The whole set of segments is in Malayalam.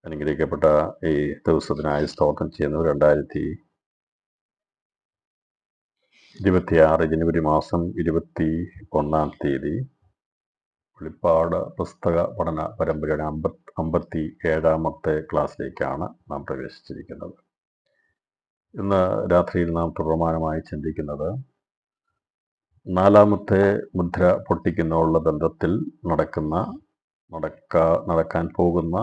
അനുഗ്രഹിക്കപ്പെട്ട ഈ ദിവസത്തിനായി സ്തോത്രം ചെയ്യുന്നത് 2026 ജനുവരി മാസം 21-ാം തീയതി വെളിപ്പാട് പുസ്തക പഠന പരമ്പരയുടെ 57-ാമത്തെ ക്ലാസ്സിലേക്കാണ് നാം പ്രവേശിച്ചിരിക്കുന്നത്. ഇന്ന് രാത്രിയിൽ നാം തുടർമാനമായി ചിന്തിക്കുന്നത് നാലാമത്തെ മുദ്ര പൊട്ടിക്കുന്നതിനുള്ള ബന്ധത്തിൽ നടക്കാൻ പോകുന്ന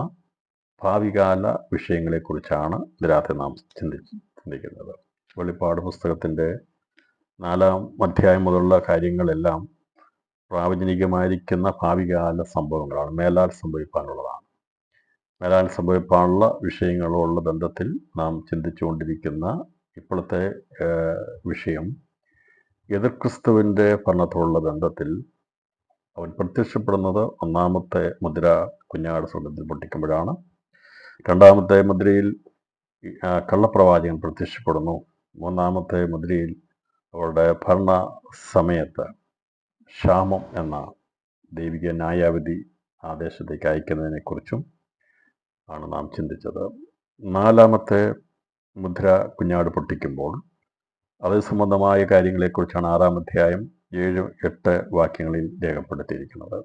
ഭാവികാല വിഷയങ്ങളെക്കുറിച്ചാണ് ഇന്ന് രാത്രി നാം ചിന്തിക്കുന്നത്. വെളിപ്പാട് പുസ്തകത്തിൻ്റെ 4-ാം അധ്യായം മുതലുള്ള കാര്യങ്ങളെല്ലാം പ്രാവചനികമായിരിക്കുന്ന ഭാവികാല സംഭവങ്ങളാണ്, മേലാൽ സംഭവിക്കാനുള്ളതാണ്. മേലാൽ സംഭവിക്കാനുള്ള വിഷയങ്ങളുള്ള ബന്ധത്തിൽ നാം ചിന്തിച്ചുകൊണ്ടിരിക്കുന്ന ഇപ്പോഴത്തെ വിഷയം എതിർക്രിസ്തുവിൻ്റെ ഭരണത്തോടുള്ള ബന്ധത്തിൽ അവൻ പ്രത്യക്ഷപ്പെടുന്നത് ഒന്നാമത്തെ മുദ്ര കുഞ്ഞാട് സ്വർഗത്തിൽ പൊട്ടിക്കുമ്പോഴാണ്. രണ്ടാമത്തെ മുദ്രയിൽ കള്ളപ്രവാചകൻ പ്രത്യക്ഷപ്പെടുന്നു. മൂന്നാമത്തെ മുദ്രയിൽ അവരുടെ ഭരണ സമയത്ത് ക്ഷാമം എന്ന ദൈവിക ന്യായാവിധി ആദേശത്തേക്ക് അയക്കുന്നതിനെക്കുറിച്ചും ആണ് നാം ചിന്തിച്ചത്. നാലാമത്തെ മുദ്ര കുഞ്ഞാട് പൊട്ടിക്കുമ്പോൾ അത് സംബന്ധമായ കാര്യങ്ങളെക്കുറിച്ചാണ് 6-ാം അധ്യായം 7-8 വാക്യങ്ങളിൽ രേഖപ്പെടുത്തിയിരിക്കുന്നത്.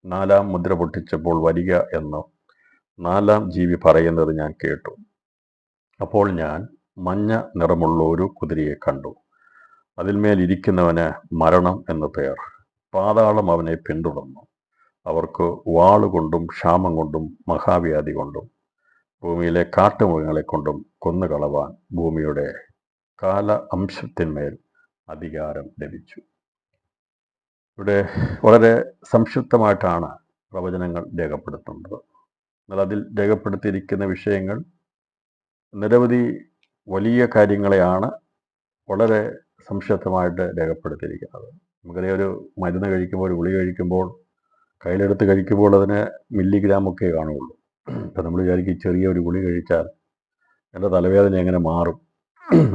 4-ാം മുദ്ര പൊട്ടിച്ചപ്പോൾ വരിക എന്ന് 4-ാം ജീവി പറയുന്നത് ഞാൻ കേട്ടു. അപ്പോൾ ഞാൻ മഞ്ഞ നിറമുള്ള ഒരു കുതിരയെ കണ്ടു. അതിന്മേൽ ഇരിക്കുന്നവന് മരണം എന്നു പേർ. പാതാളം അവനെ പിന്തുടർന്നു. അവർക്ക് വാളുകൊണ്ടും ക്ഷാമം കൊണ്ടും മഹാവ്യാധി കൊണ്ടും ഭൂമിയിലെ കാട്ടുമൃഗങ്ങളെ കൊണ്ടും കൊന്നുകളവാൻ ഭൂമിയുടെ കാല അംശത്തിന്മേൽ അധികാരം ലഭിച്ചു. ഇവിടെ വളരെ സംക്ഷിപ്തമായിട്ടാണ് പ്രവചനങ്ങൾ രേഖപ്പെടുത്തുന്നത്. എന്നാൽ അതിൽ രേഖപ്പെടുത്തിയിരിക്കുന്ന വിഷയങ്ങൾ നിരവധി വലിയ കാര്യങ്ങളെയാണ് വളരെ സംക്ഷിപ്തമായിട്ട് രേഖപ്പെടുത്തിയിരിക്കുന്നത്. നമുക്കറിയാം, ഒരു മരുന്ന് കഴിക്കുമ്പോൾ, ഒരു ഗുളിക കഴിക്കുമ്പോൾ കയ്യിലെടുത്ത് കഴിക്കുമ്പോൾ അതിന് മില്ലിഗ്രാമൊക്കെ കാണുകയുള്ളൂ. ഇപ്പം നമ്മൾ വിചാരിക്കും ചെറിയ ഒരു ഗുളിക കഴിച്ചാൽ എൻ്റെ തലവേദന എങ്ങനെ മാറും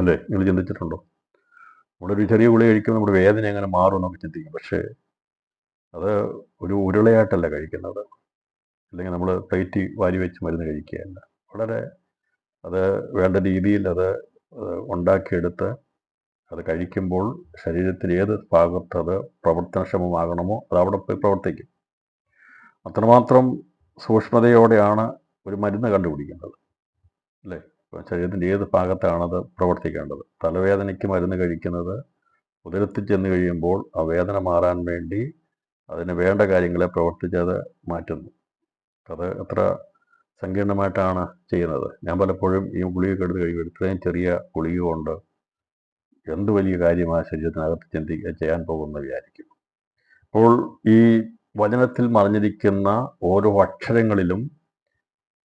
അല്ലേ? നിങ്ങൾ ചിന്തിച്ചിട്ടുണ്ടോ? നമ്മളൊരു ചെറിയ ഗുളിക കഴിക്കുമ്പോൾ നമ്മുടെ വേദന എങ്ങനെ മാറും എന്നൊക്കെ ചിന്തിക്കും. പക്ഷേ അത് ഒരു ഉരുളയായിട്ടല്ല കഴിക്കുന്നത്, അല്ലെങ്കിൽ നമ്മൾ പ്ലേറ്റ് വാരി വെച്ച് മരുന്ന് കഴിക്കുകയല്ല. വളരെ അത് വേണ്ട രീതിയിൽ അത് ഉണ്ടാക്കിയെടുത്ത് അത് കഴിക്കുമ്പോൾ ശരീരത്തിൽ ഏത് ഭാഗത്ത് അത് പ്രവർത്തനക്ഷമമാകണമോ അത് അവിടെ പോയി പ്രവർത്തിക്കും. അത്രമാത്രം സൂക്ഷ്മതയോടെയാണ് ഒരു മരുന്ന് കണ്ടുപിടിക്കുന്നത്, അല്ലേ? ശരീരത്തിൻ്റെ ഏത് ഭാഗത്താണത് പ്രവർത്തിക്കേണ്ടത്. തലവേദനയ്ക്ക് മരുന്ന് കഴിക്കുന്നത് ഉദരത്തിൽ ചെന്ന് കഴിയുമ്പോൾ ആ വേദന മാറാൻ വേണ്ടി അതിന് വേണ്ട കാര്യങ്ങളെ പ്രവർത്തിച്ചത് മാറ്റുന്നു. അത് എത്ര സങ്കീർണമായിട്ടാണ് ചെയ്യുന്നത്. ഞാൻ പലപ്പോഴും ഈ ഗുളിക എടുത്ത് കഴിയും, ഇത്രയും ചെറിയ ഗുളിക കൊണ്ട് എന്ത് വലിയ കാര്യമാണ് ശരീരത്തിനകത്ത് ചെയ്യാൻ പോകുന്ന വിചാരിക്കും. അപ്പോൾ ഈ വചനത്തിൽ മറിഞ്ഞിരിക്കുന്ന ഓരോ അക്ഷരങ്ങളിലും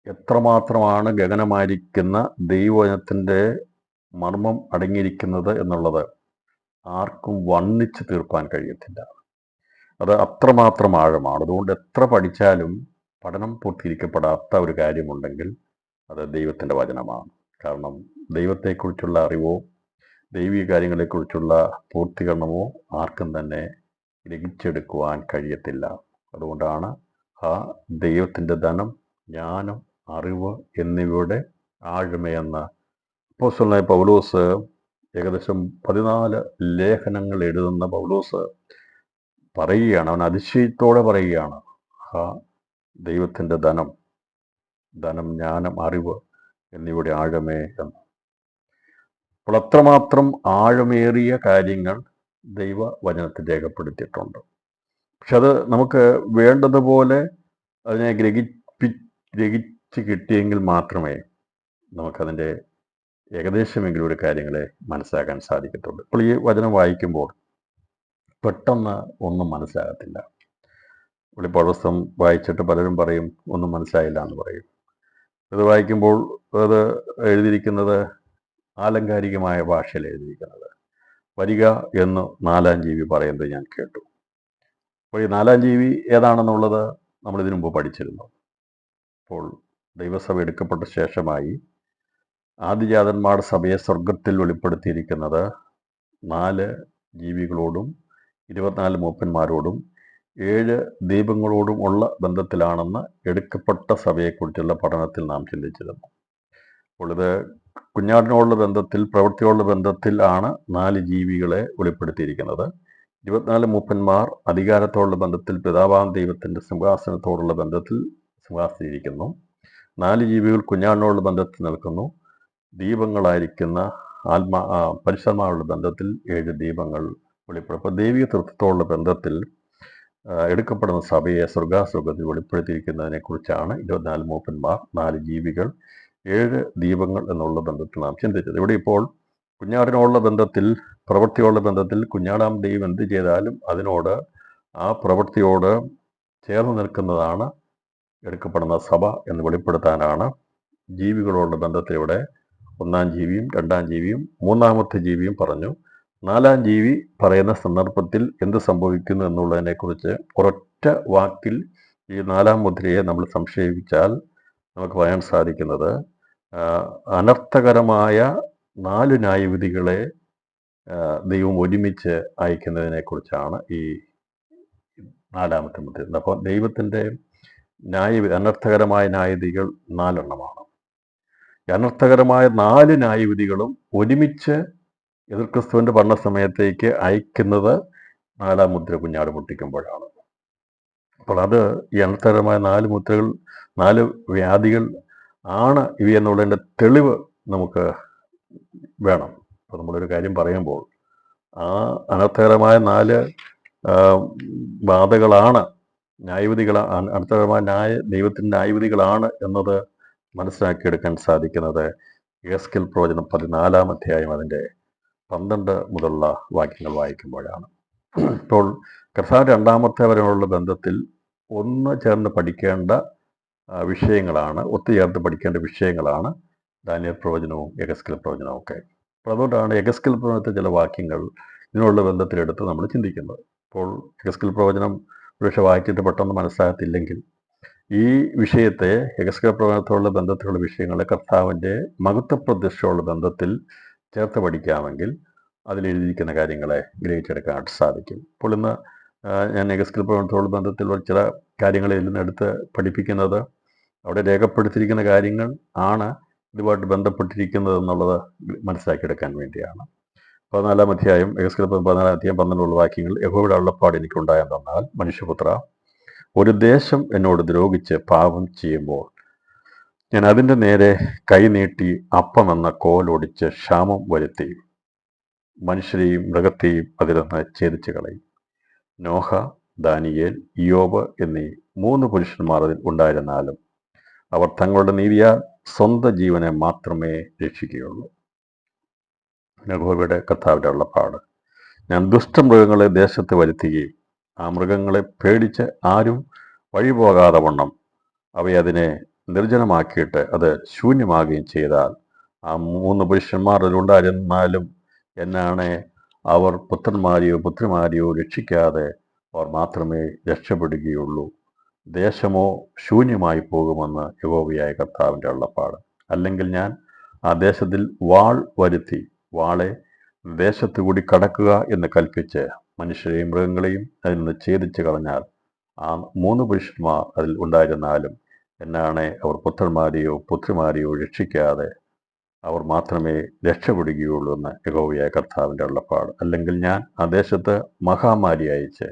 എത്രമാത്രമാണ് ഗഗനമായിരിക്കുന്ന ദൈവവചനത്തിൻ്റെ മർമ്മം അടങ്ങിയിരിക്കുന്നത് എന്നുള്ളത് ആർക്കും വർണ്ണിച്ച് തീർക്കാൻ കഴിയത്തില്ല. അത് അത്രമാത്രം ആഴമാണ്. അതുകൊണ്ട് എത്ര പഠിച്ചാലും പഠനം പൂർത്തീകരിക്കപ്പെടാത്ത ഒരു കാര്യമുണ്ടെങ്കിൽ അത് ദൈവത്തിൻ്റെ വചനമാണ്. കാരണം ദൈവത്തെക്കുറിച്ചുള്ള അറിവോ ദൈവിക കാര്യങ്ങളെക്കുറിച്ചുള്ള പൂർത്തീകരണമോ ആർക്കും തന്നെ ഗ്രഹിച്ചെടുക്കുവാൻ കഴിയത്തില്ല. അതുകൊണ്ടാണ് ആ ദൈവത്തിൻ്റെ ധനം, ജ്ഞാനം, അറിവ് എന്നിവയുടെ ആഴമയെന്ന അപ്പോസ്തലനായ പൗലോസ് ഏകദേശം 14 ലേഖനങ്ങൾ എഴുതുന്ന പൗലോസ് പറയുകയാണ്, അവൻ അതിശയത്തോടെ പറയുകയാണ്, ആ ദൈവത്തിൻ്റെ ധനം, ജ്ഞാനം, അറിവ് എന്നിവയുടെ ആഴമേ എന്ന്. അപ്പോൾ അത്രമാത്രം ആഴമേറിയ കാര്യങ്ങൾ ദൈവവചനത്തിൽ രേഖപ്പെടുത്തിയിട്ടുണ്ട്. പക്ഷെ അത് നമുക്ക് വേണ്ടതുപോലെ അതിനെ ഗ്രഹിച്ച് കിട്ടിയെങ്കിൽ മാത്രമേ നമുക്കതിൻ്റെ ഏകദേശമെങ്കിലും ഒരു കാര്യങ്ങളെ മനസ്സിലാക്കാൻ സാധിക്കത്തുള്ളൂ. ഇപ്പോൾ ഈ വചനം വായിക്കുമ്പോൾ പെട്ടെന്ന് ഒന്നും മനസ്സിലാകത്തില്ല. വെളിപ്പാട് പുസ്തകം വായിച്ചിട്ട് പലരും പറയും ഒന്നും മനസ്സിലായില്ല എന്ന് പറയും. ഇത് വായിക്കുമ്പോൾ അത് എഴുതിയിരിക്കുന്നത് ആലങ്കാരികമായ ഭാഷയിൽ എഴുതിയിരിക്കുന്നത്. വരിക എന്ന് 4-ാം ജീവി പറയുന്നത് ഞാൻ കേട്ടു. അപ്പോൾ ഈ 4-ാം ജീവി ഏതാണെന്നുള്ളത് നമ്മൾ ഇതിനു മുമ്പ് പഠിച്ചിരുന്നു. അപ്പോൾ ദൈവസഭ എടുക്കപ്പെട്ട ശേഷമായി ആദിജാതന്മാരുടെ സഭയെ സ്വർഗത്തിൽ വെളിപ്പെടുത്തിയിരിക്കുന്നത് 4 ജീവികളോടും 24 മൂപ്പന്മാരോടും 7 ദീപങ്ങളോടും ഉള്ള ബന്ധത്തിലാണെന്ന് എടുക്കപ്പെട്ട സഭയെക്കുറിച്ചുള്ള പഠനത്തിൽ നാം ചിന്തിച്ചിരുന്നു. അപ്പോൾ ഇത് കുഞ്ഞാടിനോടുള്ള ബന്ധത്തിൽ, പ്രവൃത്തിയോടുള്ള ബന്ധത്തിൽ ആണ് 4 ജീവികളെ വെളിപ്പെടുത്തിയിരിക്കുന്നത്. 24 മൂപ്പന്മാർ അധികാരത്തോടുള്ള ബന്ധത്തിൽ പിതാവാം ദൈവത്തിൻ്റെ സിംഹാസനത്തോടുള്ള ബന്ധത്തിൽ സിംഹാസനിരിക്കുന്നു. 4 ജീവികൾ കുഞ്ഞാടിനോടുള്ള ബന്ധത്തിൽ നിൽക്കുന്നു. ദീപങ്ങളായിരിക്കുന്ന പരിശുദ്ധമായുള്ള ബന്ധത്തിൽ 7 ദീപങ്ങൾ വെളിപ്പെടും. അപ്പോൾ ദൈവിക തൃത്വത്തോടുള്ള ബന്ധത്തിൽ എടുക്കപ്പെടുന്ന സഭയെ സ്വർഗാസുഖത്തിൽ വെളിപ്പെടുത്തിയിരിക്കുന്നതിനെ കുറിച്ചാണ് 24 മൂപ്പന്മാർ, 4 ജീവികൾ, 7 ദീപങ്ങൾ എന്നുള്ള ബന്ധത്തിൽ നാം ചിന്തിച്ചത്. ഇവിടെ ഇപ്പോൾ കുഞ്ഞാടിനോടുള്ള ബന്ധത്തിൽ, പ്രവൃത്തിയോടുള്ള ബന്ധത്തിൽ കുഞ്ഞാടാം ദൈവം എന്ത് ചെയ്താലും അതിനോട്, ആ പ്രവൃത്തിയോട് ചേർന്ന് നിൽക്കുന്നതാണ് എടുക്കപ്പെടുന്ന സഭ എന്ന് വെളിപ്പെടുത്താനാണ് ജീവികളോടുള്ള ബന്ധത്തിൽ ഇവിടെ 1-ാം ജീവിയും 2-ാം ജീവിയും 3-ാമത്തെ ജീവിയും പറഞ്ഞു. 4-ാം ജീവി പറയുന്ന സന്ദർഭത്തിൽ എന്ത് സംഭവിക്കുന്നു എന്നുള്ളതിനെക്കുറിച്ച് ഒരൊറ്റ വാക്കിൽ ഈ 4-ാം മുദ്രയെ നമ്മൾ സംക്ഷേപിച്ചാൽ നമുക്ക് പറയാൻ സാധിക്കുന്നത്, അനർത്ഥകരമായ 4 ന്യായവിധികളെ ദൈവം ഒരുമിച്ച് അയക്കുന്നതിനെക്കുറിച്ചാണ് ഈ 4-ാമത്തെ മുദ്ര. അപ്പോൾ ദൈവത്തിൻ്റെ അനർത്ഥകരമായ ന്യായവിധികൾ 4 എണ്ണമാണ്. അനർത്ഥകരമായ 4 ന്യായവിധികളും ഒരുമിച്ച് എതിർക്രിസ്തുവിൻ്റെ ഭരണസമയത്തേക്ക് അയക്കുന്നത് 4-ാം മുദ്ര കുഞ്ഞാട് പൊട്ടിക്കുമ്പോഴാണ്. അപ്പോൾ അത് ഈ അനർത്ഥകരമായ 4 മുദ്രകൾ, 4 വ്യാധികൾ ആണ് ഇവയെന്നുള്ളതിൻ്റെ തെളിവ് നമുക്ക് വേണം. അപ്പോൾ നമ്മളൊരു കാര്യം പറയുമ്പോൾ ആ അനർത്ഥകരമായ 4 ബാധകളാണ് അനർത്ഥകരമായ ദൈവത്തിൻ്റെ ന്യായവിധികളാണ് എന്നത് മനസ്സിലാക്കിയെടുക്കാൻ സാധിക്കുന്നത് യെഹെസ്കേൽ പ്രവചനം 14-ാം അധ്യായം അതിൻ്റെ 12 മുതലുള്ള വാക്യങ്ങൾ വായിക്കുമ്പോഴാണ്. ഇപ്പോൾ കർത്താവിൻ്റെ 2-ാമത്തെ വരവിനുള്ള ബന്ധത്തിൽ ചേർന്ന് പഠിക്കേണ്ട വിഷയങ്ങളാണ്, ഒത്തുചേർത്ത് പഠിക്കേണ്ട വിഷയങ്ങളാണ് ദാനിയേൽ പ്രവചനവും യെഹെസ്കേൽ പ്രവചനവും ഒക്കെ. അപ്പോൾ അതുകൊണ്ടാണ് യെഹെസ്കേൽ പ്രവചനത്തെ ചില വാക്യങ്ങൾ ഇതിനുള്ള ബന്ധത്തിലെടുത്ത് നമ്മൾ ചിന്തിക്കുന്നത്. ഇപ്പോൾ യെഹെസ്കേൽ പ്രവചനം ഒരുപക്ഷെ വായിച്ചിട്ട് പെട്ടെന്ന് മനസ്സിലാകത്തില്ലെങ്കിൽ ഈ വിഷയത്തെ യെഹെസ്കേൽ പ്രവചനത്തോടുള്ള ബന്ധത്തിലുള്ള വിഷയങ്ങളെ കർത്താവിൻ്റെ മഹത്വപ്രതിഷ്ഠയുള്ള ബന്ധത്തിൽ ചേർത്ത് പഠിക്കാമെങ്കിൽ അതിലെഴുതിയിരിക്കുന്ന കാര്യങ്ങളെ ഗ്രഹിച്ചെടുക്കാനായിട്ട് സാധിക്കും. ഇപ്പോൾ ഇന്ന് ഞാൻ യെഹെസ്കേൽ പ്രവചനത്തോടുള്ള ബന്ധത്തിലുള്ള ചില കാര്യങ്ങളിൽ നിന്നെടുത്ത് പഠിപ്പിക്കുന്നത് അവിടെ രേഖപ്പെടുത്തിയിരിക്കുന്ന കാര്യങ്ങൾ ആണ് ഇതുമായിട്ട് ബന്ധപ്പെട്ടിരിക്കുന്നത് എന്നുള്ളത് മനസ്സിലാക്കിയെടുക്കാൻ വേണ്ടിയാണ്. 14-ാം അധ്യായം യെഹെസ്കേൽ 14-ാം അധ്യായം 12 വാക്യങ്ങൾ, യഹോവയുടെ അരുളപ്പാട് എനിക്കുണ്ടായെന്നാൽ, മനുഷ്യപുത്ര, ഒരു ദേശം എന്നോട് ദ്രോഹിച്ച് പാപം ചെയ്യുമ്പോൾ ഞാൻ അതിൻ്റെ നേരെ കൈനീട്ടി അപ്പമെന്ന കോലൊടിച്ച് ക്ഷാമം വരുത്തി മനുഷ്യരെയും മൃഗത്തെയും അതിൽ നിന്ന് ഛേദിച്ച് കളയും. നോഹ, ദാനിയേൽ, ഇയ്യോബ് എന്നീ 3 പുരുഷന്മാർ അതിൽ ഉണ്ടായിരുന്നാലും അവർ തങ്ങളുടെ നീതിയാൽ സ്വന്തം ജീവനെ മാത്രമേ രക്ഷിക്കുകയുള്ളൂ. യഹോവയുടെ കർത്താവിൻ്റെ അരുളപ്പാട്, ഞാൻ ദുഷ്ടമൃഗങ്ങളെ ദേശത്ത് വരുത്തുകയും ആ മൃഗങ്ങളെ പേടിച്ച് ആരും വഴിപോകാതെ വണ്ണം അവയെ നിർജ്ജനമാക്കിയിട്ട് അത് ശൂന്യമാകുകയും ചെയ്താൽ ആ 3 പുരുഷന്മാർ അതിലുണ്ടായിരുന്നാലും എന്നാണ് അവർ പുത്രന്മാരെയോ പുത്രിമാരെയോ രക്ഷിക്കാതെ അവർ മാത്രമേ രക്ഷപ്പെടുകയുള്ളൂ. ദേശമോ ശൂന്യമായി പോകുമെന്ന് യഹോവയായ കർത്താവിൻ്റെ അരുളപ്പാട്. അല്ലെങ്കിൽ ഞാൻ ആ ദേശത്തിൽ വാൾ വരുത്തി വാളെ ദേശത്തു കൂടി കടക്കുക എന്ന് കൽപ്പിച്ച് മനുഷ്യരെയും മൃഗങ്ങളെയും അതിൽ നിന്ന് ഛേദിച്ച് കളഞ്ഞാൽ ആ 3 പുരുഷന്മാർ അതിൽ ഉണ്ടായിരുന്നാലും എന്നാണ് അവർ പുത്രന്മാരെയോ പുത്രിമാരെയോ രക്ഷിക്കാതെ അവർ മാത്രമേ രക്ഷപ്പെടുകയുള്ളൂ എന്ന് യഹോവയായ കർത്താവിൻ്റെ അരുളപ്പാട്. അല്ലെങ്കിൽ ഞാൻ ആ ദേശത്ത് മഹാമാരി അയച്ച്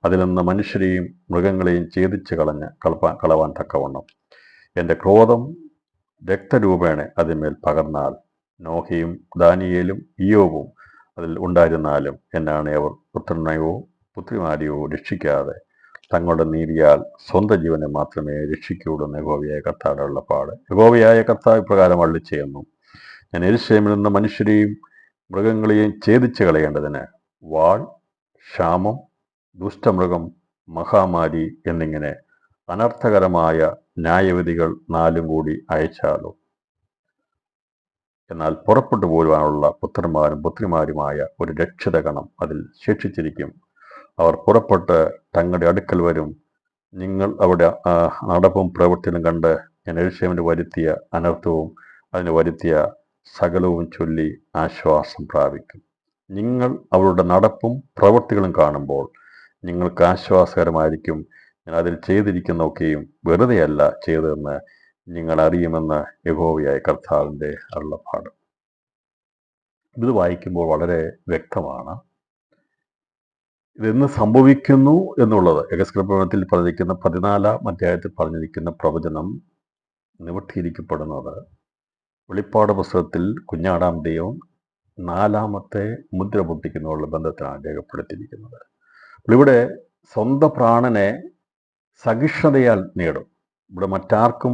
അതിൽ നിന്ന് മനുഷ്യരെയും മൃഗങ്ങളെയും ഛേദിച്ച് കളവാൻ തക്കവണ്ണം എൻ്റെ ക്രോധം രക്തരൂപേണ അതിന്മേൽ പകർന്നാൽ നോഹയും ദാനിയേലും ഇയ്യോബും അതിൽ ഉണ്ടായിരുന്നാലും എന്നാണ് അവർ പുത്രനെയോ പുത്രിമാരെയോ രക്ഷിക്കാതെ തങ്ങളുടെ നീതിയാൽ സ്വന്തം ജീവനെ മാത്രമേ രക്ഷിക്കുകയുള്ളൂ എന്ന് യഹോവയായ കർത്താവിൻ്റെ അരുളപ്പാട്. യഹോവയായ കർത്താവ് ഇപ്രകാരം അരുളിച്ചെയ്യുന്നു, ഞാൻ യെരൂശലേമിൽ നിന്ന് മനുഷ്യരെയും മൃഗങ്ങളെയും ഛേദിച്ച് കളയേണ്ടതിന് വാൾ, ക്ഷാമം, ദുഷ്ടമൃഗം, മഹാമാരി എന്നിങ്ങനെ അനർത്ഥകരമായ ന്യായവിധികൾ 4 കൂടി അയച്ചാലോ. എന്നാൽ പുറപ്പെട്ടു പോരുവാനുള്ള പുത്രന്മാരും പുത്രിമാരുമായ ഒരു രക്ഷിതഗണം അതിൽ ശേഷിച്ചിരിക്കും. അവർ പുറപ്പെട്ട് തങ്ങളുടെ അടുക്കൽ വരും. നിങ്ങൾ അവിടെ നടപ്പും പ്രവൃത്തിയും കണ്ട് ഞാൻ യെരൂശലേമിന് വരുത്തിയ അനർത്ഥവും അതിന് വരുത്തിയ സകലവും ചൊല്ലി ആശ്വാസം പ്രാപിക്കും. നിങ്ങൾ അവരുടെ നടപ്പും പ്രവൃത്തികളും കാണുമ്പോൾ നിങ്ങൾക്ക് ആശ്വാസകരമായിരിക്കും. ഞാൻ അതിൽ ചെയ്തിരിക്കുന്നതൊക്കെയും വെറുതെയല്ല ചെയ്തതെന്ന് നിങ്ങൾ അറിയുമെന്ന് യഹോവയായ കർത്താവിൻ്റെ അരുളപ്പാട്. ഇത് വായിക്കുമ്പോൾ വളരെ വ്യക്തമാണ് ഇതെന്ന് സംഭവിക്കുന്നു എന്നുള്ളത്. യഹെസ്കേൽ പ്രവചനത്തിൽ പറഞ്ഞിരിക്കുന്ന 14-ാം അധ്യായത്തിൽ പറഞ്ഞിരിക്കുന്ന പ്രവചനം നിവർത്തിയിരിക്കപ്പെടുന്നത് വെളിപ്പാട് പുസ്തകത്തിൽ കുഞ്ഞാടാം ദൈവം 4-ാമത്തെ മുദ്ര പൊട്ടിക്കുന്നതിനുള്ള ബന്ധത്തിലാണ് രേഖപ്പെടുത്തിയിരിക്കുന്നത്. ഇവിടെ സ്വന്തം പ്രാണനെ സഹിഷ്ണുതയാൽ നേടും. ഇവിടെ മറ്റാർക്കും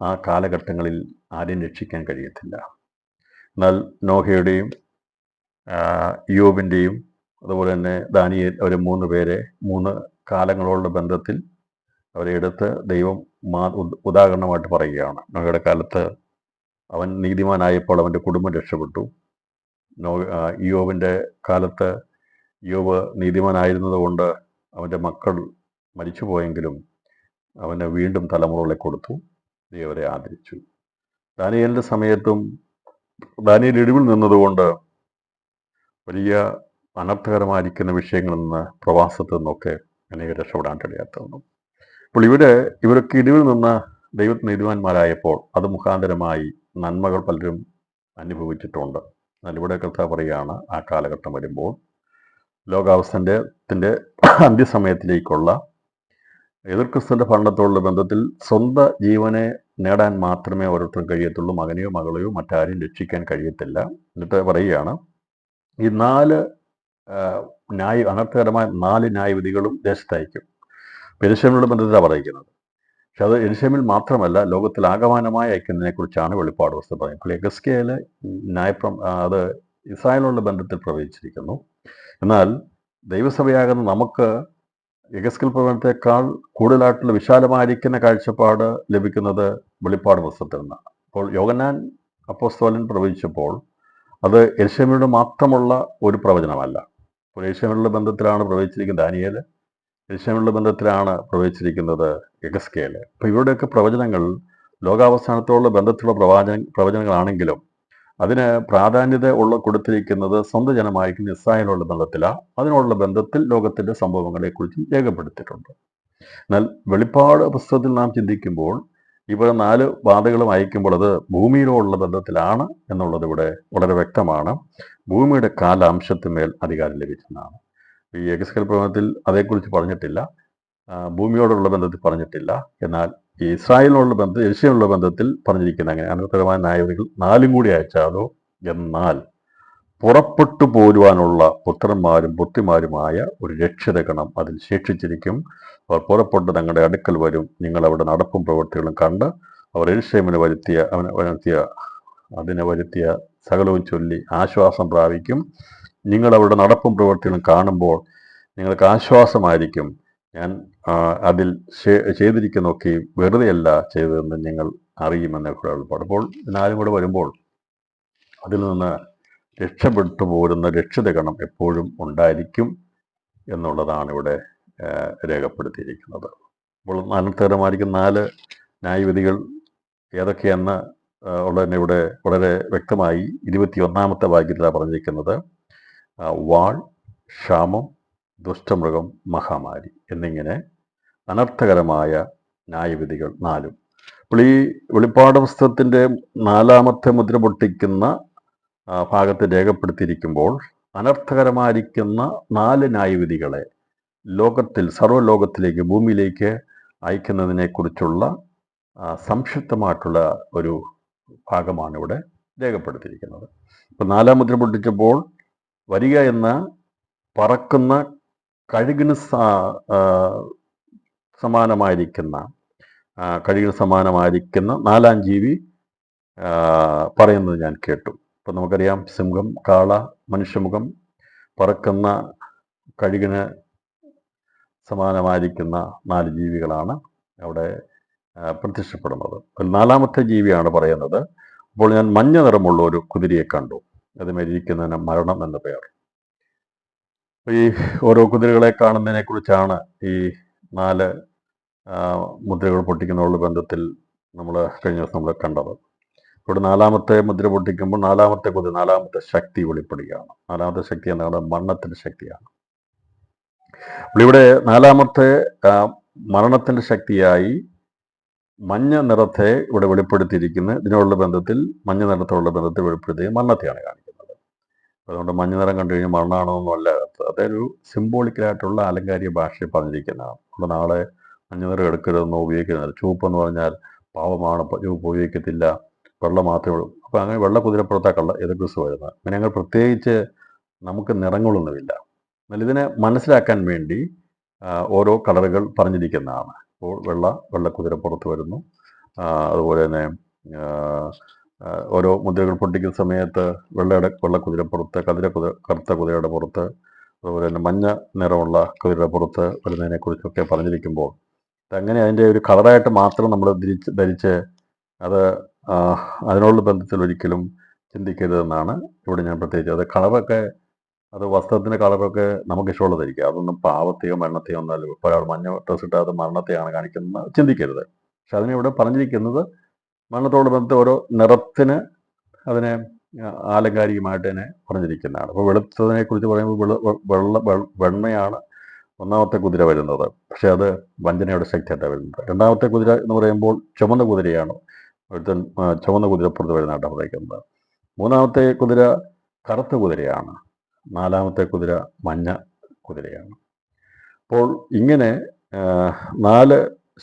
ആ കാലഘട്ടങ്ങളിൽ ആരെയും രക്ഷിക്കാൻ കഴിയത്തില്ല. എന്നാൽ നോഹയുടെയും യോബിൻ്റെയും അതുപോലെ തന്നെ ദാനിയേൽ അവർ 3 പേരെ 3 കാലങ്ങളോടുള്ള ബന്ധത്തിൽ അവരെ എടുത്ത് ദൈവം ഉദാഹരണമായിട്ട് പറയുകയാണ്. നോഹയുടെ കാലത്ത് അവൻ നീതിമാനായപ്പോൾ അവൻ്റെ കുടുംബം രക്ഷപ്പെട്ടു. യോബിൻ്റെ കാലത്ത് യോബ് നീതിമാനായിരുന്നത് കൊണ്ട് അവൻ്റെ മക്കൾ മരിച്ചുപോയെങ്കിലും അവന് വീണ്ടും തലമുറകളെ കൊടുത്തു, ദൈവരെ ആദരിച്ചു. ദാനിയേലിൻ്റെ സമയത്തും ദാനിയേൽ ഇടിവിൽ നിന്നതുകൊണ്ട് വലിയ അനർത്ഥകരമായിരിക്കുന്ന വിഷയങ്ങളിൽ നിന്ന്, പ്രവാസത്തിൽ നിന്നൊക്കെ അനേകം രക്ഷപ്പെടാൻ കഴിയാത്തതും. അപ്പോൾ ഇവരൊക്കെ ഇടിവിൽ നിന്ന് നീതിമാന്മാരായപ്പോൾ അത് മുഖാന്തരമായി നന്മകൾ പലരും അനുഭവിച്ചിട്ടുണ്ട്. എന്നാൽ ഇവിടെ കർത്താവ് പറയുകയാണ്, ആ കാലഘട്ടം വരുമ്പോൾ ലോകാവസാനത്തിൻ്റെ അന്ത്യസമയത്തിലേക്കുള്ള എതിർക്രിസ്തുവിൻ്റെ ഭരണത്തോടുള്ള ബന്ധത്തിൽ സ്വന്തം ജീവനെ നേടാൻ മാത്രമേ ഓരോരുത്തരും കഴിയത്തുള്ളൂ. മകനെയോ മകളെയോ മറ്റാരെയും രക്ഷിക്കാൻ കഴിയത്തില്ല. എന്നിട്ട് പറയുകയാണ്, ഈ 4 അനർത്ഥകരമായ 4 ന്യായവിധികളും ദേശത്തയക്കും. യെരൂശലേമിലുള്ള ബന്ധത്തിലാണ് പറയുന്നത്. പക്ഷെ അത് യെരൂശലേമിൽ മാത്രമല്ല, ലോകത്തിൽ ആകമാനമായി അയക്കുന്നതിനെ കുറിച്ചാണ് വെളിപ്പാട് പുസ്തകം പറയുന്നത്. യെഹെസ്കേൽ അത് ഇസ്രായേലിനുള്ള ബന്ധത്തിൽ പ്രവചിച്ചിരിക്കുന്നു. എന്നാൽ ദൈവസഭയാകുന്ന നമുക്ക് യെഹെസ്കേൽ പ്രവചനത്തെക്കാൾ കൂടുതലായിട്ടുള്ള വിശാലമായിരിക്കുന്ന കാഴ്ചപ്പാട് ലഭിക്കുന്നത് വെളിപ്പാട് പുസ്തകത്തിൽ നിന്നാണ്. അപ്പോൾ യോഹന്നാൻ അപ്പോസ്തലൻ പ്രവചിച്ചപ്പോൾ അത് യെരൂശലേമിനോട് മാത്രമുള്ള ഒരു പ്രവചനമല്ല. അപ്പോൾ യെരൂശലേമിലുള്ള ബന്ധത്തിലാണ് പ്രവചിച്ചിരിക്കുന്നത് ദാനിയേൽ, യെരൂശലേമിലുള്ള ബന്ധത്തിലാണ് പ്രവചിച്ചിരിക്കുന്നത് യെഹെസ്കേൽ. അപ്പോൾ ഇവരുടെയൊക്കെ പ്രവചനങ്ങൾ ലോകാവസാനത്തോടുള്ള ബന്ധത്തിലുള്ള പ്രവചനങ്ങളാണെങ്കിലും അതിന് പ്രാധാന്യത കൊടുത്തിരിക്കുന്നത് സ്വന്തം ജനമായിരിക്കുന്ന ഇസ്രായേലുള്ള ബന്ധത്തിലാണ്. അതിനുള്ള ബന്ധത്തിൽ ലോകത്തിൻ്റെ സംഭവങ്ങളെക്കുറിച്ചും രേഖപ്പെടുത്തിയിട്ടുണ്ട്. എന്നാൽ വെളിപ്പാട് പുസ്തകത്തിൽ നാം ചിന്തിക്കുമ്പോൾ ഇവ 4 ബാധകളും അയക്കുമ്പോൾ അത് ഭൂമിയിലുള്ള ബന്ധത്തിലാണ് എന്നുള്ളത് ഇവിടെ വളരെ വ്യക്തമാണ്. ഭൂമിയുടെ കാലാംശത്തിന്മേൽ അധികാരം ലഭിക്കുന്നതാണ്. ഈ യെഹെസ്കേൽ പ്രവചനത്തിൽ അതേക്കുറിച്ച് പറഞ്ഞിട്ടില്ല, ഭൂമിയോടുള്ള ബന്ധത്തിൽ പറഞ്ഞിട്ടില്ല. എന്നാൽ ഈ ഇസ്രായേലിനുള്ള ബന്ധത്തിൽ, യെരൂശലേമിലുള്ള ബന്ധത്തിൽ പറഞ്ഞിരിക്കുന്ന അങ്ങനെ അനന്തരമായ ന്യായവിധികൾ 4 കൂടി അയച്ചാലോ, എന്നാൽ പുറപ്പെട്ടു പോരുവാനുള്ള പുത്രന്മാരും പുത്രിമാരുമായ ഒരു രക്ഷിതഗണം അതിൽ ശേഷിച്ചിരിക്കും. അവർ പുറപ്പെട്ട് തങ്ങളുടെ അടുക്കൽ വരും. നിങ്ങൾ അവിടെ നടപ്പും പ്രവൃത്തികളും കണ്ട് അവർ യെരൂശലേമിന് വരുത്തിയ സകലവും ചൊല്ലി ആശ്വാസം പ്രാപിക്കും. നിങ്ങൾ അവരുടെ നടപ്പും പ്രവൃത്തികളും കാണുമ്പോൾ നിങ്ങൾക്ക് ആശ്വാസമായിരിക്കും. ഞാൻ അതിൽ ചെയ്തിരിക്കുന്നതൊക്കെ വെറുതെയല്ല ചെയ്തതെന്ന് നിങ്ങൾ അറിയുമെന്നൊക്കെ ഉൾപ്പെടുമ്പോൾ 4 കൂടെ വരുമ്പോൾ അതിൽ നിന്ന് രക്ഷപ്പെട്ടു പോരുന്ന രക്ഷിതഗണം എപ്പോഴും ഉണ്ടായിരിക്കും എന്നുള്ളതാണ് ഇവിടെ രേഖപ്പെടുത്തിയിരിക്കുന്നത്. അപ്പോൾ അനന്തരമായിരിക്കും 4 ന്യായവിധികൾ ഏതൊക്കെയെന്ന് ഉള്ളതിനെ ഇവിടെ വളരെ വ്യക്തമായി 21-ാമത്തെ വാക്യത്തിലാണ് പറഞ്ഞിരിക്കുന്നത്. വാൾ, ക്ഷാമം, ദുഷ്ടമൃഗം, മഹാമാരി എന്നിങ്ങനെ അനർത്ഥകരമായ ന്യായവിധികൾ 4. അപ്പോൾ ഈ വെളിപ്പാട് പുസ്തകത്തിൻ്റെ 4-ാമത്തെ മുദ്ര പൊട്ടിക്കുന്ന ഭാഗത്ത് രേഖപ്പെടുത്തിയിരിക്കുമ്പോൾ അനർത്ഥകരമായിരിക്കുന്ന 4 ന്യായവിധികളെ ലോകത്തിൽ, സർവ്വലോകത്തിലേക്ക്, ഭൂമിയിലേക്ക് അയക്കുന്നതിനെക്കുറിച്ചുള്ള സംക്ഷിപ്തമായിട്ടുള്ള ഒരു ഭാഗമാണ് ഇവിടെ രേഖപ്പെടുത്തിയിരിക്കുന്നത്. ഇപ്പം 4-ാം മുദ്ര പൊട്ടിച്ചപ്പോൾ വരിക എന്ന പറക്കുന്ന കഴുകിന് സമാനമായിരിക്കുന്ന 4-ാം ജീവി പറയുന്നത് ഞാൻ കേട്ടു. ഇപ്പം നമുക്കറിയാം, സിംഹം, കാള, മനുഷ്യമുഖം, പറക്കുന്ന കഴുകിന് സമാനമായിരിക്കുന്ന 4 ജീവികളാണ് അവിടെ പ്രത്യക്ഷപ്പെടുന്നത്. 4-ാമത്തെ ജീവിയാണ് പറയുന്നത്. അപ്പോൾ ഞാൻ മഞ്ഞ നിറമുള്ള ഒരു കുതിരയെ കണ്ടു, അതുമേലിരിക്കുന്നതിന് മരണം എന്ന പേർ. ഈ ഓരോ കുതിരകളെ കാണുന്നതിനെ കുറിച്ചാണ് ഈ 4 മുദ്രകൾ പൊട്ടിക്കുന്നതിനുള്ള ബന്ധത്തിൽ നമ്മൾ കഴിഞ്ഞ ദിവസം നമ്മൾ കണ്ടത്. ഇവിടെ 4-ാമത്തെ മുദ്ര പൊട്ടിക്കുമ്പോൾ 4-ാമത്തെ കുതിര, 4-ാമത്തെ ശക്തി വെളിപ്പെടുകയാണ്. 4-ാമത്തെ ശക്തി എന്താണ്? മരണത്തിൻ്റെ ശക്തിയാണ്. അപ്പോൾ ഇവിടെ നാലാമത്തെ മരണത്തിൻ്റെ ശക്തിയായി മഞ്ഞ നിറത്തെ ഇവിടെ വെളിപ്പെടുത്തിയിരിക്കുന്നത്. ഇതിനുള്ള ബന്ധത്തിൽ മഞ്ഞ നിറത്തോടുള്ള ബന്ധത്തിൽ വെളിപ്പെടുത്തിയ മരണത്തെയാണ് കാണിക്കുന്നത്. അതുകൊണ്ട് മഞ്ഞ നിറം കണ്ടു കഴിഞ്ഞാൽ മരണമാണെന്നൊന്നും അല്ല. അതൊരു സിംബോളിക്കലായിട്ടുള്ള ആലങ്കാരിക ഭാഷയിൽ പറഞ്ഞിരിക്കുന്നതാണ്. അപ്പോൾ നാളെ മഞ്ഞ നിറം എടുക്കരുതെന്നോ ഉപയോഗിക്കുന്നത്. ചുവപ്പ് എന്ന് പറഞ്ഞാൽ പാവമാണ്, ചുവപ്പ് ഉപയോഗിക്കത്തില്ല, വെള്ളം മാത്രമേ ഉള്ളൂ. അപ്പോൾ അങ്ങനെ വെള്ള കുതിരപ്പുറത്താക്കല്ല എതിർക്രിസ്തു വരുന്നത്. അങ്ങനെ അങ്ങനെ പ്രത്യേകിച്ച് നമുക്ക് നിറങ്ങളൊന്നുമില്ല. എന്നാൽ ഇതിനെ മനസ്സിലാക്കാൻ വേണ്ടി ഓരോ കളറുകൾ പറഞ്ഞിരിക്കുന്നതാണ്. അപ്പോൾ വെള്ള കുതിരപ്പുറത്ത് വരുന്നു. അതുപോലെ തന്നെ ഓരോ മുദ്രകൾ പൊട്ടിക്കുന്ന സമയത്ത് വെള്ള കുതിരപ്പുറത്ത്, കറുത്ത കുതിരയുടെ പുറത്ത്, അതുപോലെ തന്നെ മഞ്ഞ നിറമുള്ള കുതിരയുടെ പുറത്ത് വരുന്നതിനെക്കുറിച്ചൊക്കെ പറഞ്ഞിരിക്കുമ്പോൾ അങ്ങനെ അതിൻ്റെ ഒരു കളറായിട്ട് മാത്രം നമ്മൾ ധരിച്ച് അത് അതിനുള്ള ബന്ധത്തിൽ ഒരിക്കലും ചിന്തിക്കരുതെന്നാണ് ഇവിടെ ഞാൻ പ്രത്യേകിച്ച്. അത് കളറൊക്കെ, അത് വസ്ത്രത്തിൻ്റെ കളറൊക്കെ നമുക്ക് ഇഷ്ടമുള്ളത് ധരിക്കുക. അതൊന്നും പാവത്തെയോ മരണത്തെയോ ഒന്നല്ല. ഇപ്പോൾ ഒരാൾ മഞ്ഞ ഡ്രസ് ഇട്ട് അത് മരണത്തെയാണ് കാണിക്കുന്നത് ചിന്തിക്കരുത്. പക്ഷെ അതിനിവിടെ പറഞ്ഞിരിക്കുന്നത് മരണത്തോട് ബന്ധത്തിൽ ഓരോ നിറത്തിന് അതിനെ ആലങ്കാരികമായിട്ട് തന്നെ പറഞ്ഞിരിക്കുന്നതാണ്. അപ്പോൾ വെളുത്തതിനെ കുറിച്ച് പറയുമ്പോൾ വെണ്മയാണ് ഒന്നാമത്തെ കുതിര വരുന്നത്. പക്ഷെ അത് വഞ്ചനയുടെ ശക്തിയായിട്ടാണ് വരുന്നത്. രണ്ടാമത്തെ കുതിര എന്ന് പറയുമ്പോൾ ചുമന്ന കുതിരയാണ്. ഒരുത്തൻ ചുവന്ന കുതിരപ്പുറത്ത് വരുന്നതായിട്ടാണ് പറയുന്നത്. മൂന്നാമത്തെ കുതിര കറുത്ത കുതിരയാണ്. നാലാമത്തെ കുതിര മഞ്ഞ കുതിരയാണ്. അപ്പോൾ ഇങ്ങനെ 4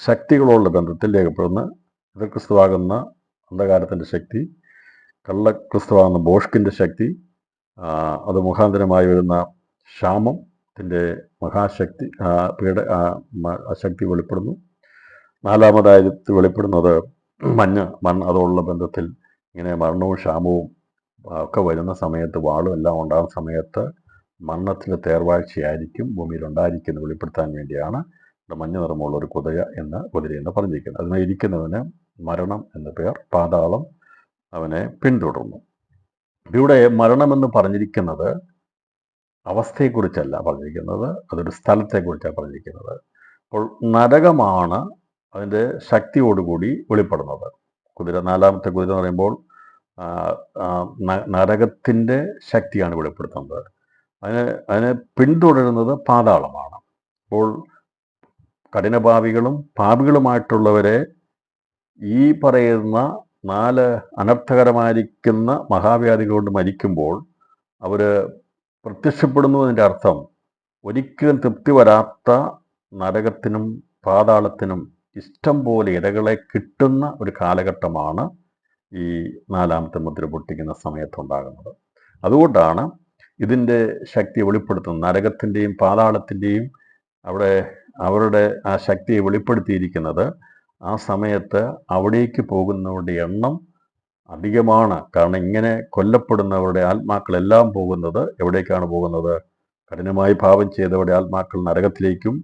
ശക്തികളുള്ള ബന്ധത്തിൽ രേഖപ്പെടുന്ന എതിർക്രിസ്തുവാകുന്ന അന്ധകാരത്തിൻ്റെ ശക്തി, കള്ളക്രിസ്തുവാകുന്ന ബോഷ്കിൻ്റെ ശക്തി, അത് മുഖാന്തരമായി വരുന്ന ക്ഷാമത്തിൻ്റെ മഹാശക്തി, ശക്തി വെളിപ്പെടുന്നു. നാലാമതായിട്ട് വെളിപ്പെടുന്നത് അതുള്ള ബന്ധത്തിൽ ഇങ്ങനെ മരണവും ക്ഷാമവും ഒക്കെ വരുന്ന സമയത്ത്, വാളും എല്ലാം ഉണ്ടാകുന്ന സമയത്ത് മരണത്തിൻ്റെ തേർവാഴ്ചയായിരിക്കും ഭൂമിയിൽ ഉണ്ടായിരിക്കുന്നത് വെളിപ്പെടുത്താൻ വേണ്ടിയാണ് മഞ്ഞ നിറമുള്ള ഒരു കുതിരയെന്ന് പറഞ്ഞിരിക്കുന്നത്. അതിനെ ഇരിക്കുന്നവന് മരണം എന്ന പേർ, പാതാളം അവനെ പിന്തുടർന്നു. ഇവിടെ മരണമെന്ന് പറഞ്ഞിരിക്കുന്നത് അവസ്ഥയെക്കുറിച്ചല്ല പറഞ്ഞിരിക്കുന്നത്, അതൊരു സ്ഥലത്തെക്കുറിച്ചാണ് പറഞ്ഞിരിക്കുന്നത്. അപ്പോൾ നരകമാണ് അതിൻ്റെ ശക്തിയോടുകൂടി വെളിപ്പെടുന്നത്. നാലാമത്തെ കുതിര എന്ന് പറയുമ്പോൾ നരകത്തിൻ്റെ ശക്തിയാണ് വെളിപ്പെടുത്തുന്നത്. അതിനെ പിന്തുടരുന്നത് പാതാളമാണ്. അപ്പോൾ കഠിനപാപികളും പാപികളുമായിട്ടുള്ളവരെ ഈ പറയുന്ന 4 അനർത്ഥകരമായിരിക്കുന്ന മഹാവ്യാധികൾ കൊണ്ട് മരിക്കുമ്പോൾ അവർ പ്രത്യക്ഷപ്പെടുന്നു. അതിൻ്റെ അർത്ഥം ഒരിക്കലും തൃപ്തി വരാത്ത നരകത്തിനും പാതാളത്തിനും ഇഷ്ടം പോലെ ഇരകളെ കിട്ടുന്ന ഒരു കാലഘട്ടമാണ് ഈ 4ാമത്തെ മുദ്ര പൊട്ടിക്കുന്ന സമയത്തുണ്ടാകുന്നത്. അതുകൊണ്ടാണ് ഇതിൻ്റെ ശക്തി വെളിപ്പെടുത്തുന്നത്. നരകത്തിൻ്റെയും പാതാളത്തിൻ്റെയും അവരുടെ ആ ശക്തിയെ വെളിപ്പെടുത്തിയിരിക്കുന്നത് ആ സമയത്ത് അവിടേക്ക് പോകുന്നവരുടെ എണ്ണം അധികമാണ്. കാരണം ഇങ്ങനെ കൊല്ലപ്പെടുന്നവരുടെ ആത്മാക്കളെല്ലാം പോകുന്നത് എവിടേക്കാണ് പോകുന്നത്? കഠിനമായി പാപം ചെയ്തവരുടെ ആത്മാക്കൾ നരകത്തിലേക്കും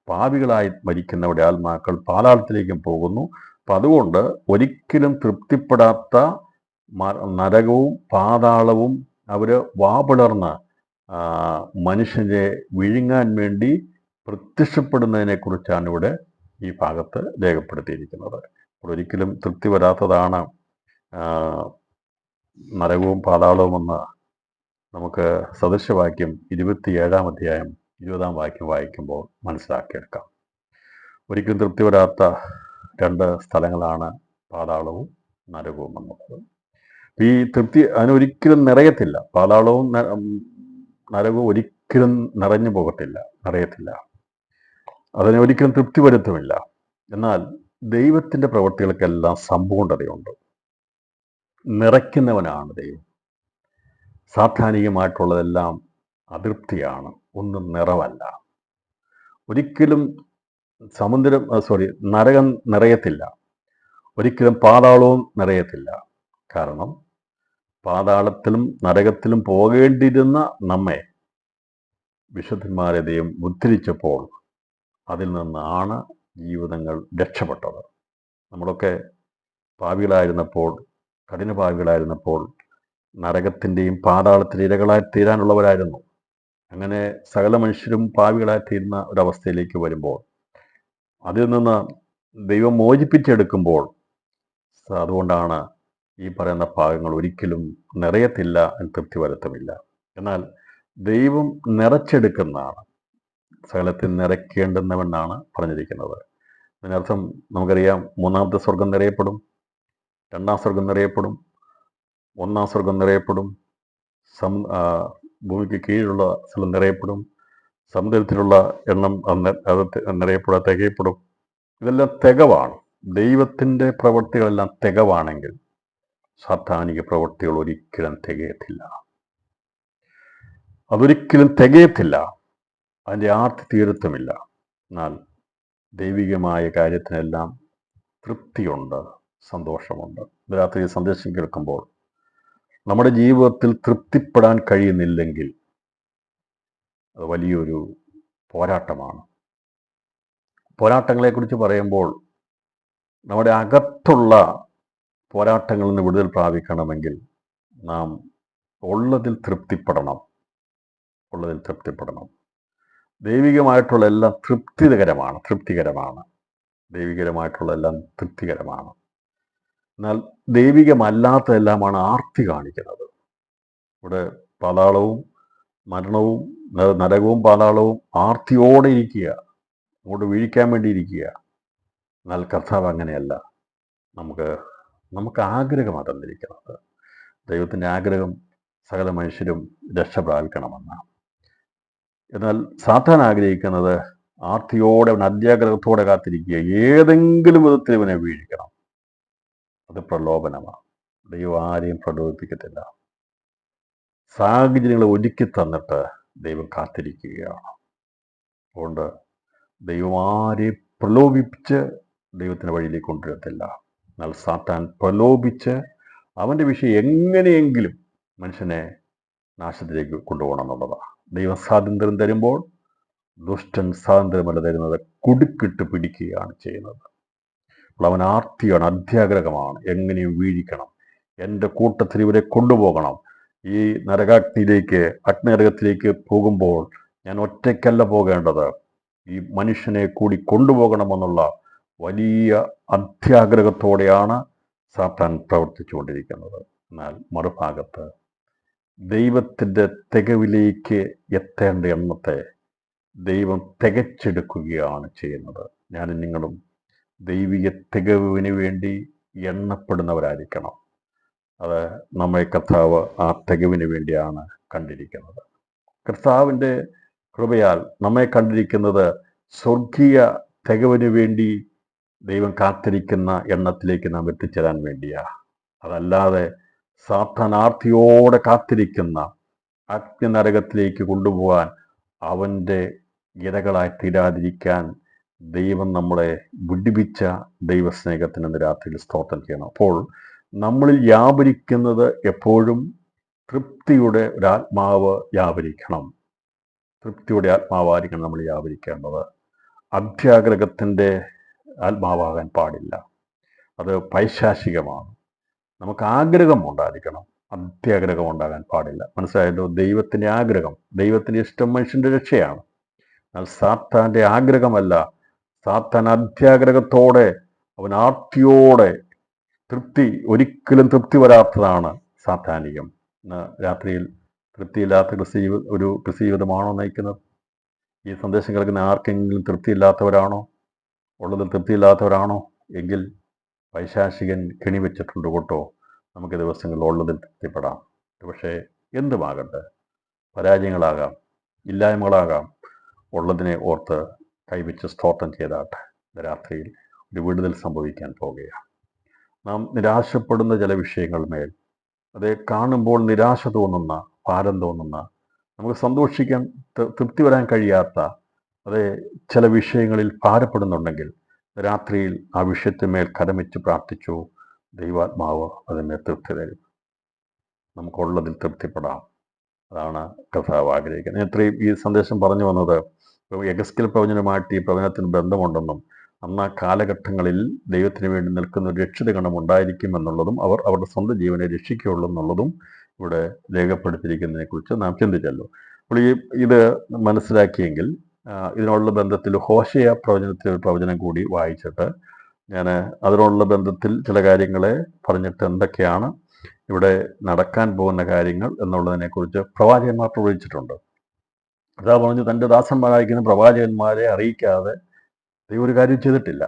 പാപികളായി മരിക്കുന്നവരുടെ ആത്മാക്കൾ പാതാളത്തിലേക്കും പോകുന്നു. അപ്പം അതുകൊണ്ട് ഒരിക്കലും തൃപ്തിപ്പെടാത്ത നരകവും പാതാളവും അവർ വാപിളർന്ന് മനുഷ്യനെ വിഴുങ്ങാൻ വേണ്ടി പ്രത്യക്ഷപ്പെടുന്നതിനെക്കുറിച്ചാണ് ഇവിടെ ഈ ഭാഗത്ത് രേഖപ്പെടുത്തിയിരിക്കുന്നത്. ഒരിക്കലും തൃപ്തി വരാത്തതാണ് നരകവും പാതാളവുമെന്ന് നമുക്ക് സദൃശവാക്യം 27-ാം അധ്യായം 20-ാം വാക്യം വായിക്കുമ്പോൾ മനസ്സിലാക്കിയെടുക്കാം. ഒരിക്കലും തൃപ്തി വരാത്ത 2 സ്ഥലങ്ങളാണ് പാതാളവും നരകവും എന്നുള്ളത്. ഈ തൃപ്തി അതിനൊരിക്കലും നിറയത്തില്ല. പാതാളവും നരകവും ഒരിക്കലും നിറഞ്ഞു പോകത്തില്ല, നിറയത്തില്ല. അതിനെ ഒരിക്കലും തൃപ്തി വരുത്തുമില്ല. എന്നാൽ ദൈവത്തിൻ്റെ പ്രവൃത്തികൾക്കെല്ലാം സമ്പൂർണ്ണതയുണ്ട്. നിറയ്ക്കുന്നവനാണ് ദൈവം. സാധാരണീയമായിട്ടുള്ളതെല്ലാം അതൃപ്തിയാണ്, ഒന്നും നിറവല്ല. ഒരിക്കലും നരകം നിറയത്തില്ല, ഒരിക്കലും പാതാളവും നിറയത്തില്ല. കാരണം പാതാളത്തിലും നരകത്തിലും പോകേണ്ടിയിരുന്ന നമ്മെ വിശുദ്ധന്മാരെ ദൈവം ഉദ്ധരിച്ചപ്പോൾ അതിൽ നിന്നാണ് ജീവിതങ്ങൾ രക്ഷപ്പെട്ടത്. നമ്മളൊക്കെ പാപികളായിരുന്നപ്പോൾ, കഠിന പാപികളായിരുന്നപ്പോൾ നരകത്തിൻ്റെയും പാതാളത്തിൻ്റെ ഇരകളായി തീരാനുള്ളവരായിരുന്നു. അങ്ങനെ സകല മനുഷ്യരും പാപികളായിത്തീരുന്ന ഒരവസ്ഥയിലേക്ക് വരുമ്പോൾ അതിൽ നിന്ന് ദൈവം മോചിപ്പിച്ചെടുക്കുമ്പോൾ, അതുകൊണ്ടാണ് ഈ പറയുന്ന ഭാഗങ്ങൾ ഒരിക്കലും നിറയത്തില്ല, തൃപ്തി വരുത്തുമില്ല. എന്നാൽ ദൈവം നിറച്ചെടുക്കുന്നതാണ്. സകലത്തിൽ നിറയ്ക്കേണ്ടുന്നവെന്നാണ് പറഞ്ഞിരിക്കുന്നത്. അതിനർത്ഥം നമുക്കറിയാം, മൂന്നാമത്തെ സ്വർഗം നിറയപ്പെടും, രണ്ടാം സ്വർഗം നിറയപ്പെടും, ഒന്നാം സ്വർഗം നിറയപ്പെടും, ഭൂമിക്ക് കീഴിലുള്ള സ്ഥലം നിറയപ്പെടും, സമുദ്രത്തിലുള്ള എണ്ണം അത് തികയപ്പെടും. ഇതെല്ലാം തികവാണ്. ദൈവത്തിൻ്റെ പ്രവൃത്തികളെല്ലാം തികവാണെങ്കിൽ സാത്താനിക പ്രവൃത്തികൾ ഒരിക്കലും തികയത്തില്ല. അതൊരിക്കലും തികയത്തില്ല, അതിൻ്റെ ആർത്തി തീരത്തുമില്ല. എന്നാൽ ദൈവികമായ കാര്യത്തിനെല്ലാം തൃപ്തിയുണ്ട്, സന്തോഷമുണ്ട്. രാത്രി സന്ദേശം കേൾക്കുമ്പോൾ നമ്മുടെ ജീവിതത്തിൽ തൃപ്തിപ്പെടാൻ കഴിയുന്നില്ലെങ്കിൽ അത് വലിയൊരു പോരാട്ടമാണ്. പോരാട്ടങ്ങളെക്കുറിച്ച് പറയുമ്പോൾ നമ്മുടെ അകത്തുള്ള പോരാട്ടങ്ങളിൽ നിന്ന് വിടുതൽ പ്രാപിക്കണമെങ്കിൽ നാം ഉള്ളതിൽ തൃപ്തിപ്പെടണം. ദൈവികമായിട്ടുള്ള എല്ലാം തൃപ്തികരമാണ്. ദൈവികരമായിട്ടുള്ള എല്ലാം തൃപ്തികരമാണ്. എന്നാൽ ദൈവികമല്ലാത്തതെല്ലാമാണ് ആർത്തി കാണിക്കുന്നത്. ഇവിടെ പാതാളവും മരണവും നരകവും പാതാളവും ആർത്തിയോടെ ഇരിക്കുക, അങ്ങോട്ട് വീഴിക്കാൻ വേണ്ടി ഇരിക്കുക. എന്നാൽ കർത്താവ് അങ്ങനെയല്ല. നമുക്ക് ആഗ്രഹമാണ് തന്നിരിക്കുന്നത്. ദൈവത്തിൻ്റെ ആഗ്രഹം സകല മനുഷ്യരും രക്ഷ പ്രാപിക്കണമെന്നാണ്. എന്നാൽ സാത്താൻ ആഗ്രഹിക്കുന്നത് ആർത്തിയോടെ, അവൻ അത്യാഗ്രഹത്തോടെ കാത്തിരിക്കുക, ഏതെങ്കിലും വിധത്തിൽ ഇവനെ വീഴിക്കണം. അത് പ്രലോഭനമാണ്. ദൈവം ആരെയും പ്രലോഭിപ്പിക്കത്തില്ല. സാഹചര്യങ്ങൾ ഒരുക്കി തന്നിട്ട് ദൈവം കാത്തിരിക്കുകയാണ്. അതുകൊണ്ട് ദൈവം ആരെയും പ്രലോഭിപ്പിച്ച് ദൈവത്തിൻ്റെ വഴിയിലേക്ക് കൊണ്ടുവരത്തില്ല. എന്നാൽ സാത്താൻ പ്രലോഭിച്ച് അവൻ്റെ വിഷയം എങ്ങനെയെങ്കിലും മനുഷ്യനെ നാശത്തിലേക്ക് കൊണ്ടുപോകണം എന്നുള്ളതാണ്. ദൈവം സ്വാതന്ത്ര്യം തരുമ്പോൾ ദുഷ്ടൻ സ്വാതന്ത്ര്യമല്ല തരുന്നത്, കുടുക്കിട്ട് പിടിക്കുകയാണ് ചെയ്യുന്നത്. അപ്പോൾ അവൻ ആർത്തിയാണ്, അത്യാഗ്രഹമാണ്, എങ്ങനെയും വീഴിക്കണം, എൻ്റെ കൂട്ടത്തിൽ ഇവരെ കൊണ്ടുപോകണം. ഈ അഗ്നിനരകത്തിലേക്ക് പോകുമ്പോൾ ഞാൻ ഒറ്റയ്ക്കല്ല പോകേണ്ടത്, ഈ മനുഷ്യനെ കൂടി കൊണ്ടുപോകണമെന്നുള്ള വലിയ അത്യാഗ്രഹത്തോടെയാണ് സാത്താൻ പ്രവർത്തിച്ചുകൊണ്ടിരിക്കുന്നത്. എന്നാൽ മറുഭാഗത്ത് ദൈവത്തിൻ്റെ തികവിലേക്ക് എത്തേണ്ട എണ്ണത്തെ ദൈവം തികച്ചെടുക്കുകയാണ് ചെയ്യുന്നത്. ഞാനും നിങ്ങളും ദൈവിക തികവിന് വേണ്ടി എണ്ണപ്പെടുന്നവരായിരിക്കണം. അത് നമ്മെ കർത്താവ് ആ തികവിന് വേണ്ടിയാണ് കണ്ടിരിക്കുന്നത്. കർത്താവിൻ്റെ കൃപയാൽ നമ്മെ കണ്ടിരിക്കുന്നത് സ്വർഗീയ തികവിന് വേണ്ടി ദൈവം കാത്തിരിക്കുന്ന എണ്ണത്തിലേക്ക് നാം എത്തിച്ചേരാൻ വേണ്ടിയാണ്. അതല്ലാതെ സാത്താനാർത്തിയോടെ കാത്തിരിക്കുന്ന അഗ്നിനരകത്തിലേക്ക് കൊണ്ടുപോകാൻ അവൻ്റെ ഇരകളായി തീരാതിരിക്കാൻ ദൈവം നമ്മളെ വിടുവിച്ച ദൈവസ്നേഹത്തിന് ഇന്ന് രാത്രിയിൽ സ്തോത്രം ചെയ്യണം. അപ്പോൾ നമ്മളിൽ വ്യാപരിക്കുന്നത് എപ്പോഴും തൃപ്തിയുടെ ഒരാത്മാവ് വ്യാപരിക്കണം. തൃപ്തിയുടെ ആത്മാവായിരിക്കണം നമ്മൾ വ്യാപരിക്കേണ്ടത്. അത്യാഗ്രഹത്തിൻ്റെ ആത്മാവാകാൻ പാടില്ല. അത് പൈശാചികമാണ്. നമുക്ക് ആഗ്രഹം ഉണ്ടായിരിക്കണം, അത്യാഗ്രഹം ഉണ്ടാകാൻ പാടില്ല. മനസ്സിലായല്ലോ? ദൈവത്തിൻ്റെ ആഗ്രഹം, ദൈവത്തിൻ്റെ ഇഷ്ടം മനുഷ്യൻ്റെ രക്ഷയാണ്. എന്നാൽ സാത്താൻ്റെ ആഗ്രഹമല്ല. സാത്താൻ അത്യാഗ്രഹത്തോടെ, അവൻ ആർത്തിയോടെ, ഒരിക്കലും തൃപ്തി വരാത്തതാണ് സാത്താനികം. ഇന്ന് രാത്രിയിൽ തൃപ്തിയില്ലാത്ത ക്രിസ്തീയവിധമാണോ നയിക്കുന്നത്? ഈ സന്ദേശം കേൾക്കുന്ന ആർക്കെങ്കിലും തൃപ്തിയില്ലാത്തവരാണോ? ഉള്ളതിൽ തൃപ്തിയില്ലാത്തവരാണോ? എങ്കിൽ പൈശാചികൻ കെണിവെച്ചിട്ടുണ്ട് കേട്ടോ. നമുക്ക് ദിവസങ്ങളിൽ ഉള്ളതിൽ തൃപ്തിപ്പെടാം. പക്ഷേ എന്തുമാകട്ടെ, പരാജയങ്ങളാകാം, ഇല്ലായ്മകളാകാം, ഉള്ളതിനെ ഓർത്ത് കൈവച്ച് സ്തോത്രം ചെയ്താട്ടെ. രാത്രിയിൽ ഒരു വിടുതൽ സംഭവിക്കാൻ പോകുകയാണ്. നാം നിരാശപ്പെടുന്ന ചില വിഷയങ്ങൾ മേൽ, അത് കാണുമ്പോൾ നിരാശ തോന്നുന്ന, ഭാരം തോന്നുന്ന, നമുക്ക് സന്തോഷിക്കാൻ, തൃപ്തി വരാൻ കഴിയാത്ത ചില വിഷയങ്ങളിൽ ഭാരപ്പെടുന്നുണ്ടെങ്കിൽ രാത്രിയിൽ ആ വിഷയത്തിന്മേൽ കരമിച്ച് പ്രാർത്ഥിച്ചു, ദൈവാത്മാവ് അതിനെ തൃപ്തി തരും. നമുക്കുള്ളതിൽ തൃപ്തിപ്പെടാം. അതാണ് കർത്താവ് ആഗ്രഹിക്കുന്നത്. ഇത്രയും ഈ സന്ദേശം പറഞ്ഞു വന്നത് യെഹെസ്കേൽ പ്രവചനമായിട്ട് ഈ പ്രവചനത്തിന് ബന്ധമുണ്ടെന്നും അന്ന് ആ കാലഘട്ടങ്ങളിൽ ദൈവത്തിന് വേണ്ടി നിൽക്കുന്ന ഒരു രക്ഷിത ഗണം ഉണ്ടായിരിക്കുമെന്നുള്ളതും അവർ അവരുടെ സ്വന്തം ജീവനെ രക്ഷിക്കുകയുള്ളൂ എന്നുള്ളതും ഇവിടെ രേഖപ്പെടുത്തിയിരിക്കുന്നതിനെക്കുറിച്ച് നാം ചിന്തിച്ചല്ലോ. അപ്പോൾ ഇത് മനസ്സിലാക്കിയെങ്കിൽ ഇതിനുള്ള ബന്ധത്തിൽ ഹോശയ പ്രവചനം കൂടി വായിച്ചിട്ട് ഞാൻ അതിനുള്ള ബന്ധത്തിൽ ചില കാര്യങ്ങളെ പറഞ്ഞിട്ട് എന്തൊക്കെയാണ് ഇവിടെ നടക്കാൻ പോകുന്ന കാര്യങ്ങൾ എന്നുള്ളതിനെക്കുറിച്ച് പ്രവാചകന്മാർ പ്രവചിച്ചിട്ടുണ്ട്. അതാ പറഞ്ഞു, തൻ്റെ ദാസന്മാരായിരിക്കുന്ന പ്രവാചകന്മാരെ അറിയിക്കാതെ ദൈവം ഒരു കാര്യം ചെയ്തിട്ടില്ല.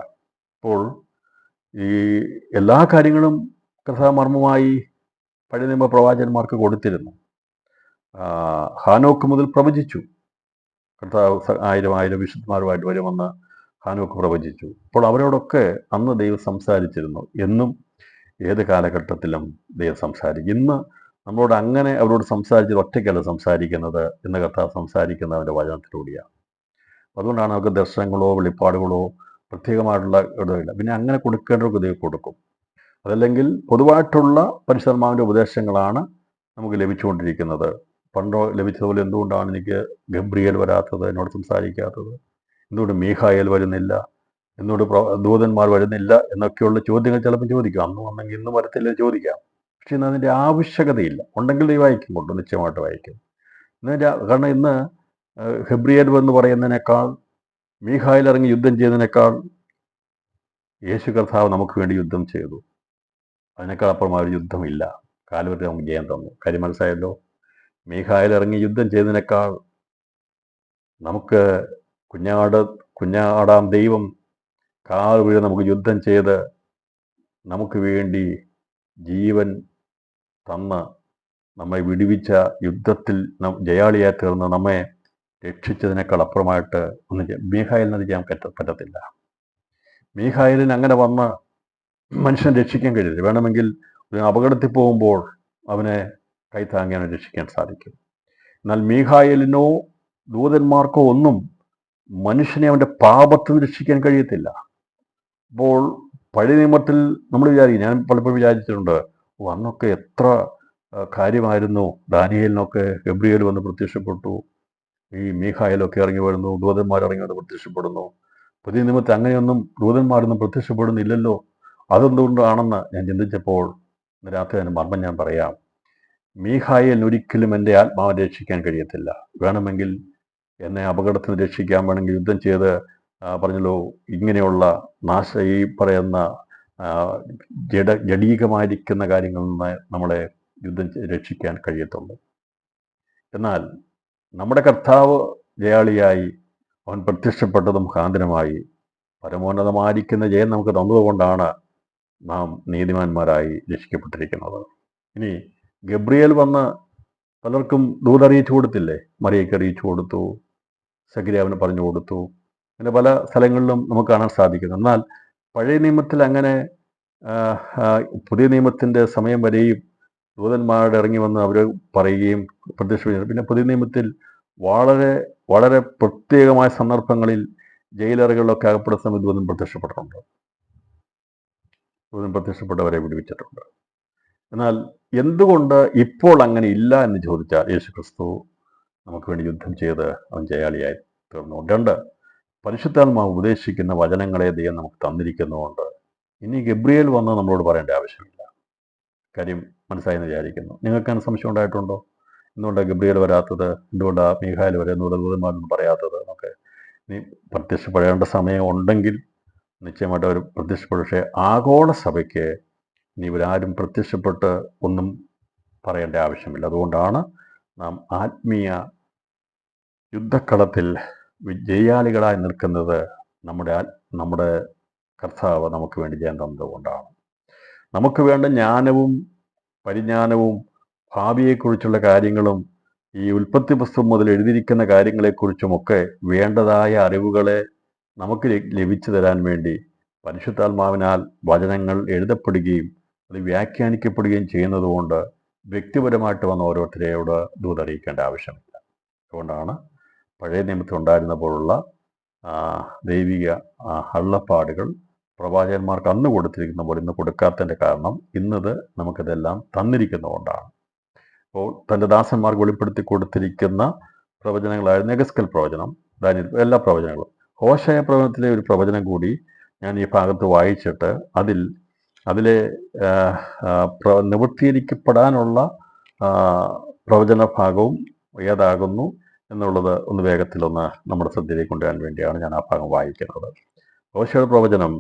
അപ്പോൾ ഈ എല്ലാ കാര്യങ്ങളും കർത്താവ് മർമ്മമായി പഴയ നിയമ പ്രവാചകന്മാർക്ക് കൊടുത്തിരുന്നു. ഹാനോക്ക് മുതൽ പ്രവചിച്ചു. കർത്താവ് 1000 വിശുദ്ധന്മാരുമായിട്ട് വരുമെന്ന് ഹാനോക്ക് പ്രവചിച്ചു. അപ്പോൾ അവരോടൊക്കെ അന്ന് ദൈവം സംസാരിച്ചിരുന്നു. എന്നും ഏത് കാലഘട്ടത്തിലും ദൈവം സംസാരിക്കും. ഇന്ന് നമ്മളോട് അങ്ങനെ അവരോട് സംസാരിച്ചത് ഒറ്റയ്ക്കല്ല സംസാരിക്കുന്നത്, ഇന്ന് കർത്താവ് സംസാരിക്കുന്ന അവൻ്റെ വചനത്തിലൂടെയാണ്. അതുകൊണ്ടാണ് അവർക്ക് ദർശനങ്ങളോ വെളിപ്പാടുകളോ പ്രത്യേകമായിട്ടുള്ള ഇടമില്ല. പിന്നെ അങ്ങനെ കൊടുക്കേണ്ടവർക്ക് ദൈവം കൊടുക്കും. അതല്ലെങ്കിൽ പൊതുവായിട്ടുള്ള പരിശുദ്ധാത്മാവിൻ്റെ ഉപദേശങ്ങളാണ് നമുക്ക് ലഭിച്ചുകൊണ്ടിരിക്കുന്നത്. പണ്ടോ ലഭിച്ചതുപോലെ എന്തുകൊണ്ടാണ് എനിക്ക് ഗബ്രിയേൽ വരാത്തത്, എന്നോട് സംസാരിക്കാത്തത്, എന്തുകൊണ്ട് മീഖായേൽ വരുന്നില്ല, എന്തുകൊണ്ട് ദൂതന്മാർ വരുന്നില്ല എന്നൊക്കെയുള്ള ചോദ്യങ്ങൾ ചിലപ്പോൾ ചോദിക്കാം. അന്ന് വന്നെങ്കിൽ ഇന്ന് വരത്തില്ല ചോദിക്കാം. പക്ഷെ ഇന്ന് അതിൻ്റെ ആവശ്യകതയില്ല. ഉണ്ടെങ്കിൽ ദൈവം അയക്കുന്നുണ്ട്, നിശ്ചയമായിട്ട് വായിക്കും. കാരണം ഇന്ന് ഗബ്രിയേൽ എന്ന് പറയുന്നതിനേക്കാൾ, മീഖായേൽ ഇറങ്ങി യുദ്ധം ചെയ്തതിനേക്കാൾ യേശു കർത്താവ് നമുക്ക് വേണ്ടി യുദ്ധം ചെയ്തു. അതിനേക്കാൾ അപ്പുറമായ ഒരു യുദ്ധമില്ല. കാൽവരി നമുക്ക് ജയം തന്നു. കാര്യം മനസ്സിലായല്ലോ. മീഖായേൽ ഇറങ്ങി യുദ്ധം ചെയ്തതിനേക്കാൾ നമുക്ക് കുഞ്ഞാടാം ദൈവം കാൽ വീഴ് നമുക്ക് യുദ്ധം ചെയ്ത് നമുക്ക് വേണ്ടി ജീവൻ തന്ന് നമ്മെ വിടുവിച്ച, യുദ്ധത്തിൽ ജയാളിയായി തീർന്ന് നമ്മെ രക്ഷിച്ചതിനേക്കാൾ അപ്പുറമായിട്ട് മീഖായേലിനത് ചെയ്യാൻ പറ്റത്തില്ല. മീഖായേലിന് അങ്ങനെ വന്ന് മനുഷ്യൻ രക്ഷിക്കാൻ കഴിയില്ല. വേണമെങ്കിൽ ഒരു അപകടത്തിൽ പോകുമ്പോൾ അവനെ കൈത്താങ്ങാൻ രക്ഷിക്കാൻ സാധിക്കും. എന്നാൽ മീഖായേലിനോ ദൂതന്മാർക്കോ ഒന്നും മനുഷ്യനെ അവൻ്റെ പാപത്തിൽ നിന്ന് രക്ഷിക്കാൻ കഴിയത്തില്ല. അപ്പോൾ പഴയ നിയമത്തിൽ നമ്മൾ വിചാരിക്കും, ഞാൻ പലപ്പോഴും വിചാരിച്ചിട്ടുണ്ട്, അന്നൊക്കെ എത്ര കാര്യമായിരുന്നു. ദാനിയേലിനൊക്കെ ഗബ്രിയേൽ വന്ന് പ്രത്യക്ഷപ്പെട്ടു, ഈ മീഖായേലൊക്കെ ഇറങ്ങി വരുന്നു, ദൂതന്മാർ ഇറങ്ങി വന്ന് പ്രത്യക്ഷപ്പെടുന്നു. പുതിയ നിയമത്തിൽ അങ്ങനെയൊന്നും ദൂതന്മാരൊന്നും പ്രത്യക്ഷപ്പെടുന്നില്ലല്ലോ. അതെന്തുകൊണ്ടാണെന്ന് ഞാൻ ചിന്തിച്ചപ്പോൾ ഇന്ന് രാത്രി അതിന് മർമ്മം ഞാൻ പറയാം. മീഖായേലിന് ഒരിക്കലും എൻ്റെ ആത്മാവിനെ രക്ഷിക്കാൻ കഴിയത്തില്ല. വേണമെങ്കിൽ എന്നെ അപകടത്തിൽ നിന്ന് രക്ഷിക്കാൻ വേണമെങ്കിൽ യുദ്ധം ചെയ്ത് പറഞ്ഞല്ലോ, ഇങ്ങനെയുള്ള ഈ പറയുന്ന ജഡീകമായിരിക്കുന്ന കാര്യങ്ങളിൽ നിന്ന് നമ്മളെ യുദ്ധം രക്ഷിക്കാൻ കഴിയത്തുള്ളൂ. എന്നാൽ നമ്മുടെ കർത്താവ് ജയാളിയായി അവൻ പ്രത്യക്ഷപ്പെട്ടതും കാന്തനമായി പരമോന്നതമായിരിക്കുന്ന ജയം നമുക്ക് തന്നതുകൊണ്ടാണ് നാം നീതിമാന്മാരായി രക്ഷിക്കപ്പെട്ടിരിക്കുന്നത്. ഇനി ഗബ്രിയേൽ വന്ന് പലർക്കും ദൂതറിയിച്ചു കൊടുത്തില്ലേ? മറിയയ്ക്ക് അറിയിച്ചു കൊടുത്തു, സഖരിയാവിന് പറഞ്ഞു കൊടുത്തു. അങ്ങനെ പല സ്ഥലങ്ങളിലും നമുക്ക് കാണാൻ സാധിക്കുന്നു. എന്നാൽ പഴയ നിയമത്തിൽ അങ്ങനെ പുതിയ നിയമത്തിൻ്റെ സമയം വരെയും ദൂതന്മാരുടെ ഇറങ്ങി വന്ന് അവർ പറയുകയും പ്രത്യക്ഷപ്പെടുകയും, പിന്നെ പുതിയ നിയമത്തിൽ വളരെ വളരെ പ്രത്യേകമായ സന്ദർഭങ്ങളിൽ ജയിലറുകളിലൊക്കെ അകപ്പെടുന്ന സമയത്ത് ദൂതൻ പ്രത്യക്ഷപ്പെട്ടിട്ടുണ്ട്. ദൂതൻ പ്രത്യക്ഷപ്പെട്ടവരെ വിടുവിച്ചിട്ടുണ്ട്. എന്നാൽ എന്തുകൊണ്ട് ഇപ്പോൾ അങ്ങനെ ഇല്ല എന്ന് ചോദിച്ചാൽ, യേശു ക്രിസ്തു നമുക്ക് വേണ്ടി യുദ്ധം ചെയ്ത് അവൻ ജയാളിയായി തീർന്നു. 2, പരിശുദ്ധാത്മാവ് ഉപദേശിക്കുന്ന വചനങ്ങളെ ദൈവം നമുക്ക് തന്നിരിക്കുന്നതുകൊണ്ട് ഇനി ഗബ്രിയേൽ വന്ന് നമ്മളോട് പറയേണ്ട ആവശ്യമില്ല. കാര്യം മനസ്സിലായെന്ന് വിചാരിക്കുന്നു. നിങ്ങൾക്ക് സംശയം ഉണ്ടായിട്ടുണ്ടോ? എന്തുകൊണ്ടാണ് ഗബ്രിയേൽ വരാത്തത്, എന്തുകൊണ്ടാണ് മീഖായേൽ വരുന്നത്, ദൂതന്മാരൊന്നും പറയാത്തത് എന്നൊക്കെ? നീ പ്രത്യക്ഷപ്പെടേണ്ട സമയം ഉണ്ടെങ്കിൽ നിശ്ചയമായിട്ട് അവർ പ്രത്യക്ഷപ്പെടും. പക്ഷേ ആഗോള സഭയ്ക്ക് ഇനി ഇവരാരും പ്രത്യക്ഷപ്പെട്ട് ഒന്നും പറയേണ്ട ആവശ്യമില്ല. അതുകൊണ്ടാണ് നാം ആത്മീയ യുദ്ധക്കളത്തിൽ ജയാളികളായി നിൽക്കുന്നത്. നമ്മുടെ കർത്താവ് നമുക്ക് വേണ്ടി ജയം തന്നതുകൊണ്ടാണ്. നമുക്ക് വേണ്ട ജ്ഞാനവും പരിജ്ഞാനവും ഭാവിയെക്കുറിച്ചുള്ള കാര്യങ്ങളും ഈ ഉൽപ്പത്തി പുസ്തകം മുതൽ എഴുതിയിരിക്കുന്ന കാര്യങ്ങളെക്കുറിച്ചുമൊക്കെ വേണ്ടതായ അറിവുകളെ നമുക്ക് ലഭിച്ചു തരാൻ വേണ്ടി പരിശുദ്ധാത്മാവിനാൽ വചനങ്ങൾ എഴുതപ്പെടുകയും അത് വ്യാഖ്യാനിക്കപ്പെടുകയും ചെയ്യുന്നതുകൊണ്ട് വ്യക്തിപരമായിട്ട് വന്ന ഓരോരുത്തരെയോട് ദൂതറിയിക്കേണ്ട ആവശ്യമില്ല. അതുകൊണ്ടാണ് പഴയ നിയമത്തിൽ ഉണ്ടായിരുന്ന പോലുള്ള ദൈവിക അരുളപ്പാടുകൾ പ്രവാചകന്മാർക്ക് അന്ന് കൊടുത്തിരിക്കുന്ന പോലെ ഇന്ന് കൊടുക്കാത്തതിൻ്റെ കാരണം ഇന്നത് നമുക്കിതെല്ലാം തന്നിരിക്കുന്നതുകൊണ്ടാണ്. അപ്പോൾ തൻ്റെ ദാസന്മാർക്ക് വെളിപ്പെടുത്തി കൊടുത്തിരിക്കുന്ന പ്രവചനങ്ങളായിരുന്നു എഗസ്കേൽ പ്രവചനം, ദാനിയേൽ, എല്ലാ പ്രവചനങ്ങളും. ഹോശയ പ്രവചനത്തിലെ ഒരു പ്രവചനം കൂടി ഞാൻ ഈ ഭാഗത്ത് വായിച്ചിട്ട് അതിലെ നിവൃത്തീകരിക്കപ്പെടാനുള്ള പ്രവചന ഭാഗവും ഏതാകുന്നു എന്നുള്ളത് ഒന്ന് വേഗത്തിലൊന്ന് നമ്മുടെ ശ്രദ്ധയിലേക്ക് കൊണ്ടുവരാൻ വേണ്ടിയാണ് ഞാൻ ആ ഭാഗം വായിക്കുന്നത്. ഹോശയുടെ പ്രവചനം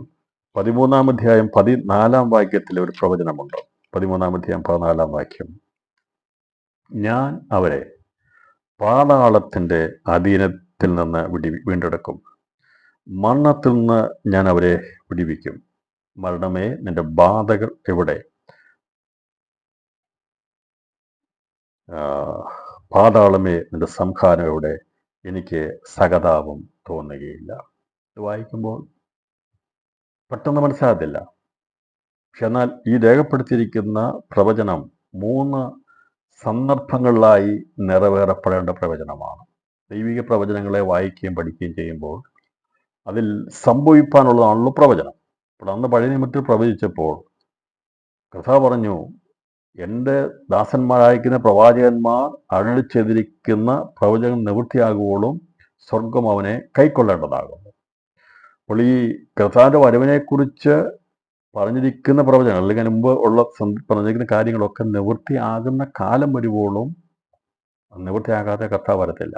13-ാം അധ്യായം 14-ാം വാക്യത്തിലെ ഒരു പ്രവചനമുണ്ട്. 13-ാം അധ്യായം 14-ാം വാക്യം: ഞാൻ അവരെ പാതാളത്തിൻ്റെ അധീനത്തിൽ നിന്ന് വീണ്ടെടുക്കും. മരണത്തിൽ നിന്ന് ഞാൻ അവരെ വിടിവിക്കും. മരണമേ, നിന്റെ ബാധകൾ എവിടെ? പാതാളമേ, നിന്റെ സംഹാരം എവിടെ? എനിക്ക് സഹതാപം തോന്നുകയില്ല. ഇത് വായിക്കുമ്പോൾ പെട്ടെന്ന് മനസ്സിലാകത്തില്ല. പക്ഷെ എന്നാൽ ഈ രേഖപ്പെടുത്തിയിരിക്കുന്ന പ്രവചനം 3 സന്ദർഭങ്ങളിലായി നിറവേറപ്പെടേണ്ട പ്രവചനമാണ്. ദൈവിക പ്രവചനങ്ങളെ വായിക്കുകയും പഠിക്കുകയും ചെയ്യുമ്പോൾ അതിൽ സംഭവിക്കാനുള്ളതാണല്ലോ പ്രവചനം. അപ്പോൾ അന്ന് പഴയ നിയമത്തിൽ പ്രവചിച്ചപ്പോൾ കർത്താവ് പറഞ്ഞു, എൻ്റെ ദാസന്മാരായിരിക്കുന്ന പ്രവാചകന്മാർ അരുളി ചെയ്തിരിക്കുന്ന പ്രവചനം നിവൃത്തിയാകുവോളും സ്വർഗം അവനെ കൈക്കൊള്ളേണ്ടതാകുന്നു. അപ്പോൾ ഈ കർത്താവിൻ്റെ വരവിനെക്കുറിച്ച് പറഞ്ഞിരിക്കുന്ന പ്രവചനം, അല്ലെങ്കിൽ മുമ്പ് ഉള്ള പറഞ്ഞിരിക്കുന്ന കാര്യങ്ങളൊക്കെ നിവൃത്തിയാകുന്ന കാലം വരുവോളും നിവൃത്തിയാകാതെ കർത്താവ് വരത്തില്ല.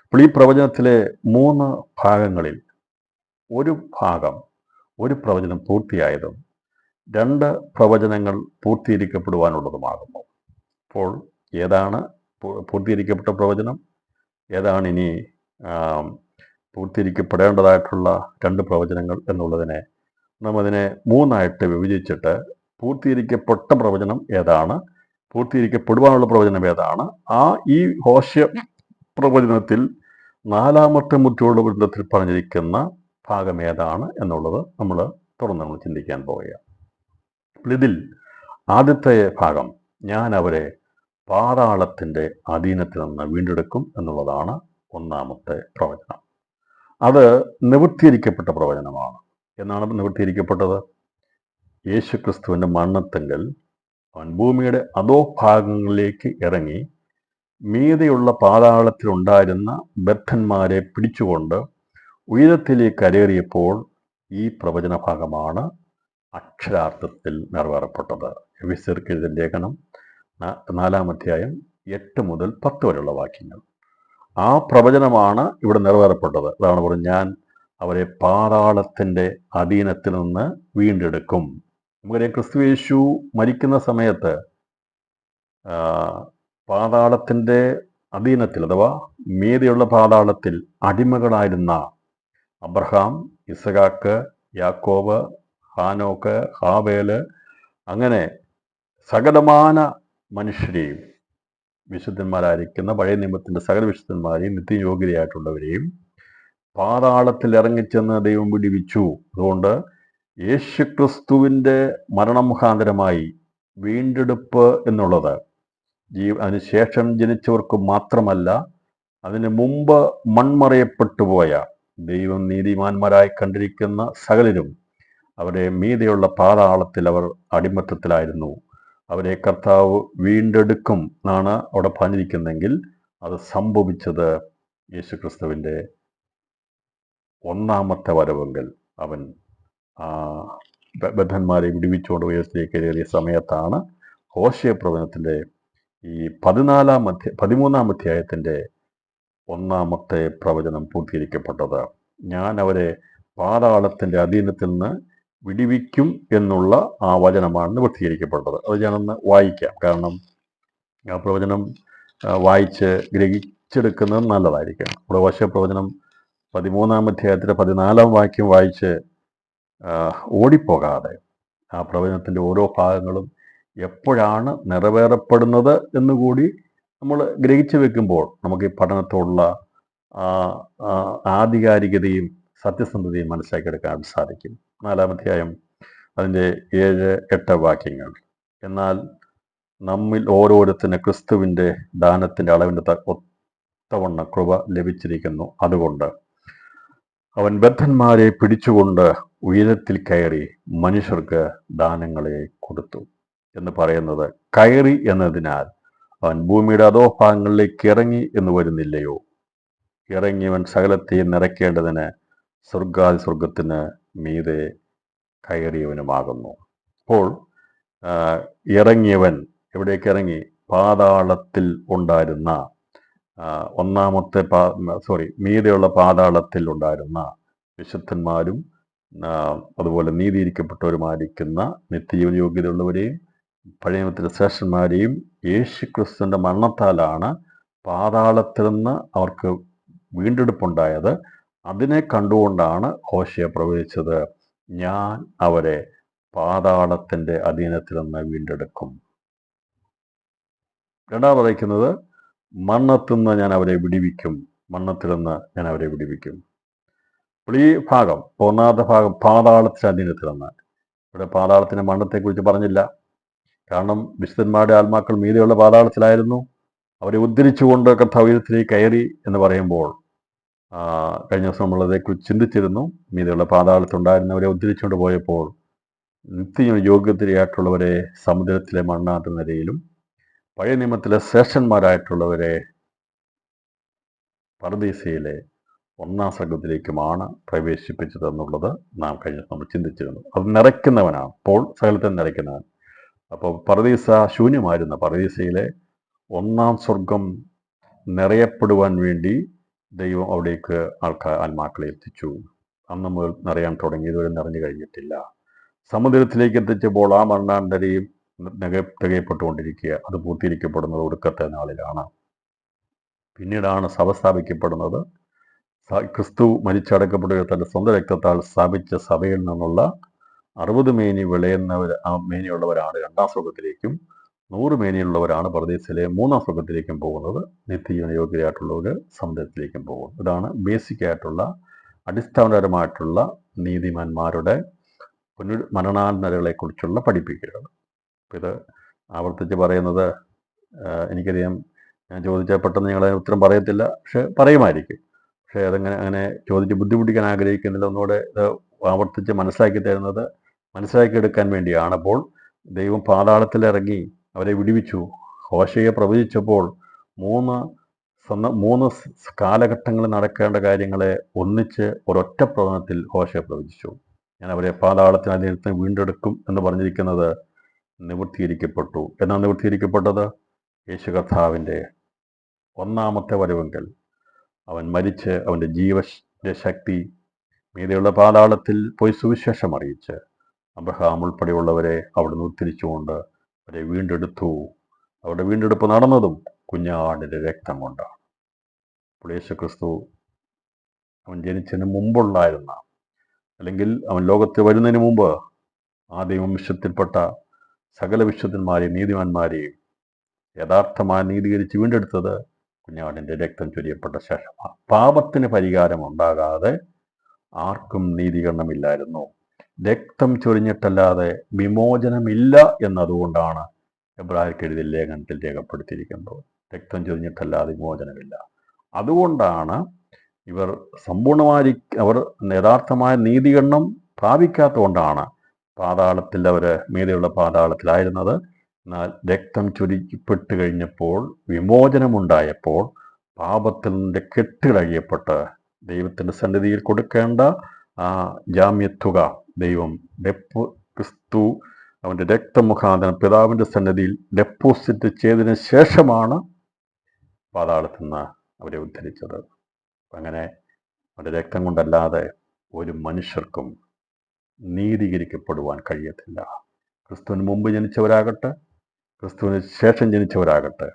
അപ്പോൾ ഈ പ്രവചനത്തിലെ 3 ഭാഗങ്ങളിൽ ഒരു പ്രവചനം പൂർത്തിയായതും 2 പ്രവചനങ്ങൾ പൂർത്തീകരിക്കപ്പെടുവാനുള്ളതുമാകുന്നു. അപ്പോൾ ഏതാണ് പൂർത്തീകരിക്കപ്പെട്ട പ്രവചനം, ഏതാണ് ഇനി പൂർത്തീകരിക്കപ്പെടേണ്ടതായിട്ടുള്ള 2 പ്രവചനങ്ങൾ എന്നുള്ളതിനെ നാം അതിനെ 3ആയിട്ട് വിഭജിച്ചിട്ട് പൂർത്തീകരിക്കപ്പെട്ട പ്രവചനം ഏതാണ്, പൂർത്തീകരിക്കപ്പെടുവാനുള്ള പ്രവചനം ഏതാണ്, ഈ ഹോശയ പ്രവചനത്തിൽ 4ാമത്തെ മുദ്രയുള്ള വൃന്ദത്തിൽ പറഞ്ഞിരിക്കുന്ന ഭാഗം ഏതാണ് എന്നുള്ളത് നമ്മൾ ചിന്തിക്കാൻ പോവുകയാണ്. ഇതിൽ ആദ്യത്തെ ഭാഗം, ഞാൻ അവരെ പാതാളത്തിൻ്റെ അധീനത്തിൽ നിന്ന് വീണ്ടെടുക്കും എന്നുള്ളതാണ് 1ാമത്തെ പ്രവചനം. അത് നിവൃത്തീകരിക്കപ്പെട്ട പ്രവചനമാണ്. എന്നാണ് നിവൃത്തീകരിക്കപ്പെട്ടത്? യേശുക്രിസ്തുവിൻ്റെ മരണത്തെങ്കിൽ അവൻ ഭൂമിയുടെ അധോഭാഗങ്ങളിലേക്ക് ഇറങ്ങി മീതെയുള്ള പാതാളത്തിലുണ്ടായിരുന്ന ബദ്ധന്മാരെ പിടിച്ചുകൊണ്ട് ഉയരത്തിലേക്ക് കരേറിയപ്പോൾ ഈ പ്രവചന ഭാഗമാണ് അക്ഷരാർത്ഥത്തിൽ നിറവേറപ്പെട്ടത്. എഫെസ്യർക്ക് എഴുതിയ ലേഖനം 4-ാം അധ്യായം 8 മുതൽ 10 വരെയുള്ള വാക്യങ്ങൾ. ആ പ്രവചനമാണ് ഇവിടെ നിറവേറപ്പെട്ടത്. അതാണ് പറഞ്ഞത്, ഞാൻ അവരെ പാതാളത്തിൻ്റെ അധീനത്തിൽ നിന്ന് വീണ്ടെടുക്കും. നമുക്കറിയാം, ക്രിസ്തു യേശു മരിക്കുന്ന സമയത്ത് പാതാളത്തിൻ്റെ അധീനത്തിൽ അഥവാ മീതെയുള്ള പാതാളത്തിൽ അടിമകളായിരുന്ന അബ്രഹാം, ഇസഹാക്ക്, യാക്കോബ്, ഹാനോക്ക്, ഹാബേല്, അങ്ങനെ സകലമാന മനുഷ്യരെയും, വിശുദ്ധന്മാരായിരിക്കുന്ന പഴയ നിയമത്തിൻ്റെ സകല വിശുദ്ധന്മാരെയും നിത്യയോഗ്യതയായിട്ടുള്ളവരെയും പാതാളത്തിൽ ഇറങ്ങിച്ചെന്ന് ദൈവം വിടിവിച്ചു. അതുകൊണ്ട് യേശുക്രിസ്തുവിൻ്റെ മരണമുഖാന്തരമായി വീണ്ടെടുപ്പ് എന്നുള്ളത് അതിനുശേഷം ജനിച്ചവർക്ക് മാത്രമല്ല, അതിന് മുമ്പ് മൺമറയപ്പെട്ടുപോയ ദൈവം നീതിമാന്മാരായി കണ്ടിരിക്കുന്ന സകലരും അവരെ മീതെയുള്ള പാതാളത്തിൽ അവർ അടിമത്തത്തിലായിരുന്നു. അവരെ കർത്താവ് വീണ്ടെടുക്കും എന്നാണ് അവിടെ പറഞ്ഞിരിക്കുന്നെങ്കിൽ അത് സംഭവിച്ചത് യേശുക്രിസ്തുവിൻ്റെ 1ാമത്തെ വരവെങ്കിൽ അവൻ ബദ്ധന്മാരെ വിടുവിച്ചുകൊണ്ട് ഉയരത്തിലേക്ക് കയറിയ സമയത്താണ് ഹോശയ പ്രവചനത്തിൻ്റെ ഈ 13-ാം അധ്യായത്തിൻ്റെ 1ാമത്തെ പ്രവചനം പൂർത്തീകരിക്കപ്പെട്ടത്. ഞാൻ അവരെ പാതാളത്തിൻ്റെ അധീനത്തിൽ നിന്ന് വിടിവിക്കും എന്നുള്ള ആ വചനമാണ് നിവൃത്തീകരിക്കപ്പെട്ടത്. അത് ഞാനൊന്ന് വായിക്കാം. കാരണം ആ പ്രവചനം വായിച്ച് ഗ്രഹിച്ചെടുക്കുന്നത് നല്ലതായിരിക്കും. ഇവിടെ ഹോശയ പ്രവചനം 13-ാം അധ്യായത്തിലെ 14-ാം വാക്യം വായിച്ച് ഓടിപ്പോകാതെ ആ പ്രവചനത്തിൻ്റെ ഓരോ ഭാഗങ്ങളും എപ്പോഴാണ് നിറവേറപ്പെടുന്നത് എന്നുകൂടി നമ്മൾ ഗ്രഹിച്ചു വെക്കുമ്പോൾ നമുക്ക് ഈ പഠനത്തോടുള്ള ആധികാരികതയും സത്യസന്ധതയും മനസ്സിലാക്കിയെടുക്കാൻ സാധിക്കും. 4-ാം അധ്യായം അതിൻ്റെ 7-8 വാക്യങ്ങൾ. എന്നാൽ നമ്മിൽ ഓരോരുത്തരും ക്രിസ്തുവിൻ്റെ ദാനത്തിൻ്റെ അളവിൻ്റെ ഒത്തവണ്ണ കൃപ ലഭിച്ചിരിക്കുന്നു. അതുകൊണ്ട് അവൻ ബദ്ധന്മാരെ പിടിച്ചുകൊണ്ട് ഉയരത്തിൽ കയറി മനുഷ്യർക്ക് ദാനങ്ങളെ കൊടുത്തു എന്ന് പറയുന്നത് കയറി എന്നതിനാൽ അവൻ ഭൂമിയുടെ അധോഭാഗങ്ങളിലേക്ക് ഇറങ്ങി എന്ന് വരുന്നില്ലയോ? ഇറങ്ങിയവൻ സകലത്തെയും നിറയ്ക്കേണ്ടതിന് സ്വർഗത്തിന് മീതെ കയറിയവനുമാകുന്നു. അപ്പോൾ ഇറങ്ങിയവൻ എവിടേക്ക് ഇറങ്ങി? പാതാളത്തിൽ ഉണ്ടായിരുന്ന മീതെയുള്ള പാതാളത്തിൽ ഉണ്ടായിരുന്ന വിശുദ്ധന്മാരും അതുപോലെ നീതിയിരിക്കപ്പെട്ടവരുമായിരിക്കുന്ന നിത്യജീവന യോഗ്യതയുള്ളവരെയും പഴയ നിയമത്തിലെ ശ്രേഷ്ഠന്മാരെയും യേശുക്രിസ്തുവിൻ്റെ മരണത്താലാണ് പാതാളത്തിൽ നിന്ന് അവർക്ക് വീണ്ടെടുപ്പുണ്ടായത്. അതിനെ കണ്ടുകൊണ്ടാണ് ഹോശേയ പ്രവചിച്ചത്, ഞാൻ അവരെ പാതാളത്തിൻ്റെ അധീനത്തിൽ നിന്ന് വീണ്ടെടുക്കും. രണ്ടാമത് അറിയിക്കുന്നത്, മരണത്തിൽ നിന്ന് ഞാൻ അവരെ വിടുവിക്കും, മരണത്തിൽ നിന്ന് ഞാൻ അവരെ വിടുവിക്കും. അപ്പോൾ ഈ ഭാഗം, ഒന്നാമത്തെ ഭാഗം പാതാളത്തിൻ്റെ അധീനത്തിൽ നിന്ന്. ഇവിടെ പാതാളത്തിൻ്റെ മരണത്തെക്കുറിച്ച് പറഞ്ഞില്ല. കാരണം വിശുദ്ധന്മാരുടെ ആത്മാക്കൾ മീതെയുള്ള പാതാളത്തിലായിരുന്നു. അവരെ ഉദ്ധരിച്ചുകൊണ്ട് കർത്താവ് ഉയരത്തിലേക്ക് കയറി എന്ന് പറയുമ്പോൾ, കഴിഞ്ഞ ദിവസം നമ്മളതേക്കുറിച്ച് ചിന്തിച്ചിരുന്നു. മീതെയുള്ള പാതാളത്തുണ്ടായിരുന്നവരെ ഉദ്ധരിച്ചുകൊണ്ട് പോയപ്പോൾ നിത്യം യോഗ്യതയായിട്ടുള്ളവരെ സമുദ്രത്തിലെ മണ്ണാത്ത നിരയിലും പഴയ നിയമത്തിലെ ശ്രേഷ്ഠന്മാരായിട്ടുള്ളവരെ പർദീസയിലെ ഒന്നാം സർഗത്തിലേക്കുമാണ് പ്രവേശിപ്പിച്ചതെന്നുള്ളത് നമ്മൾ ചിന്തിച്ചിരുന്നു. അത് നിറയ്ക്കുന്നവനാണ്, അപ്പോൾ സകലത്തെ നിറയ്ക്കുന്നവൻ. അപ്പോൾ പർദീസ ശൂന്യമായിരുന്ന പർദീസയിലെ ഒന്നാം സ്വർഗം നിറയപ്പെടുവാൻ വേണ്ടി ദൈവം അവിടേക്ക് ആത്മാക്കളെ എത്തിച്ചു. അന്ന് മുതൽ നിറയാൻ തുടങ്ങി, ഇതുവരെ നിറഞ്ഞു കഴിഞ്ഞിട്ടില്ല. സമുദ്രത്തിലേക്ക് എത്തിച്ചപ്പോൾ ആ മണ്ണാന്തരയും തികയപ്പെട്ടുകൊണ്ടിരിക്കുക. അത് പൂർത്തീകരിക്കപ്പെടുന്നത് ഒടുക്കത്തെ നാളിലാണ്. പിന്നീടാണ് സഭ സ്ഥാപിക്കപ്പെടുന്നത്. ക്രിസ്തു മരിച്ചടക്കപ്പെടുക തൻ്റെ സ്വന്തം രക്തത്താൽ സ്ഥാപിച്ച സഭയിൽ നിന്നുള്ള 60 മേനി വിളയുന്നവർ, ആ മേനിയുള്ളവരാണ് രണ്ടാം സ്വർഗത്തിലേക്കും 100 മേനിയുള്ളവരാണ് പർദീസയിലെ മൂന്നാം സ്വർഗത്തിലേക്കും പോകുന്നത്. നിത്യജീവന യോഗ്യരായിട്ടുള്ളവർ സമുദ്രത്തിലേക്കും പോകും. ഇതാണ് ബേസിക് ആയിട്ടുള്ള അടിസ്ഥാനപരമായിട്ടുള്ള നീതിമാന്മാരുടെ മരണാനന്തരങ്ങളെക്കുറിച്ചുള്ള പഠിപ്പിക്കലുകൾ. ഇത് ആവർത്തിച്ച് പറയുന്നത് എനിക്കറിയാം, ഞാൻ ചോദിച്ചാൽ പെട്ടെന്ന് നിങ്ങൾ അതിന് ഉത്തരം പറയത്തില്ല, പക്ഷെ പറയുമായിരിക്കും. പക്ഷേ അങ്ങനെ ചോദിച്ച് ബുദ്ധിമുട്ടിക്കാൻ ആഗ്രഹിക്കുന്നില്ല. ഒന്നുകൂടെ ഇത് ആവർത്തിച്ച് മനസ്സിലാക്കിയെടുക്കാൻ വേണ്ടിയാണ്. അപ്പോൾ ദൈവം പാതാളത്തിലിറങ്ങി അവരെ വിടുവിച്ചു. ഹോശേയ പ്രവചിച്ചപ്പോൾ മൂന്ന് കാലഘട്ടങ്ങളിൽ നടക്കേണ്ട കാര്യങ്ങളെ ഒന്നിച്ച് ഒരൊറ്റ പ്രവചനത്തിൽ ഹോശേയ പ്രവചിച്ചു. ഞാൻ അവരെ പാതാളത്തിനകത്ത് വീണ്ടെടുക്കും എന്ന് പറഞ്ഞിരിക്കുന്നത് നിവൃത്തീകരിക്കപ്പെട്ടു. എന്നാണ് നിവൃത്തീകരിക്കപ്പെട്ടത്? യേശു കർത്താവിൻ്റെ ഒന്നാമത്തെ വരവെങ്കിൽ അവൻ മരിച്ച് അവൻ്റെ ജീവന്റെ ശക്തി മീതെയുള്ള പാതാളത്തിൽ പോയി സുവിശേഷം അറിയിച്ച് അബ്രഹാം ഉൾപ്പെടെയുള്ളവരെ അവിടുന്ന് ഉദ്ധരിച്ചുകൊണ്ട് അവരെ വീണ്ടെടുത്തു. അവരുടെ വീണ്ടെടുപ്പ് നടന്നതും കുഞ്ഞാടിൻ്റെ രക്തം കൊണ്ടാണ്. അപ്പോൾ യേശു ക്രിസ്തു അവൻ ജനിച്ചതിന് മുമ്പുണ്ടായിരുന്ന, അല്ലെങ്കിൽ അവൻ ലോകത്തിൽ വരുന്നതിന് മുമ്പ് ആദ്യം വിശ്വത്തിൽപ്പെട്ട സകല വിശുദ്ധന്മാരെയും നീതിമാന്മാരെയും യഥാർത്ഥമായി നീതീകരിച്ച് വീണ്ടെടുത്തത് കുഞ്ഞാടിൻ്റെ രക്തം ചൊരിയപ്പെട്ട ശേഷമാണ്. പാപത്തിന് പരിഹാരം ഉണ്ടാകാതെ ആർക്കും നീതീകരണമില്ലായിരുന്നു. രക്തം ചൊരിഞ്ഞിട്ടല്ലാതെ വിമോചനമില്ല എന്നതുകൊണ്ടാണ് എബ്രായർക്ക് എഴുതിയ ലേഖനത്തിൽ രേഖപ്പെടുത്തിയിരിക്കുന്നത്. രക്തം ചൊരിഞ്ഞിട്ടല്ലാതെ വിമോചനമില്ല. അതുകൊണ്ടാണ് ഇവർ അവർ യഥാർത്ഥമായ നീതീകരണം പ്രാപിക്കാത്തതുകൊണ്ടാണ് പാതാളത്തിൽ അവർ മീതെയുള്ള പാതാളത്തിലായിരുന്നത്. എന്നാൽ രക്തം ചൊരിക്കപ്പെട്ട് കഴിഞ്ഞപ്പോൾ, വിമോചനമുണ്ടായപ്പോൾ, പാപത്തിൻ്റെ കെട്ടുകളഴിയപ്പെട്ട് ദൈവത്തിൻ്റെ സന്നിധിയിൽ കൊടുക്കേണ്ട ആ ജാമ്യത്തുക ദൈവം ക്രിസ്തു അവൻ്റെ രക്തമുഖാന്തരം പിതാവിൻ്റെ സന്നിധിയിൽ ഡെപ്പോസിറ്റ് ചെയ്തതിന് ശേഷമാണ് പാതാളത്തിൽ നിന്ന് അവരെ ഉദ്ധരിച്ചത്. അങ്ങനെ അവൻ്റെ രക്തം കൊണ്ടല്ലാതെ ഒരു മനുഷ്യർക്കും നീതീകരിക്കപ്പെടുവാൻ കഴിയത്തില്ല. ക്രിസ്തുവിന് മുമ്പ് ജനിച്ചവരാകട്ടെ, ക്രിസ്തുവിന് ശേഷം ജനിച്ചവരാകട്ടെ,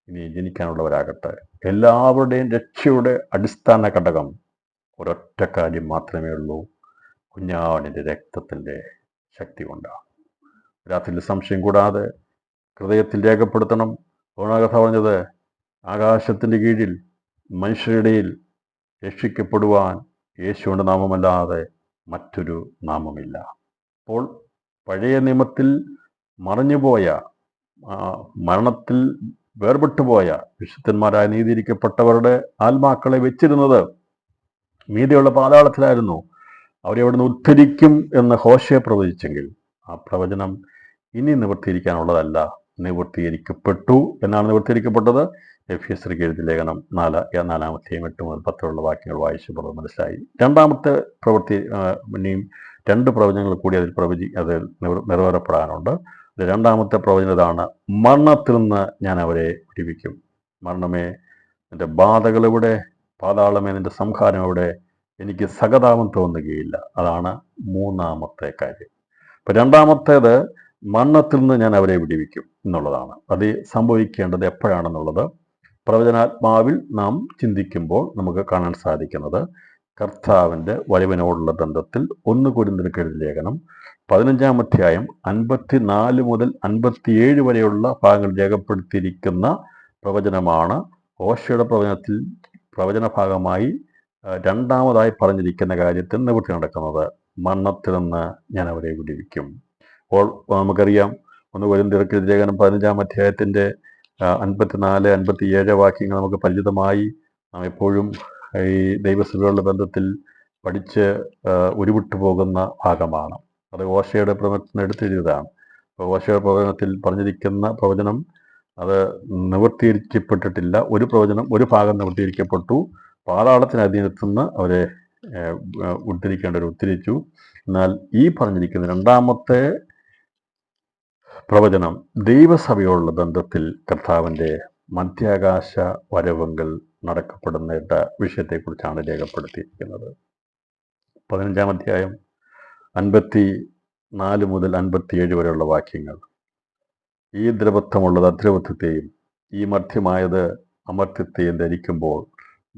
ഇനി ജനിക്കാനുള്ളവരാകട്ടെ, എല്ലാവരുടെയും രക്ഷയുടെ അടിസ്ഥാന ഘടകം ഒരൊറ്റ കാര്യം മാത്രമേ ഉള്ളൂ, കുഞ്ഞാടിൻ്റെ രക്തത്തിൻ്റെ ശക്തി കൊണ്ടാണ്. രാത്രിയിൽ സംശയം കൂടാതെ ഹൃദയത്തിൽ രേഖപ്പെടുത്തണം. കഥ പറഞ്ഞത്, ആകാശത്തിൻ്റെ കീഴിൽ മനുഷ്യരുടെയിൽ രക്ഷിക്കപ്പെടുവാൻ യേശുവിൻ്റെ നാമമല്ലാതെ മറ്റൊരു നാമമില്ല. അപ്പോൾ പഴയ നിയമത്തിൽ മറഞ്ഞുപോയ, മരണത്തിൽ വേർപെട്ടുപോയ വിശുദ്ധന്മാരായ നീതിയിരിക്കപ്പെട്ടവരുടെ ആത്മാക്കളെ വെച്ചിരുന്നത് മീതെയുള്ള പാതാളത്തിലായിരുന്നു. അവരെ അവിടുന്ന് ഉദ്ധരിക്കും എന്ന് ഹോശേയ പ്രവചിച്ചെങ്കിൽ ആ പ്രവചനം ഇനി നിവൃത്തിയിരിക്കാനുള്ളതല്ല, നിവൃത്തീകരിക്കപ്പെട്ടു എന്നാണ് നിവൃത്തീകരിക്കപ്പെട്ടത്. എഫേസ്യർക്ക് എഴുതിയ ലേഖനം 4-ാമത്തെ 8 മുതൽ 10 വാക്യങ്ങൾ വായിച്ചപ്പോൾ മനസ്സിലായി. രണ്ടാമത്തെ പ്രവൃത്തി, ഇനിയും 2 പ്രവചനങ്ങൾ കൂടി അതിൽ നിറവേറപ്പെടാനുണ്ട്. രണ്ടാമത്തെ പ്രവചനം ഇതാണ്: മരണത്തിൽ നിന്ന് ഞാൻ അവരെ വിടുവിക്കും. മരണമേ നിന്റെ ബാധകൾ എവിടെ? പാതാളമേ നിന്റെ സംഹാരം എവിടെ? എനിക്ക് സഹതാപം തോന്നുകയില്ല. അതാണ് മൂന്നാമത്തെ കാര്യം. ഇപ്പം രണ്ടാമത്തേത് മരണത്തിൽ നിന്ന് ഞാൻ അവരെ വിടുവിക്കും എന്നുള്ളതാണ്. അത് സംഭവിക്കേണ്ടത് എപ്പോഴാണെന്നുള്ളത് പ്രവചനാത്മാവിൽ നാം ചിന്തിക്കുമ്പോൾ നമുക്ക് കാണാൻ സാധിക്കുന്നത് കർത്താവിൻ്റെ വരവിനോടുള്ള ബന്ധത്തിൽ 1 കൊരിന്ത്യർക്ക് എഴുതിയ ലേഖനം 15-ാം അധ്യായം 54 മുതൽ 57 വരെയുള്ള ഭാഗങ്ങൾ രേഖപ്പെടുത്തിയിരിക്കുന്ന പ്രവചനമാണ് ഹോശയുടെ പ്രവചന ഭാഗമായി രണ്ടാമതായി പറഞ്ഞിരിക്കുന്ന കാര്യത്തിൽ നിവൃത്തി നടക്കുന്നത്. മരണത്തിൽ നിന്ന് ഞാൻ അവരെ വിടുവിക്കും. അപ്പോൾ നമുക്കറിയാം 1 കൊരിന്ത്യർക്ക് എഴുതിയ ലേഖനം 15-ാം അധ്യായത്തിൻ്റെ 54, 57 വാക്യങ്ങൾ നമുക്ക് പരിചിതമായി. നാം എപ്പോഴും ഈ ദൈവസഭകളുടെ ബന്ധത്തിൽ പഠിച്ച് ഉരുവിട്ടു പോകുന്ന ഭാഗമാണ്. അത് ഹോശയുടെ പ്രവചനത്തിൽ എടുത്തെഴുതിയതാണ്. അപ്പോൾ ഹോശയുടെ പ്രവചനത്തിൽ പറഞ്ഞിരിക്കുന്ന പ്രവചനം അത് നിവൃത്തീകരിക്കപ്പെട്ടിട്ടില്ല. ഒരു ഭാഗം നിവൃത്തീകരിക്കപ്പെട്ടു. പാതാളത്തിന് അധീനത്തുനിന്ന് അവരെ ഉദ്ധരിക്കേണ്ടവർ ഉദ്ധരിച്ചു. എന്നാൽ ഈ പറഞ്ഞിരിക്കുന്ന രണ്ടാമത്തെ പ്രവചനം ദൈവസഭയോടുള്ള ബന്ധത്തിൽ കർത്താവിൻ്റെ മധ്യാകാശ വരവെങ്കിൽ നടക്കപ്പെടുന്ന വിഷയത്തെക്കുറിച്ചാണ് രേഖപ്പെടുത്തിയിരിക്കുന്നത്. 15-ാം അധ്യായം 54 മുതൽ 57 വരെയുള്ള വാക്യങ്ങൾ. ഈ ദ്രവത്വമുള്ളത് അദ്രവത്വത്തെയും ഈ മർത്യമായത് അമർത്യത്തെയും ധരിക്കുമ്പോൾ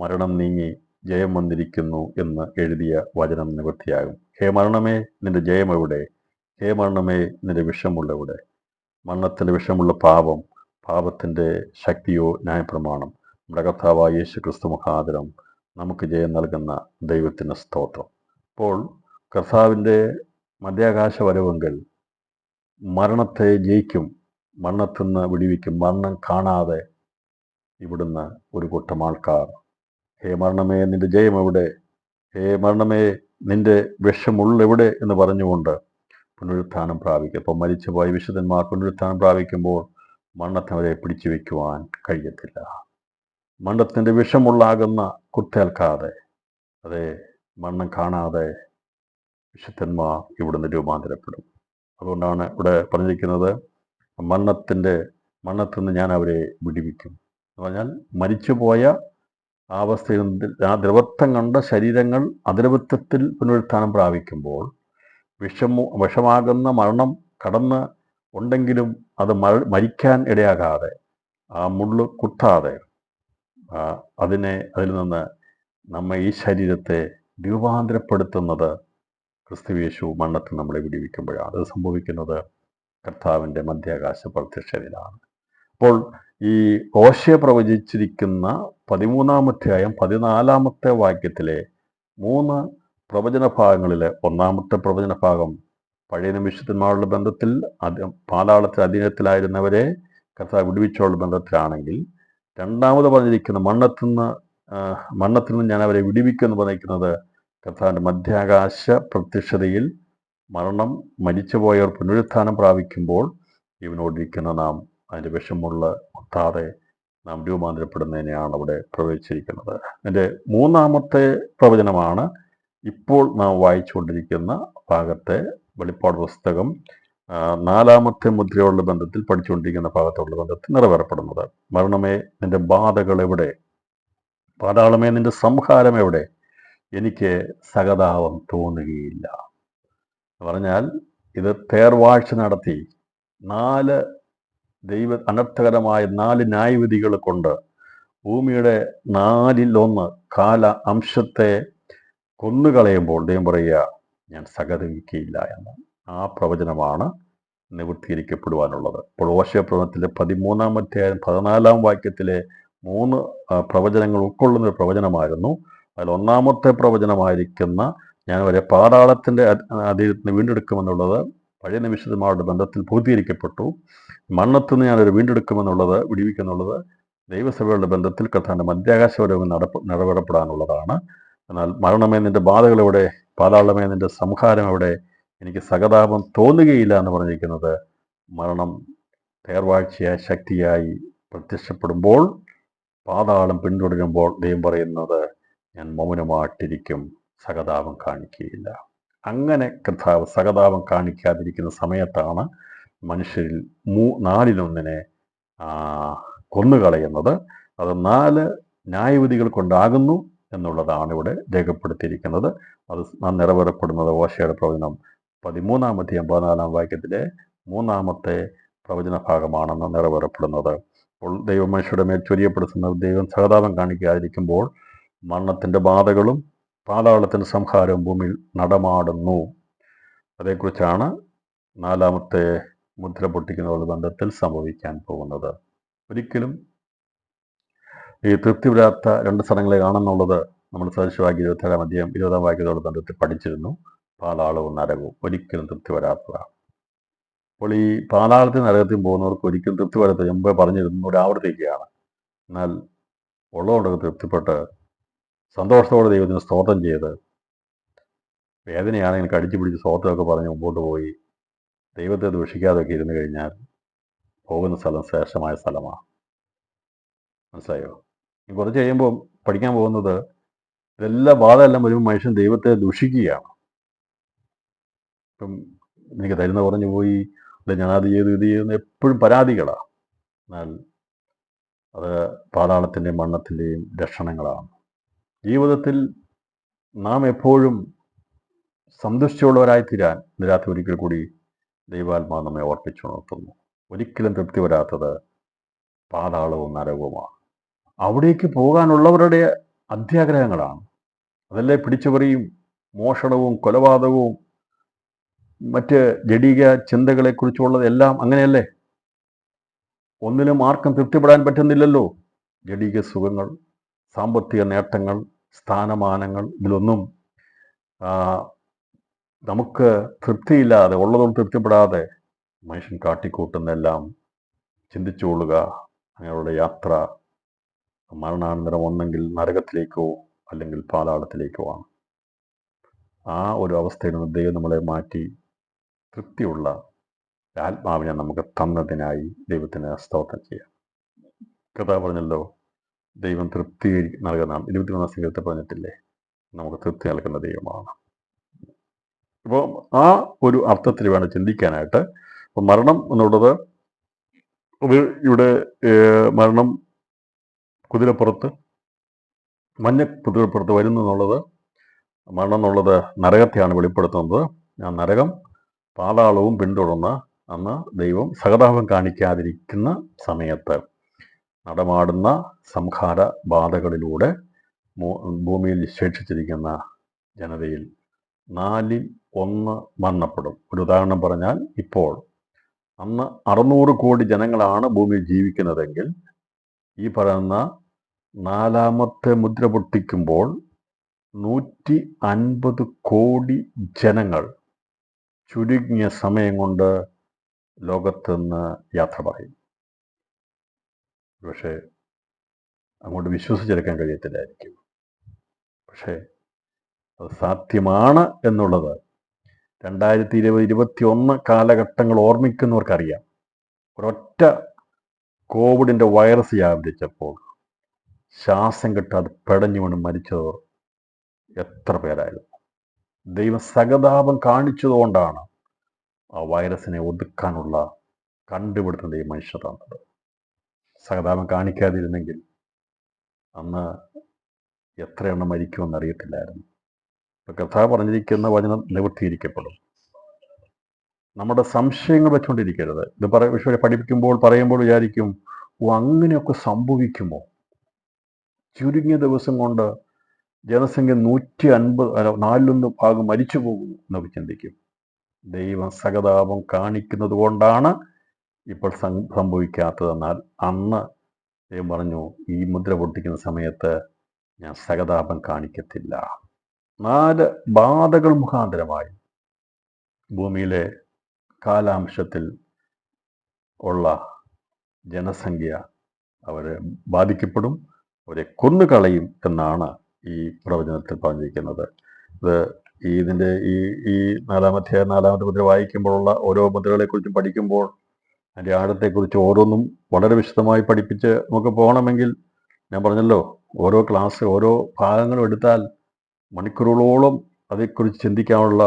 മരണം നീങ്ങി ജയം വന്നിരിക്കുന്നു എന്ന് എഴുതിയ വചനം നിവൃത്തിയാകും. ഹേ മരണമേ, നിന്റെ ജയം എവിടെ? ഹേ മരണമേ, നിന്റെ വിഷമുള്ളെവിടെ? മരണത്തിൻ്റെ വിഷമുള്ള പാപം, പാപത്തിൻ്റെ ശക്തിയോ ന്യായപ്രമാണം. നമ്മുടെ കർത്താവായ യേശു ക്രിസ്തു മുഖാന്തരം നമുക്ക് ജയം നൽകുന്ന ദൈവത്തിന് സ്തോത്രം. അപ്പോൾ കർത്താവിൻ്റെ മധ്യാകാശ വരവെങ്കിൽ മരണത്തെ ജയിക്കും, മരണത്തിൽ നിന്ന് വിടുവിക്കും. മരണം കാണാതെ ഇവിടുന്ന് ഒരു കൂട്ടം ആൾക്കാർ ഹേ മരണമേ, നിന്റെ ജയം എവിടെ? ഹേ മരണമേ, നിന്റെ വിഷമുള്ളെവിടെ എന്ന് പറഞ്ഞുകൊണ്ട് പുനരുത്ഥാനം പ്രാപിക്കും. അപ്പോൾ മരിച്ചുപോയ വിശുദ്ധന്മാർ പുനരുത്ഥാനം പ്രാപിക്കുമ്പോൾ മരണത്തിനവരെ പിടിച്ചു വയ്ക്കുവാൻ കഴിയത്തില്ല. മരണത്തിൻ്റെ വിഷമുള്ളാകുന്ന കുത്തേൽക്കാതെ, അതെ, മരണം കാണാതെ വിശുദ്ധന്മാർ ഇവിടുന്ന് രൂപാന്തരപ്പെടും. അതുകൊണ്ടാണ് ഇവിടെ പറഞ്ഞിരിക്കുന്നത് മരണത്തിൽ നിന്ന് ഞാൻ അവരെ വിടുവിക്കും എന്ന് പറഞ്ഞാൽ മരിച്ചുപോയ ആ അവസ്ഥയിൽ ആ ദ്രവത്വം കണ്ട ശരീരങ്ങൾ അദ്രവത്വത്തിൽ പുനരുത്ഥാനം പ്രാപിക്കുമ്പോൾ വിഷമാകുന്ന മരണം കടന്ന് ഉണ്ടെങ്കിലും അത് മരിക്കാൻ ഇടയാകാതെ, ആ മുള്ളു കുത്താതെ അതിൽ നിന്ന് നമ്മെ ഈ ശരീരത്തെ രൂപാന്തരപ്പെടുത്തുന്നത് ക്രിസ്തുയേശു മരണത്തിൽ നമ്മളെ വിടുവിക്കുമ്പോഴാണ്. അത് സംഭവിക്കുന്നത് കർത്താവിൻ്റെ മധ്യാകാശ പ്രത്യക്ഷതയിലാണ്. അപ്പോൾ ഈ ഹോശയ പ്രവചിച്ചിരിക്കുന്ന 13-ാം അധ്യായം 14-ാമത്തെ വാക്യത്തിലെ 3 പ്രവചന ഭാഗങ്ങളിലെ 1-ാമത്തെ പ്രവചന ഭാഗം പഴയ വിശുദ്ധന്മാരുടെ ബന്ധത്തിൽ പാതാളത്തിൽ അധീനത്തിലായിരുന്നവരെ കർത്താവ് വിടുവിച്ചോളുടെ ബന്ധത്തിലാണെങ്കിൽ, രണ്ടാമത് പറഞ്ഞിരിക്കുന്ന മരണത്തിൽ നിന്ന് ഞാൻ അവരെ വിടുവിക്കുമെന്ന് പറഞ്ഞിരിക്കുന്നത് കർത്താവിൻ്റെ മധ്യാകാശ പ്രത്യക്ഷതയിൽ മരണം മരിച്ചുപോയവർ പുനരുത്ഥാനം പ്രാപിക്കുമ്പോൾ ഇവനോടിരിക്കുന്ന നാം അതിൻ്റെ വിഷമുള്ള ഒത്താതെ നാം രൂപാന്തരപ്പെടുന്നതിനെയാണ് അവിടെ പ്രവചിച്ചിരിക്കുന്നത്. അതിൻ്റെ 3-ാമത്തെ പ്രവചനമാണ് ഇപ്പോൾ നാം വായിച്ചുകൊണ്ടിരിക്കുന്ന ഭാഗത്തെ വെളിപ്പാട് പുസ്തകം 4-ാമത്തെ മുദ്രയോടുള്ള ബന്ധത്തിൽ പഠിച്ചുകൊണ്ടിരിക്കുന്ന ഭാഗത്തോടുള്ള ബന്ധത്തിൽ നിറവേറപ്പെടുന്നത്. മരണമേ, നിന്റെ ബാധകൾ എവിടെ? പാതാളമേ, നിന്റെ സംഹാരം എവിടെ? എനിക്ക് സഹതാപം തോന്നുകയില്ല എന്ന് പറഞ്ഞാൽ, ഇത് തേർവാഴ്ച നടത്തി 4 അനർത്ഥകരമായ 4 ന്യായവിധികൾ കൊണ്ട് ഭൂമിയുടെ 4-1 കാല അംശത്തെ കൊന്നുകളയുമ്പോൾ ദൈവം പറയുക, ഞാൻ സഹതപിക്കുകയില്ല എന്ന്. ആ പ്രവചനമാണ് നിവൃത്തീകരിക്കപ്പെടുവാനുള്ളത്. ഇപ്പോൾ ഹോശയ പ്രവചനത്തിലെ 13-ാം അധ്യായം 14-ാം വാക്യത്തിലെ 3 പ്രവചനങ്ങൾ ഉൾക്കൊള്ളുന്ന ഒരു പ്രവചനമായിരുന്നു. അതിൽ 1-ാമത്തെ പ്രവചനമായിരിക്കുന്ന ഞാൻ അവരെ പാതാളത്തിൻ്റെ അധീനത്തിന് വീണ്ടെടുക്കുമെന്നുള്ളത് പഴയ നിമിഷന്മാരുടെ ബന്ധത്തിൽ പൂർത്തീകരിക്കപ്പെട്ടു. മരണത്തിൽ നിന്ന് ഞാനവരെ വീണ്ടെടുക്കുമെന്നുള്ളത്, വിടുവിക്കുന്നുള്ളത് ദൈവസഭയുടെ ബന്ധത്തിൽ കർത്താവിൻ്റെ മധ്യാകാശപരവും നിറവേറപ്പെടാനുള്ളതാണ്. എന്നാൽ മരണമേ, നിന്റെ ബാധകൾ എവിടെ? പാതാളമേ, നിന്റെ സംഹാരം എവിടെ? എനിക്ക് സഹതാപം തോന്നുകയില്ല എന്ന് പറഞ്ഞിരിക്കുന്നത് മരണം തേർവാഴ്ചയായി ശക്തിയായി പ്രത്യക്ഷപ്പെടുമ്പോൾ, പാതാളം പിന്തുടരുമ്പോൾ ദൈവം പറയുന്നത് ഞാൻ മൗനമായിട്ടിരിക്കും, സഹതാപം കാണിക്കുകയില്ല. അങ്ങനെ കർത്താവ് സഹതാപം കാണിക്കാതിരിക്കുന്ന സമയത്താണ് മനുഷ്യരിൽ 4-1 കൊന്നുകളയുന്നത്. അത് 4 ന്യായവിധികൾ കൊണ്ടാകുന്നു എന്നുള്ളതാണ് ഇവിടെ രേഖപ്പെടുത്തിയിരിക്കുന്നത്. അത് നിറവേറപ്പെടുന്നത് ഹോശയുടെ പ്രവചനം 13-ാം അധ്യായം 14-ാം വാക്യത്തിലെ 3-ാമത്തെ പ്രവചന ഭാഗമാണെന്ന് നിറവേറപ്പെടുന്നത്. അപ്പോൾ ദൈവം മനുഷ്യരുടെ മേൽ ചൊരിയപ്പെടുത്തുന്നത് ദൈവം സഹതാപം കാണിക്കാതിരിക്കുമ്പോൾ മരണത്തിൻ്റെ ബാധകളും പാതാളത്തിൻ്റെ സംഹാരവും ഭൂമിയിൽ നടമാടുന്നു. അതേക്കുറിച്ചാണ് നാലാമത്തെ മുദ്ര പൊട്ടിക്കുന്നതോട് ബന്ധത്തിൽ സംഭവിക്കാൻ പോകുന്നത്. ഒരിക്കലും ഈ തൃപ്തി വരാത്ത രണ്ട് സ്ഥലങ്ങളെ കാണുന്നുള്ളത് നമ്മൾ സദൃശവാക്യം 27 അധ്യായം 20 വാക്യത്തോട് ബന്ധത്തിൽ പഠിച്ചിരുന്നു. പാതാളവും നരകവും ഒരിക്കലും തൃപ്തി വരാത്തതാണ്. അപ്പോൾ ഈ പാതാളത്തിൽ നരകത്തിൽ പോകുന്നവർക്ക് ഒരിക്കലും തൃപ്തി വരാത്ത മുമ്പേ പറഞ്ഞിരുന്നു ഒരു ആവർത്തിക്കുകയാണ്. എന്നാൽ ഉള്ളതുകൊണ്ടൊക്കെ തൃപ്തിപ്പെട്ട് സന്തോഷത്തോടെ ദൈവത്തിന് സ്തോത്രം ചെയ്ത് വേദനയാണെങ്കിൽ കടിച്ചു പിടിച്ച് സ്തോത്രമൊക്കെ പറഞ്ഞ് മുമ്പോട്ട് പോയി ദൈവത്തെ ദൂഷിക്കാതൊക്കെ ഇരുന്ന് കഴിഞ്ഞാൽ പോകുന്ന സ്ഥലം ശ്രേഷ്ഠമായ സ്ഥലമാണ്. മനസ്സിലായോ? കുറച്ച് കഴിയുമ്പോൾ പഠിക്കാൻ പോകുന്നത് ഇതെല്ലാം ബാധയെല്ലാം വരുമ്പോൾ മനുഷ്യൻ ദൈവത്തെ ദുഷിക്കുകയാണ്. ഇപ്പം എനിക്ക് തരുന്ന പറഞ്ഞു പോയി, അല്ല ഞാനത് ചെയ്തു ഇത് ചെയ്യുന്ന എപ്പോഴും പരാതികളാണ്. എന്നാൽ അത് പാതാളത്തിൻ്റെയും മരണത്തിൻ്റെയും ലക്ഷണങ്ങളാണ്. ജീവിതത്തിൽ നാം എപ്പോഴും സന്തുഷ്ടിയുള്ളവരായി തീരാൻ ഇതിനകത്ത് ഒരിക്കൽ കൂടി ദൈവാത്മാവ് നമ്മെ ഓർപ്പിച്ചുണർത്തുന്നു. ഒരിക്കലും തൃപ്തി വരാത്തത് പാതാളവും നരകവുമാണ്. അവിടേക്ക് പോകാനുള്ളവരുടെ അത്യാഗ്രഹങ്ങളാണ്. അതല്ലേ പിടിച്ചുപറിയും മോഷണവും കൊലപാതകവും മറ്റ് ജഡിക ചിന്തകളെക്കുറിച്ചുള്ളത് എല്ലാം അങ്ങനെയല്ലേ? ഒന്നിലും ആർക്കും തൃപ്തിപ്പെടാൻ പറ്റുന്നില്ലല്ലോ. ജഡിക സുഖങ്ങൾ, സാമ്പത്തിക നേട്ടങ്ങൾ, സ്ഥാനമാനങ്ങൾ, ഇതിലൊന്നും നമുക്ക് തൃപ്തിയില്ലാതെ, ഉള്ളതും തൃപ്തിപ്പെടാതെ മനുഷ്യൻ കാട്ടിക്കൂട്ടുന്നെല്ലാം ചിന്തിച്ചുകൊള്ളുക. അങ്ങനെയുള്ള യാത്ര മരണാനന്തരം ഒന്നെങ്കിൽ നരകത്തിലേക്കോ അല്ലെങ്കിൽ പാതാളത്തിലേക്കോ ആണ്. ആ ഒരു അവസ്ഥയിൽ നിന്ന് ദൈവം നമ്മളെ മാറ്റി തൃപ്തിയുള്ള ആത്മാവിനെ നമുക്ക് തന്നതിനായി ദൈവത്തിന് സ്തോത്രം ചെയ്യാം. കഥ പറഞ്ഞല്ലോ, ദൈവം തൃപ്തി നൽകുന്നതാണ്. 23 സംഘത്തിൽ പറഞ്ഞിട്ടില്ലേ, നമുക്ക് തൃപ്തി നൽകുന്ന ദൈവമാണ്. അപ്പോൾ ആ ഒരു അർത്ഥത്തിൽ വേണം ചിന്തിക്കാനായിട്ട്. അപ്പം മരണം എന്നുള്ളത് അത് ഇവിടെ മരണം കുതിരപ്പുറത്ത്, മഞ്ഞ കുതിരപ്പുറത്ത് വരുന്നു എന്നുള്ളത്, മരണം എന്നുള്ളത് നരകത്തെയാണ് വെളിപ്പെടുത്തുന്നത്. ആ നരകം പാതാളവും പിന്തുടർന്ന് അന്ന് ദൈവം സഹതാപം കാണിക്കാതിരിക്കുന്ന സമയത്ത് നടമാടുന്ന സംഹാര ബാധകളിലൂടെ ഭൂമിയിൽ ശേഷിച്ചിരിക്കുന്ന ജനതയിൽ 1/4 മരണപ്പെടും. ഒരു ഉദാഹരണം പറഞ്ഞാൽ, ഇപ്പോൾ അന്ന് 600 കോടി ജനങ്ങളാണ് ഭൂമിയിൽ ജീവിക്കുന്നതെങ്കിൽ ഈ പറയുന്ന നാലാമത്തെ മുദ്ര പൊട്ടിക്കുമ്പോൾ 150 കോടി ജനങ്ങൾ ചുരുങ്ങിയ സമയം കൊണ്ട് ലോകത്തുനിന്ന് യാത്ര പറയും. പക്ഷേ അങ്ങോട്ട് വിശ്വസിച്ചെടുക്കാൻ കഴിയത്തില്ലായിരിക്കും. പക്ഷേ അത് സാധ്യമാണ് എന്നുള്ളത് 2020-21 കാലഘട്ടങ്ങൾ ഓർമ്മിക്കുന്നവർക്കറിയാം. ഒരൊറ്റ കോവിഡിൻ്റെ വൈറസ് വ്യാപിച്ചപ്പോൾ ശ്വാസം കിട്ടാതെ പെടഞ്ഞു കൊണ്ട് മരിച്ചവർ എത്ര പേരായിരുന്നു. ദൈവം സഹതാപം കാണിച്ചതുകൊണ്ടാണ് ആ വൈറസിനെ ഒതുക്കാനുള്ള കണ്ടുപിടുത്തം ദൈവം മനുഷ്യ തന്നത്. സഹതാപം കാണിക്കാതിരുന്നെങ്കിൽ അന്ന് എത്ര എണ്ണം മരിക്കുമെന്ന് അറിയത്തില്ലായിരുന്നു. ഇപ്പം കഥ പറഞ്ഞിരിക്കുന്ന വചനം നിവൃത്തിയിരിക്കപ്പെടും. നമ്മുടെ സംശയങ്ങൾ വെച്ചുകൊണ്ടിരിക്കരുത്. ഇത് പഠിപ്പിക്കുമ്പോൾ പറയുമ്പോൾ വിചാരിക്കും, അങ്ങനെയൊക്കെ സംഭവിക്കുമോ? ചുരുങ്ങിയ ദിവസം കൊണ്ട് ജനസംഖ്യ 150 മരിച്ചു പോകുന്നു എന്നൊക്കെ ചിന്തിക്കും. ദൈവം സഹതാപം കാണിക്കുന്നത് കൊണ്ടാണ് ഇപ്പോൾ സംഭവിക്കാത്തതെന്നാൽ അന്ന് ദൈവം പറഞ്ഞു, ഈ മുദ്ര പൊട്ടിക്കുന്ന സമയത്ത് ഞാൻ സഹതാപം കാണിക്കത്തില്ല. 4 ബാധകൾ മുഖാന്തരമായി ഭൂമിയിലെ കാലാംശത്തിൽ ഉള്ള ജനസംഖ്യ അവരെ ബാധിക്കപ്പെടും, അവരെ കൊന്നുകളയും എന്നാണ് ഈ പ്രവചനത്തിൽ പറഞ്ഞിരിക്കുന്നത്. ഇത് ഇതിൻ്റെ ഈ 4-ാമത്തെ മുദ്ര വായിക്കുമ്പോഴുള്ള ഓരോ മുദ്രകളെക്കുറിച്ചും പഠിക്കുമ്പോൾ അതിൻ്റെ ആഴത്തെക്കുറിച്ച് ഓരോന്നും വളരെ വിശദമായി പഠിപ്പിച്ച് നമുക്ക് പോകണമെങ്കിൽ, ഞാൻ പറഞ്ഞല്ലോ, ഓരോ ക്ലാസ് ഓരോ ഭാഗങ്ങളും എടുത്താൽ മണിക്കൂറുകളോളം അതേക്കുറിച്ച് ചിന്തിക്കാനുള്ള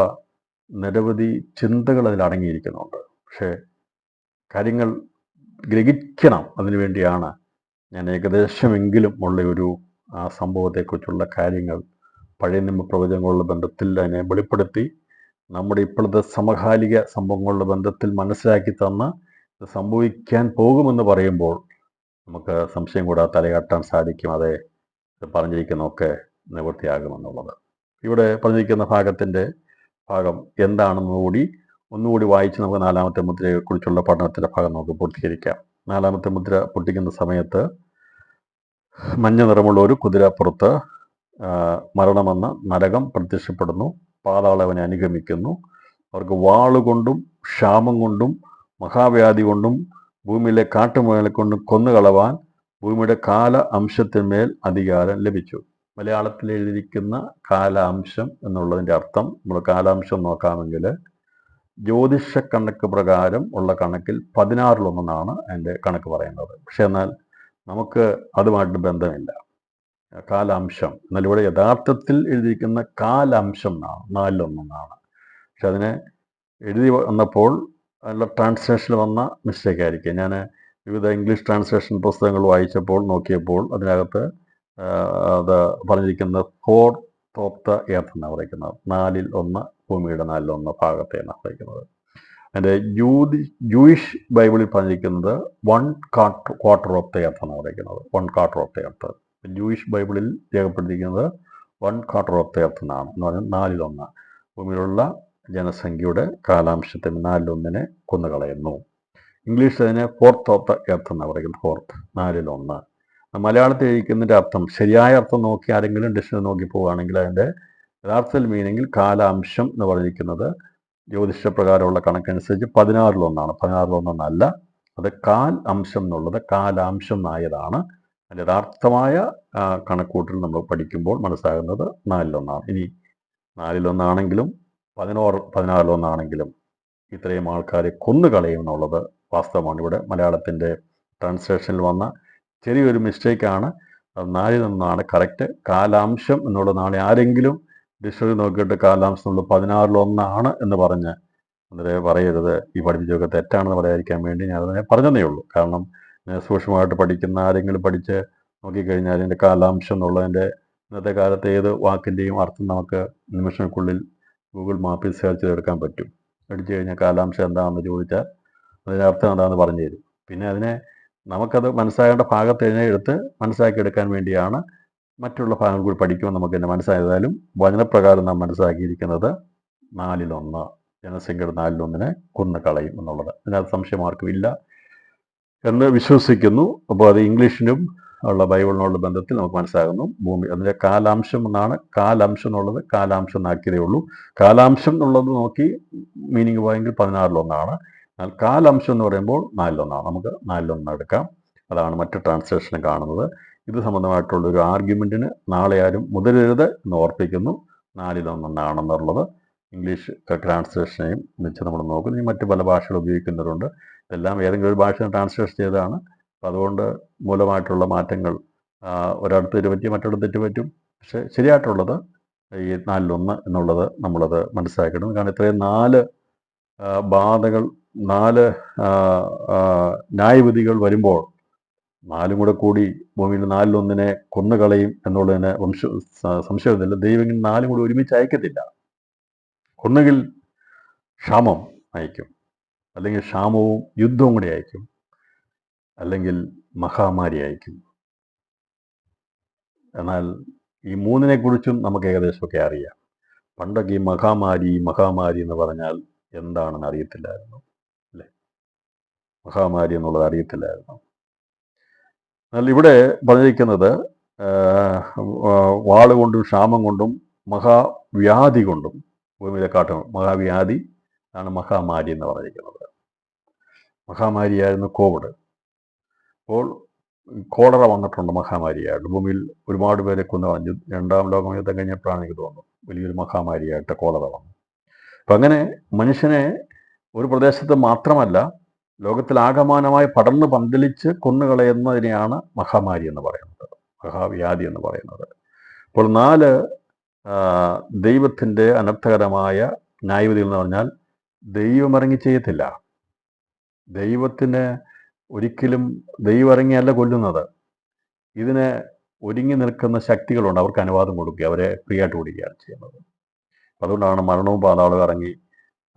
നിരവധി ചിന്തകൾ അതിൽ അടങ്ങിയിരിക്കുന്നുണ്ട്. പക്ഷേ കാര്യങ്ങൾ ഗ്രഹിക്കണം. അതിനു വേണ്ടിയാണ് ഞാൻ ഏകദേശമെങ്കിലും ഉള്ള ഒരു ആ സംഭവത്തെക്കുറിച്ചുള്ള കാര്യങ്ങൾ പഴയ നിയമ പ്രവചനങ്ങളുടെ ബന്ധത്തിൽ അതിനെ വെളിപ്പെടുത്തി നമ്മുടെ ഇപ്പോഴത്തെ സമകാലിക സംഭവങ്ങളുടെ ബന്ധത്തിൽ മനസ്സിലാക്കി തന്ന് ഇത് സംഭവിക്കാൻ പോകുമെന്ന് പറയുമ്പോൾ നമുക്ക് സംശയം കൂടാതെ തലയാട്ടാൻ സാധിക്കും. അത് പറഞ്ഞിരിക്കുന്നതൊക്കെ നിവൃത്തിയാകുമെന്നുള്ളത്. ഇവിടെ പറഞ്ഞിരിക്കുന്ന ഭാഗം എന്താണെന്ന് ഒന്നുകൂടി വായിച്ച് നമുക്ക് നാലാമത്തെ മുദ്രയെക്കുറിച്ചുള്ള പഠനത്തിൻ്റെ ഭാഗം നമുക്ക് പൂർത്തീകരിക്കാം. നാലാമത്തെ മുദ്ര പൊട്ടിക്കുന്ന സമയത്ത് മഞ്ഞ നിറമുള്ള ഒരു കുതിരപ്പുറത്ത് മരണമെന്ന നരകം പ്രത്യക്ഷപ്പെടുന്നു. പാതാളം അവനെ അനുഗമിക്കുന്നു. അവർക്ക് വാളുകൊണ്ടും ക്ഷാമം കൊണ്ടും മഹാവ്യാധി കൊണ്ടും ഭൂമിയിലെ കാട്ടുമൃഗങ്ങളെ കൊണ്ടും കൊന്നുകളവാൻ ഭൂമിയുടെ കാല അംശത്തിന്മേൽ അധികാരം ലഭിച്ചു. മലയാളത്തിൽ എഴുതിയിരിക്കുന്ന കാലാംശം എന്നുള്ളതിൻ്റെ അർത്ഥം നമ്മൾ കാലാംശം നോക്കാമെങ്കിൽ ജ്യോതിഷ കണക്ക് പ്രകാരം ഉള്ള കണക്കിൽ 16 അതിൻ്റെ കണക്ക് പറയുന്നത്. പക്ഷെ എന്നാൽ നമുക്ക് അതുമായിട്ട് ബന്ധമില്ല. കാലാംശം എന്നാൽ ഇവിടെ യഥാർത്ഥത്തിൽ എഴുതിയിരിക്കുന്ന കാലാംശം എന്നാണ്, 4:1. പക്ഷെ അതിനെ എഴുതി വന്നപ്പോൾ അതിലുള്ള ട്രാൻസ്ലേഷനിൽ വന്ന മിസ്റ്റേക്ക് ആയിരിക്കും. ഞാൻ വിവിധ ഇംഗ്ലീഷ് ട്രാൻസ്ലേഷൻ പുസ്തകങ്ങൾ വായിച്ചപ്പോൾ നോക്കിയപ്പോൾ അതിനകത്ത് അത് പറഞ്ഞിരിക്കുന്നത് 4th of the earth എന്നാണ് പറയുന്നത്. 1/4 ഭൂമിയുടെ 1/4 ഭാഗത്തെ എന്നാണ് പറയുന്നത്. അതിൻ്റെ ജൂയിഷ് ബൈബിളിൽ പറഞ്ഞിരിക്കുന്നത് 1/4 of the earth എന്നാണ് പറയുന്നത്. 1/4 of the earth. ജൂയിഷ് ബൈബിളിൽ രേഖപ്പെടുത്തിയിരിക്കുന്നത് 1/4 of the earth എന്നാണ്. എന്ന് പറഞ്ഞാൽ 1/4 ഭൂമിയിലുള്ള ജനസംഖ്യയുടെ കാലാംശത്തിൽ 1/4 കൊന്നുകളയുന്നു. ഇംഗ്ലീഷിൽ അതിനെ 4th of the earth എന്നാണ് പറയുന്നത്. 4th 1/4. മലയാളത്തിൽ എഴുതിക്കുന്നതിൻ്റെ അർത്ഥം ശരിയായ അർത്ഥം നോക്കി ആരെങ്കിലും ഡിക്ഷണറി നോക്കി പോവുകയാണെങ്കിൽ അതിൻ്റെ യഥാർത്ഥത്തിൽ മീനിങ്ങിൽ കാലാംശം എന്ന് പറഞ്ഞിരിക്കുന്നത് ജ്യോതിഷപ്രകാരമുള്ള കണക്കനുസരിച്ച് 16 16 അത് കാൽ അംശം എന്നുള്ളത് കാലാംശം ആയതാണ്. അതിൻ്റെ യഥാർത്ഥമായ കണക്കൂട്ടിൽ നമ്മൾ പഠിക്കുമ്പോൾ മനസ്സിലാകുന്നത് 4:1. ഇനി 4:1 16:1 ഇത്രയും ആൾക്കാരെ കൊന്നുകളയും എന്നുള്ളത് വാസ്തവമാണ്. ഇവിടെ മലയാളത്തിൻ്റെ ട്രാൻസ്ലേഷനിൽ വന്ന ചെറിയൊരു മിസ്റ്റേക്കാണ്. അത് 4:1 കറക്റ്റ്. കാലാംശം എന്നുള്ളതാണ്. ആരെങ്കിലും ഡിക്ഷണറി നോക്കിയിട്ട് കാലാംശം എന്നുള്ളത് 16:1 എന്ന് പറഞ്ഞ് അന്നേരം പറയരുത് ഈ പഠിപ്പിച്ചൊക്കെ തെറ്റാണെന്ന് പറയാതിരിക്കാൻ വേണ്ടി ഞാൻ അതിനെ പറഞ്ഞതേ ഉള്ളൂ. കാരണം സൂക്ഷ്മമായിട്ട് പഠിക്കുന്ന ആരെങ്കിലും പഠിച്ച് നോക്കിക്കഴിഞ്ഞാൽ അതിൻ്റെ കാലാംശം എന്നുള്ളതിൻ്റെ ഇന്നത്തെ കാലത്ത് ഏത് വാക്കിൻ്റെയും അർത്ഥം നമുക്ക് നിമിഷങ്ങൾക്കുള്ളിൽ ഗൂഗിൾ മാപ്പിൽ സെർച്ച് ചെയ്തെടുക്കാൻ പറ്റും. അടിച്ചു കഴിഞ്ഞാൽ കാലാംശം എന്താണെന്ന് ചോദിച്ചാൽ അതിൻ്റെ അർത്ഥം എന്താണെന്ന് പറഞ്ഞു തരും. പിന്നെ അതിനെ നമുക്കത് മനസ്സിലാകേണ്ട ഭാഗത്ത് എടുത്ത് മനസ്സിലാക്കിയെടുക്കാൻ വേണ്ടിയാണ് മറ്റുള്ള ഭാഗങ്ങൾ കൂടി പഠിക്കുമ്പോൾ നമുക്ക് തന്നെ മനസ്സിലായതായാലും വചനപ്രകാരം നാം മനസ്സിലാക്കിയിരിക്കുന്നത് 4:1 ജനസംഖ്യയുടെ 4:1 കൊന്നുകളയും എന്നുള്ളത്. അതിനകത്ത് സംശയം ആർക്കും ഇല്ല എന്ന് വിശ്വസിക്കുന്നു. അപ്പോൾ അത് ഇംഗ്ലീഷിനും ഉള്ള ബൈബിളിനുള്ള ബന്ധത്തിൽ നമുക്ക് മനസ്സിലാകുന്നു. ഭൂമി അതിൻ്റെ കാലാംശം എന്നാണ്. കാലാംശം എന്നുള്ളത് കാലാംശം എന്നാക്കിയതേ ഉള്ളൂ. കാലാംശം എന്നുള്ളത് നോക്കി മീനിങ് പോയെങ്കിൽ 16:1. എന്നാൽ കാലംശം എന്ന് പറയുമ്പോൾ 4:1. നമുക്ക് 4:1 എടുക്കാം. അതാണ് മറ്റ് ട്രാൻസ്ലേഷനും കാണുന്നത്. ഇത് സംബന്ധമായിട്ടുള്ളൊരു ആർഗ്യുമെൻറ്റിന് നാളെ ആരും മുതിരരുത് എന്ന് ഓർപ്പിക്കുന്നു. 4:1 ഇംഗ്ലീഷ് ട്രാൻസ്ലേഷനെയും വെച്ച് നമ്മൾ നോക്കുന്നു. മറ്റ് പല ഭാഷകൾ ഉപയോഗിക്കുന്നവരുണ്ട്. ഇതെല്ലാം ഏതെങ്കിലും ഒരു ഭാഷ ട്രാൻസ്ലേഷൻ ചെയ്തതാണ്. അപ്പോൾ അതുകൊണ്ട് മൂലമായിട്ടുള്ള മാറ്റങ്ങൾ ഒരിടത്ത് തെറ്റുപറ്റി മറ്റൊരിടത്ത് തെറ്റുപറ്റും. പക്ഷേ ശരിയായിട്ടുള്ളത് ഈ 4:1 എന്നുള്ളത് നമ്മളത് മനസ്സിലാക്കണം. കാരണം ഇത്രയും 4 ബാധകൾ 4 ന്യായവിധികൾ വരുമ്പോൾ 4 കൂടി ഭൂമിയിൽ 4:1 കൊന്നുകളയും എന്നുള്ളതിന് സംശയമില്ല. ദൈവം 4 കൂടി ഒരുമിച്ച് അയക്കത്തില്ല. ഒന്നുകിൽ ക്ഷാമം അയക്കും, അല്ലെങ്കിൽ ക്ഷാമവും യുദ്ധവും കൂടി അയക്കും, അല്ലെങ്കിൽ മഹാമാരി അയക്കും. എന്നാൽ ഈ 3 നമുക്ക് ഏകദേശമൊക്കെ അറിയാം. പണ്ടൊക്കെ ഈ മഹാമാരി എന്ന് പറഞ്ഞാൽ എന്താണെന്ന് അറിയത്തില്ലായിരുന്നു, അല്ലേ? മഹാമാരി എന്നുള്ളത് അറിയത്തില്ലായിരുന്നു. എന്നാൽ ഇവിടെ പറഞ്ഞിരിക്കുന്നത് വാളുകൊണ്ടും ക്ഷാമം കൊണ്ടും മഹാവ്യാധി കൊണ്ടും ഭൂമിയിലെ മഹാവ്യാധി ആണ് മഹാമാരി എന്ന് പറഞ്ഞിരിക്കുന്നത്. മഹാമാരിയായിരുന്നു കോവിഡ്. അപ്പോൾ കോളറ വന്നിട്ടുണ്ട് മഹാമാരിയായിട്ട്. ഭൂമിയിൽ ഒരുപാട് പേരെ കൊന്നു. 2ാം ലോകയുദ്ധം കഴിഞ്ഞപ്പോഴാണ് എനിക്ക് തോന്നുന്നു വലിയൊരു മഹാമാരിയായിട്ട് കോളറ വന്നു. അപ്പം അങ്ങനെ മനുഷ്യനെ ഒരു പ്രദേശത്ത് മാത്രമല്ല ലോകത്തിലാകമാനമായി പടർന്ന് പന്തലിച്ച് കൊന്നുകളയുന്നതിനെയാണ് മഹാമാരി എന്ന് പറയുന്നത്, മഹാവ്യാധി എന്ന് പറയുന്നത്. അപ്പോൾ 4 ദൈവത്തിൻ്റെ അനർത്ഥകരമായ ന്യായവിധികൾ എന്ന് പറഞ്ഞാൽ ദൈവം ഇറങ്ങി ചെയ്യത്തില്ല. ദൈവത്തിന് ഒരിക്കലും ദൈവം ഇറങ്ങിയല്ല കൊല്ലുന്നത്. ഇതിന് ഒരുങ്ങി നിൽക്കുന്ന ശക്തികളുണ്ട്. അവർക്ക് അനുവാദം കൊടുക്കുക, അവരെ ഫ്രീ ആയിട്ട് ഓടിക്കുകയാണ് ചെയ്യുന്നത്. അതുകൊണ്ടാണ് മരണവും പാതാളവും ഇറങ്ങി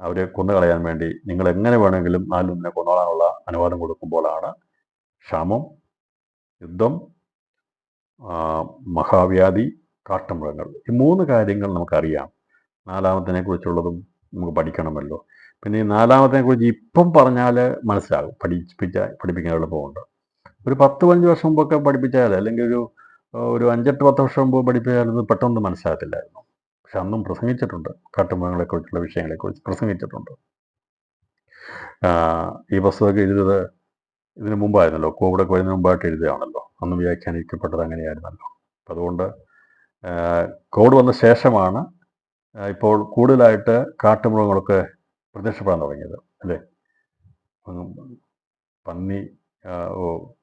അവരെ കൊന്നുകളയാൻ വേണ്ടി നിങ്ങൾ എങ്ങനെ വേണമെങ്കിലും 4:1 കൊന്നോളാനുള്ള അനുവാദം കൊടുക്കുമ്പോഴാണ് ക്ഷാമം, യുദ്ധം, മഹാവ്യാധി, കാട്ടുമൃഗങ്ങൾ. ഈ 3 കാര്യങ്ങൾ നമുക്കറിയാം. നാലാമത്തിനെ കുറിച്ചുള്ളതും നമുക്ക് പഠിക്കണമല്ലോ. പിന്നെ ഈ നാലാമത്തിനെ കുറിച്ച് ഇപ്പം പറഞ്ഞാൽ മനസ്സിലാകും, പഠിപ്പിക്കാൻ എളുപ്പമുണ്ട്. ഒരു 10-15 വർഷം മുമ്പൊക്കെ പഠിപ്പിച്ചാൽ, അല്ലെങ്കിൽ ഒരു 5-8-10 വർഷം മുമ്പ് പഠിപ്പിച്ചാലത് പെട്ടെന്ന് മനസ്സിലാകത്തില്ലായിരുന്നു. പക്ഷെ അന്നും പ്രസംഗിച്ചിട്ടുണ്ട്, കാട്ടുമൃഗങ്ങളെക്കുറിച്ചുള്ള വിഷയങ്ങളെക്കുറിച്ച് പ്രസംഗിച്ചിട്ടുണ്ട്. ഈ പുസ്തകമൊക്കെ എഴുതിയത് ഇതിനു മുമ്പായിരുന്നല്ലോ, കോവിഡൊക്കെ വരുന്നതിന് മുമ്പായിട്ട് എഴുതുകയാണല്ലോ. അന്ന് വ്യാഖ്യാനിക്കപ്പെട്ടത് അങ്ങനെയായിരുന്നല്ലോ. അപ്പം അതുകൊണ്ട് കോവിഡ് വന്ന ശേഷമാണ് ഇപ്പോൾ കൂടുതലായിട്ട് കാട്ടുമൃഗങ്ങളൊക്കെ പ്രത്യക്ഷപ്പെടാൻ തുടങ്ങിയത്, അല്ലേ?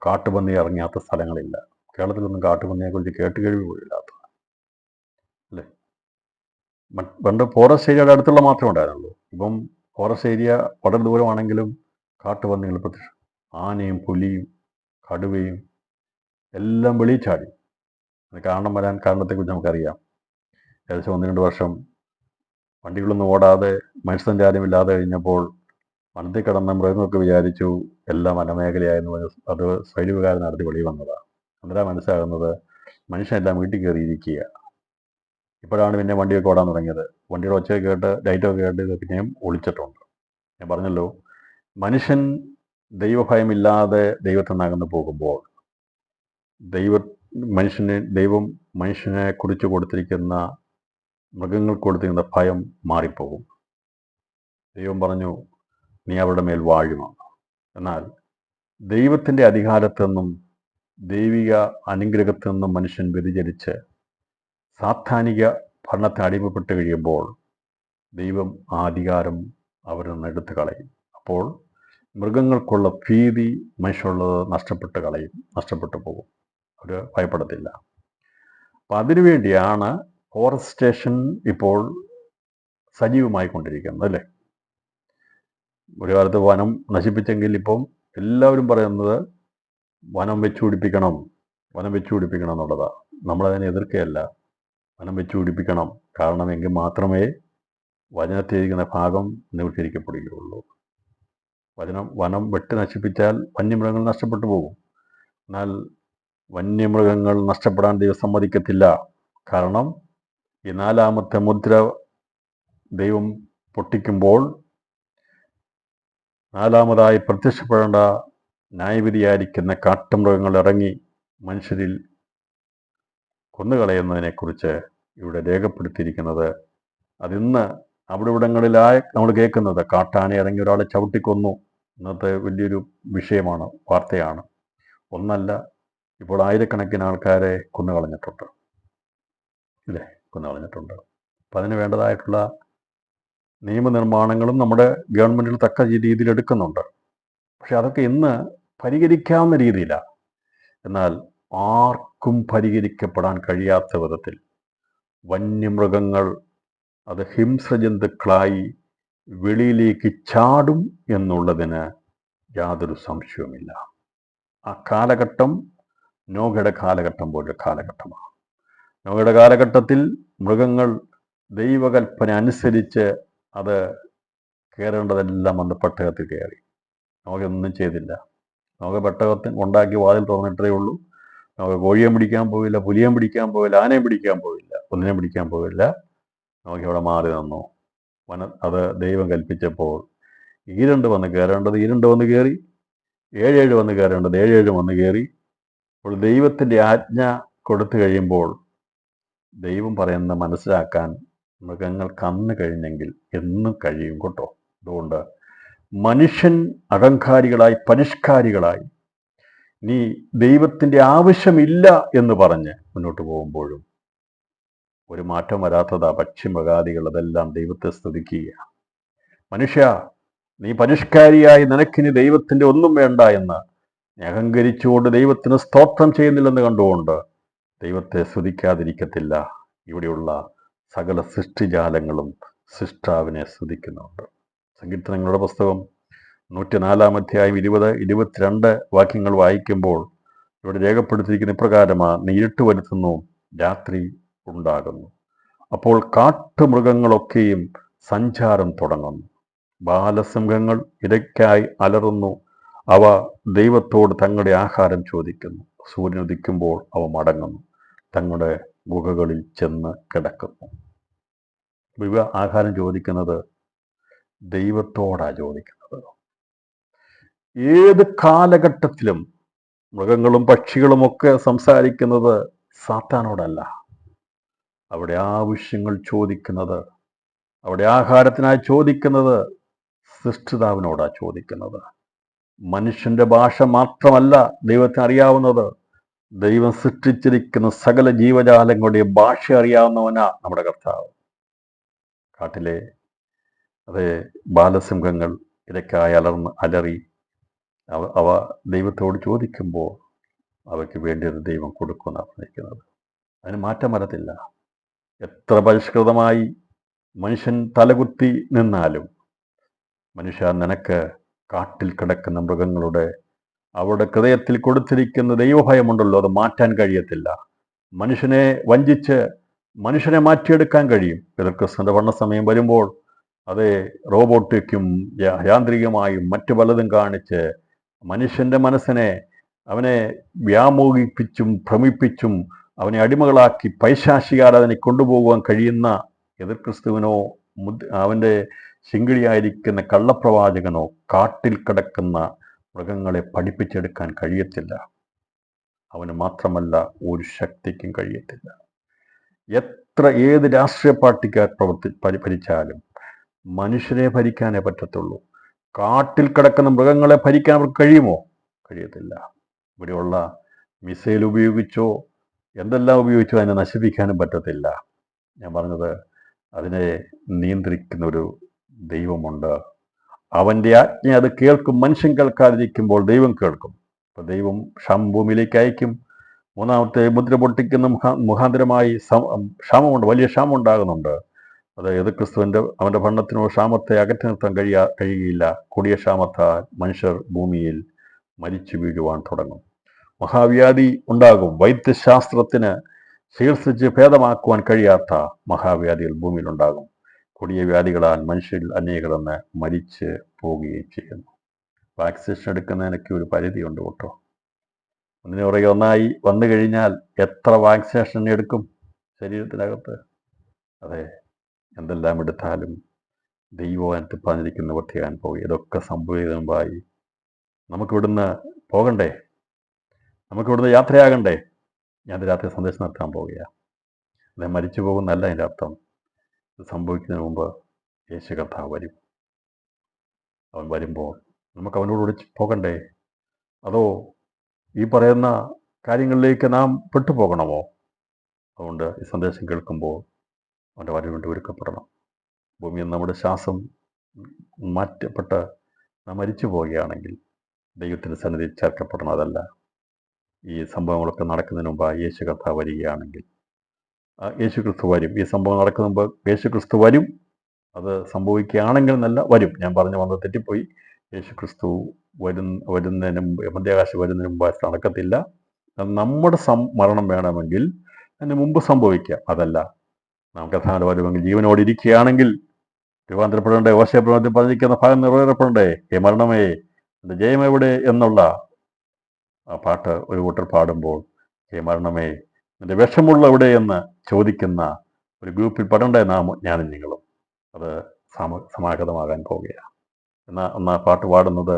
കാട്ടുപന്നി ഇറങ്ങിയാത്ത സ്ഥലങ്ങളില്ല. കേരളത്തിലൊന്നും കാട്ടുപന്നിയെക്കുറിച്ച് കേട്ടുകേഴ്വി പോലില്ലാത്ത, അല്ലേ? പണ്ട് ഫോറസ്റ്റ് ഏരിയയുടെ അടുത്തുള്ള മാത്രമേ ഉണ്ടായിരുന്നുള്ളൂ. ഇപ്പം ഫോറസ്റ്റ് ഏരിയ വളരെ ദൂരമാണെങ്കിലും കാട്ടുപന്നികൾ പ്രത്യക്ഷം, ആനയും പുലിയും കടുവയും എല്ലാം വെളിയിൽ ചാടി. കാരണത്തെക്കുറിച്ച് നമുക്കറിയാം. ഏകദേശം 1-2 വർഷം വണ്ടികളൊന്നും ഓടാതെ മനുഷ്യസഞ്ചാരമില്ലാതെ കഴിഞ്ഞപ്പോൾ വനത്തിൽ കിടന്ന മൃഗങ്ങൾക്ക് വിചാരിച്ചു എല്ലാം വനമേഖലയായിരുന്നു. അത് സ്വൈര്യവികാരം നടത്തി വെളിയിൽ വന്നതാണ്. അന്നേരം മനസ്സിലാകുന്നത് മനുഷ്യനെല്ലാം വീട്ടിൽ കയറിയിരിക്കുക. ഇപ്പോഴാണ് പിന്നെ വണ്ടിയൊക്കെ ഓടാൻ തുടങ്ങിയത്. വണ്ടിയുടെ ഒച്ചയൊക്കെ കേട്ട്, ലൈറ്റൊക്കെ കേട്ട് ഇത് പിന്നെയും ഒളിച്ചിട്ടുണ്ട്. ഞാൻ പറഞ്ഞല്ലോ, മനുഷ്യൻ ദൈവഭയമില്ലാതെ ദൈവത്തിൽ നിന്നകന്നു പോകുമ്പോൾ ദൈവം മനുഷ്യനെ കുറിച്ച് കൊടുത്തിരിക്കുന്ന, മൃഗങ്ങൾക്ക് കൊടുത്തിരിക്കുന്ന ഭയം മാറിപ്പോകും. ദൈവം പറഞ്ഞു, നീ അവരുടെ മേൽ വാഴുമെന്ന്. എന്നാൽ ദൈവത്തിൻ്റെ അധികാരത്തിൽ നിന്നും ദൈവിക അനുഗ്രഹത്തിൽ നിന്നും മനുഷ്യൻ വ്യതിചലിച്ച് സാത്താനിക ഭരണത്തിന് അടിമപ്പെട്ട് കഴിയുമ്പോൾ ദൈവം ആ അധികാരം അവരിൽ നിന്ന് എടുത്തു കളയും. അപ്പോൾ മൃഗങ്ങൾക്കുള്ള ഭീതി മനുഷ്യനുള്ളത് നഷ്ടപ്പെട്ടു പോകും. അവർ ഭയപ്പെടത്തില്ല. അപ്പം അതിനുവേണ്ടിയാണ് ഫോറസ്റ്റേഷൻ ഇപ്പോൾ സജീവമായി കൊണ്ടിരിക്കുന്നത്, അല്ലേ? ഒരു കാലത്ത് വനം നശിപ്പിച്ചെങ്കിൽ ഇപ്പം എല്ലാവരും പറയുന്നത് വനം വെച്ചുപിടിപ്പിക്കണം എന്നുള്ളതാണ്. നമ്മളതിനെ എതിർക്കുകയല്ല. വനം വെച്ചുപിടിപ്പിക്കണം. കാരണം എങ്കിൽ മാത്രമേ വചനത്തിലിരിക്കുന്ന ഭാഗം നിവർത്തിയിരിക്കപ്പെടുകയുള്ളൂ. വനം വെട്ടി നശിപ്പിച്ചാൽ വന്യമൃഗങ്ങൾ നഷ്ടപ്പെട്ടു പോകും. എന്നാൽ വന്യമൃഗങ്ങൾ നഷ്ടപ്പെടാൻ ദൈവം സമ്മതിക്കത്തില്ല. കാരണം ഈ 4ാമത്തെ മുദ്ര ദൈവം പൊട്ടിക്കുമ്പോൾ 4ാമതായി പ്രത്യക്ഷപ്പെടേണ്ട ന്യായവിധിയായിരിക്കുന്ന കാട്ടുമൃഗങ്ങൾ ഇറങ്ങി മനുഷ്യരിൽ കൊന്നുകളയുന്നതിനെക്കുറിച്ച് ഇവിടെ രേഖപ്പെടുത്തിയിരിക്കുന്നത്. അതിന്ന് അവിടെ ഇവിടങ്ങളിലായി നമ്മൾ കേൾക്കുന്നത്, കാട്ടാന ഇറങ്ങി ഒരാളെ ചവിട്ടിക്കൊന്നു. ഇന്നത്തെ വലിയൊരു വിഷയമാണ്, വാർത്തയാണ്. ഒന്നല്ല, ഇപ്പോൾ ആയിരക്കണക്കിന് ആൾക്കാരെ കൊന്നുകളഞ്ഞിട്ടുണ്ട്, ഇല്ലേ? കൊന്നുകളഞ്ഞിട്ടുണ്ട്. അപ്പം അതിന് വേണ്ടതായിട്ടുള്ള നിയമനിർമ്മാണങ്ങളും നമ്മുടെ ഗവൺമെൻറ്റിൽ തക്ക രീതിയിൽ എടുക്കുന്നുണ്ട്. പക്ഷെ അതൊക്കെ ഇന്ന് പരിഹരിക്കാവുന്ന രീതിയിലാണ്. എന്നാൽ ആർക്കും പരിഹരിക്കപ്പെടാൻ കഴിയാത്ത വിധത്തിൽ വന്യമൃഗങ്ങൾ അത് ഹിംസ്രജന്തുക്കളായി വെളിയിലേക്ക് ചാടും എന്നുള്ളതിന് യാതൊരു സംശയവുമില്ല. ആ കാലഘട്ടം നോഹയുടെ കാലഘട്ടം പോലെ കാലഘട്ടമാണ്. നോഹയുടെ കാലഘട്ടത്തിൽ മൃഗങ്ങൾ ദൈവകൽപ്പന അനുസരിച്ച് അത് കയറേണ്ടതെല്ലാം വന്ന് പെട്ടകത്തിൽ കയറി. നോഹയൊന്നും ചെയ്തില്ല. നോഹ പെട്ടകത്തിൽ ഉണ്ടാക്കി വാതിൽ തുറന്നിട്ടേ ഉള്ളൂ. നോഹ കോഴിയെ പിടിക്കാൻ പോയില്ല, പുലിയെ പിടിക്കാൻ പോയില്ല, ആനയെ പിടിക്കാൻ പോയില്ല, ഒന്നിനെ പിടിക്കാൻ പോയില്ല. നോഹ അവിടെ മാറി നിന്നു. അത് ദൈവം കൽപ്പിച്ചപ്പോൾ 2 വന്ന് കയറേണ്ടത് 2 വന്ന് കയറി, 7 വന്ന് കയറേണ്ടത് 7 വന്ന് കയറി. അപ്പോൾ ദൈവത്തിൻ്റെ ആജ്ഞ കൊടുത്തു കഴിയുമ്പോൾ ദൈവം പറയുന്ന മനസ്സിലാക്കാൻ മൃഗങ്ങൾക്ക് അന്ന് കഴിഞ്ഞെങ്കിൽ എന്നും കഴിയും കേട്ടോ. അതുകൊണ്ട് മനുഷ്യൻ അഹങ്കാരികളായി, പരിഷ്കാരികളായി, നീ ദൈവത്തിൻ്റെ ആവശ്യമില്ല എന്ന് പറഞ്ഞ് മുന്നോട്ട് പോകുമ്പോഴും ഒരു മാറ്റം വരാത്തതാ. പക്ഷിമൃഗാദികൾ അതെല്ലാം ദൈവത്തെ സ്തുതിക്കുക. മനുഷ്യ, നീ പരിഷ്കാരിയായി, നിനക്കിനി ദൈവത്തിൻ്റെ ഒന്നും വേണ്ട എന്ന് നീ അഹങ്കരിച്ചുകൊണ്ട് ദൈവത്തിന് സ്തോത്രം ചെയ്യുന്നില്ലെന്ന് കണ്ടുകൊണ്ട് ദൈവത്തെ സ്തുതിക്കാതിരിക്കത്തില്ല. ഇവിടെയുള്ള സകല സൃഷ്ടിജാലങ്ങളും സൃഷ്ടാവിനെ സ്തുതിക്കുന്നുണ്ട്. സങ്കീർത്തനങ്ങളുടെ പുസ്തകം 104-ാം അധ്യായം 20-22 വാക്യങ്ങൾ വായിക്കുമ്പോൾ ഇവിടെ രേഖപ്പെടുത്തിയിരിക്കുന്ന ഇപ്രകാരമാണ്: നീ ഇരുട്ട് വരുത്തുന്നു, രാത്രി ഉണ്ടാകുന്നു. അപ്പോൾ കാട്ടുമൃഗങ്ങളൊക്കെയും സഞ്ചാരം തുടങ്ങുന്നു. ബാലസിംഹങ്ങൾ ഇരയ്ക്കായി അലറുന്നു. അവ ദൈവത്തോട് തങ്ങളുടെ ആഹാരം ചോദിക്കുന്നു. സൂര്യൻ ഉദിക്കുമ്പോൾ അവ മടങ്ങുന്നു, തങ്ങളുടെ ഗുഹകളിൽ ചെന്ന് കിടക്കുന്നു. ഇവ ആഹാരം ചോദിക്കുന്നത് ദൈവത്തോടാ ചോദിക്കുന്നത്. ഏത് കാലഘട്ടത്തിലും മൃഗങ്ങളും പക്ഷികളുമൊക്കെ സംസാരിക്കുന്നത് സാത്താനോടല്ല. അവിടെ ആവശ്യങ്ങൾ ചോദിക്കുന്നത്, അവിടെ ആഹാരത്തിനായി ചോദിക്കുന്നത് സൃഷ്ടിതാവിനോടാ ചോദിക്കുന്നത്. മനുഷ്യന്റെ ഭാഷ മാത്രമല്ല ദൈവത്തിന് അറിയാവുന്നത്, ദൈവം സൃഷ്ടിച്ചിരിക്കുന്ന സകല ജീവജാലങ്ങളുടെയും ഭാഷ അറിയാവുന്നവനാ നമ്മുടെ കർത്താവ്. കാട്ടിലെ അതേ ബാലസിംഹങ്ങൾ ഇരയ്ക്കായി അലറി അവ ദൈവത്തോട് ചോദിക്കുമ്പോൾ അവയ്ക്ക് വേണ്ടിയത് ദൈവം കൊടുക്കുമെന്നാണ് പറഞ്ഞിരിക്കുന്നത്. അതിന് മാറ്റം വരത്തില്ല. എത്ര പരിഷ്കൃതമായി മനുഷ്യൻ തലകുത്തി നിന്നാലും, മനുഷ്യ, നിനക്ക് കാട്ടിൽ കിടക്കുന്ന മൃഗങ്ങളുടെ അവരുടെ ഹൃദയത്തിൽ കൊടുത്തിരിക്കുന്ന ദൈവഭയമുണ്ടല്ലോ, അത് മാറ്റാൻ കഴിയത്തില്ല. മനുഷ്യനെ വഞ്ചിച്ച് മനുഷ്യനെ മാറ്റിയെടുക്കാൻ കഴിയും. ക്രിസ്തുവിന്റെ ഭരണസമയം വരുമ്പോൾ അത് റോബോട്ടിക്കും യാന്ത്രികമായും മറ്റു പലതും കാണിച്ച് മനുഷ്യന്റെ മനസ്സിനെ അവനെ വ്യാമോഹിപ്പിച്ചും ഭ്രമിപ്പിച്ചും അവനെ അടിമകളാക്കി പൈശാചികാരാധനയ്ക്ക് കൊണ്ടുപോകുവാൻ കഴിയുന്ന എതിർ ക്രിസ്തുവിനോ അവൻ്റെ ശിങ്കിടിയായിരിക്കുന്ന കള്ളപ്രവാചകനോ കാട്ടിൽ കിടക്കുന്ന മൃഗങ്ങളെ പഠിപ്പിച്ചെടുക്കാൻ കഴിയത്തില്ല. അവന് മാത്രമല്ല ഒരു ശക്തിക്കും കഴിയത്തില്ല. ഏത് രാഷ്ട്രീയ പാർട്ടിക്കാർ ഭരിച്ചാലും മനുഷ്യരെ ഭരിക്കാനേ പറ്റത്തുള്ളൂ. കാട്ടിൽ കിടക്കുന്ന മൃഗങ്ങളെ ഭരിക്കാൻ അവർക്ക് കഴിയുമോ? കഴിയത്തില്ല. ഇവിടെയുള്ള മിസൈൽ ഉപയോഗിച്ചോ എന്തെല്ലാം ഉപയോഗിച്ചോ അതിനെ നശിപ്പിക്കാനും പറ്റത്തില്ല. ഞാൻ പറഞ്ഞത്, അതിനെ നിയന്ത്രിക്കുന്ന ഒരു ദൈവമുണ്ട്. അവൻ്റെ ആജ്ഞ അത് കേൾക്കും. മനുഷ്യൻ കേൾക്കാതിരിക്കുമ്പോൾ ദൈവം കേൾക്കും. അപ്പോൾ ദൈവം ഭൂമിയിലേക്ക് അയക്കും. മൂന്നാമത്തെ മുദ്ര പൊട്ടിക്കുന്ന മുഖാന്തരമായി ക്ഷാമമുണ്ട്, വലിയ ക്ഷാമം ഉണ്ടാകുന്നുണ്ട്. അത് എതിർ ക്രിസ്തുവിൻ്റെ അവൻ്റെ ഭരണത്തിനോ ക്ഷാമത്തെ അകറ്റി നിർത്താൻ കഴിയുകയില്ല. കൊടിയ ക്ഷാമത്താൽ മനുഷ്യർ ഭൂമിയിൽ മരിച്ചു വീഴുവാൻ തുടങ്ങും. മഹാവ്യാധി ഉണ്ടാകും. വൈദ്യശാസ്ത്രത്തിന് ചികിത്സിച്ച് ഭേദമാക്കുവാൻ കഴിയാത്ത മഹാവ്യാധികൾ ഭൂമിയിൽ ഉണ്ടാകും. കൊടിയ വ്യാധികളാൽ മനുഷ്യരിൽ അനേകരെന്ന് മരിച്ച് പോവുകയും ചെയ്യുന്നു. വാക്സിനേഷൻ എടുക്കുന്നതിനൊക്കെ ഒരു പരിധിയുണ്ട് കേട്ടോ. ഒന്നിനു പുറകെ ഒന്നായി വന്നു കഴിഞ്ഞാൽ എത്ര വാക്സിനേഷൻ എടുക്കും ശരീരത്തിനകത്ത്? അതെ, എന്തെല്ലാം എടുത്താലും ദൈവമായിട്ട് പറഞ്ഞിരിക്കുന്ന വൃത്തിയാൻ പോയി. ഇതൊക്കെ സംഭവിക്കുന്നതിന് മുമ്പായി നമുക്കിവിടുന്ന് പോകണ്ടേ? നമുക്കിവിടുന്ന് യാത്രയാകണ്ടേ? ഞാൻ രാത്രി സന്ദേശം നടത്താൻ പോവുകയാണ്. അത് മരിച്ചു പോകുന്നല്ല അതിൻ്റെ അർത്ഥം. ഇത് സംഭവിക്കുന്നതിന് മുമ്പ് യേശു കർത്താവ് വരും. അവൻ വരുമ്പോൾ നമുക്ക് അവനോട് പോകണ്ടേ? അതോ ഈ പറയുന്ന കാര്യങ്ങളിലേക്ക് നാം പെട്ടുപോകണമോ? അതുകൊണ്ട് ഈ സന്ദേശം കേൾക്കുമ്പോൾ അവൻ്റെ വരവേണ്ടി ഒരുക്കപ്പെടണം. ഭൂമിയിൽ നമ്മുടെ ശ്വാസം മാറ്റപ്പെട്ട് നാം മരിച്ചു പോവുകയാണെങ്കിൽ ദൈവത്തിൻ്റെ സന്നിധി ചേർക്കപ്പെടണം. അതല്ല, ഈ സംഭവങ്ങളൊക്കെ നടക്കുന്നതിന് മുമ്പ് യേശു കർത്താവ് വരികയാണെങ്കിൽ യേശു ക്രിസ്തു വരും. ഈ സംഭവം നടക്കുന്ന മുമ്പ് യേശു ക്രിസ്തു വരും. അത് സംഭവിക്കുകയാണെങ്കിൽ എന്നല്ല, വരും. ഞാൻ പറഞ്ഞു വന്നത് തെറ്റിപ്പോയി. യേശു ക്രിസ്തു വരുന്നതിന് മുമ്പ്, മധ്യാകാശം വരുന്നതിന് മുമ്പ് നടക്കത്തില്ല. നമ്മുടെ മരണം വേണമെങ്കിൽ അതിന് മുമ്പ് സംഭവിക്കാം. അതല്ല, നാം കഥാന വരുമെങ്കിൽ ജീവനോട് ഇരിക്കുകയാണെങ്കിൽ രൂപാന്തരപ്പെടേണ്ടേ? ഓശയപ്രവചനത്തിൽ പറഞ്ഞിരിക്കുന്ന ഭാഗം നിറവേറപ്പെടണ്ടേ? ഹേ മരണമേ, എൻ്റെ ജയം എവിടെ എന്നുള്ള ആ പാട്ട് ഒരു കൂട്ടർ പാടുമ്പോൾ, ഹേ മരണമേ, എൻ്റെ വിഷമുള്ള എവിടെ എന്ന് ചോദിക്കുന്ന ഒരു ഗ്രൂപ്പിൽ പെടണ്ടേ ഞാനും നിങ്ങളും? അത് സമാഗതമാകാൻ പോവുകയാണ്. എന്നാ പാട്ട് പാടുന്നത്,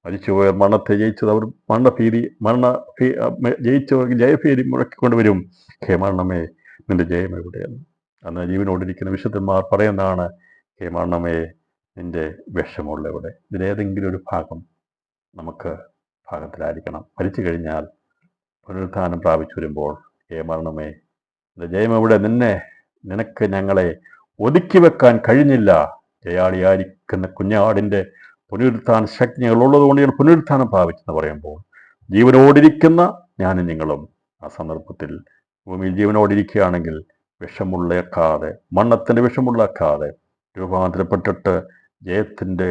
മരിച്ചുപോയവർ മരണത്തെ ജയിച്ചത്, അവർ ജയിച്ചവർക്ക് ജയഭേരി മുഴക്കിക്കൊണ്ടുവരും. ഹേ മരണമേ, നിന്റെ ജയം എവിടെയെന്ന്. അന്ന് ജീവനോടിരിക്കുന്ന വിശുദ്ധന്മാർ പറയുന്നതാണ്, ഹേ മരണമേ, നിന്റെ വിഷമുള്ള എവിടെ. ഇതിലേതെങ്കിലും ഒരു ഭാഗം നമുക്ക് ഭാഗത്തിലായിരിക്കണം. മരിച്ചു കഴിഞ്ഞാൽ പുനരുത്ഥാനം പ്രാപിച്ചു വരുമ്പോൾ, ഹേ മരണമേ, നിന്റെ ജയം എവിടെ? നിനക്ക് ഞങ്ങളെ ഒതുക്കി വെക്കാൻ കഴിഞ്ഞില്ല. ജയാളിയായിരിക്കുന്ന കുഞ്ഞാടിൻ്റെ പുനരുത്ഥാന ശക്തികൾ ഉള്ളതുകൊണ്ട് ഞാൻ പുനരുത്ഥാനം പ്രാപിച്ചെന്ന് പറയുമ്പോൾ, ജീവനോടിരിക്കുന്ന ഞാനും നിങ്ങളും ആ സന്ദർഭത്തിൽ ഭൂമിയിൽ ജീവനോടിരിക്കുകയാണെങ്കിൽ വിഷമുള്ളേക്കാതെ, മരണത്തിൻ്റെ വിഷമുള്ളേക്കാതെ രൂപാന്തരപ്പെട്ടിട്ട് ജയത്തിൻ്റെ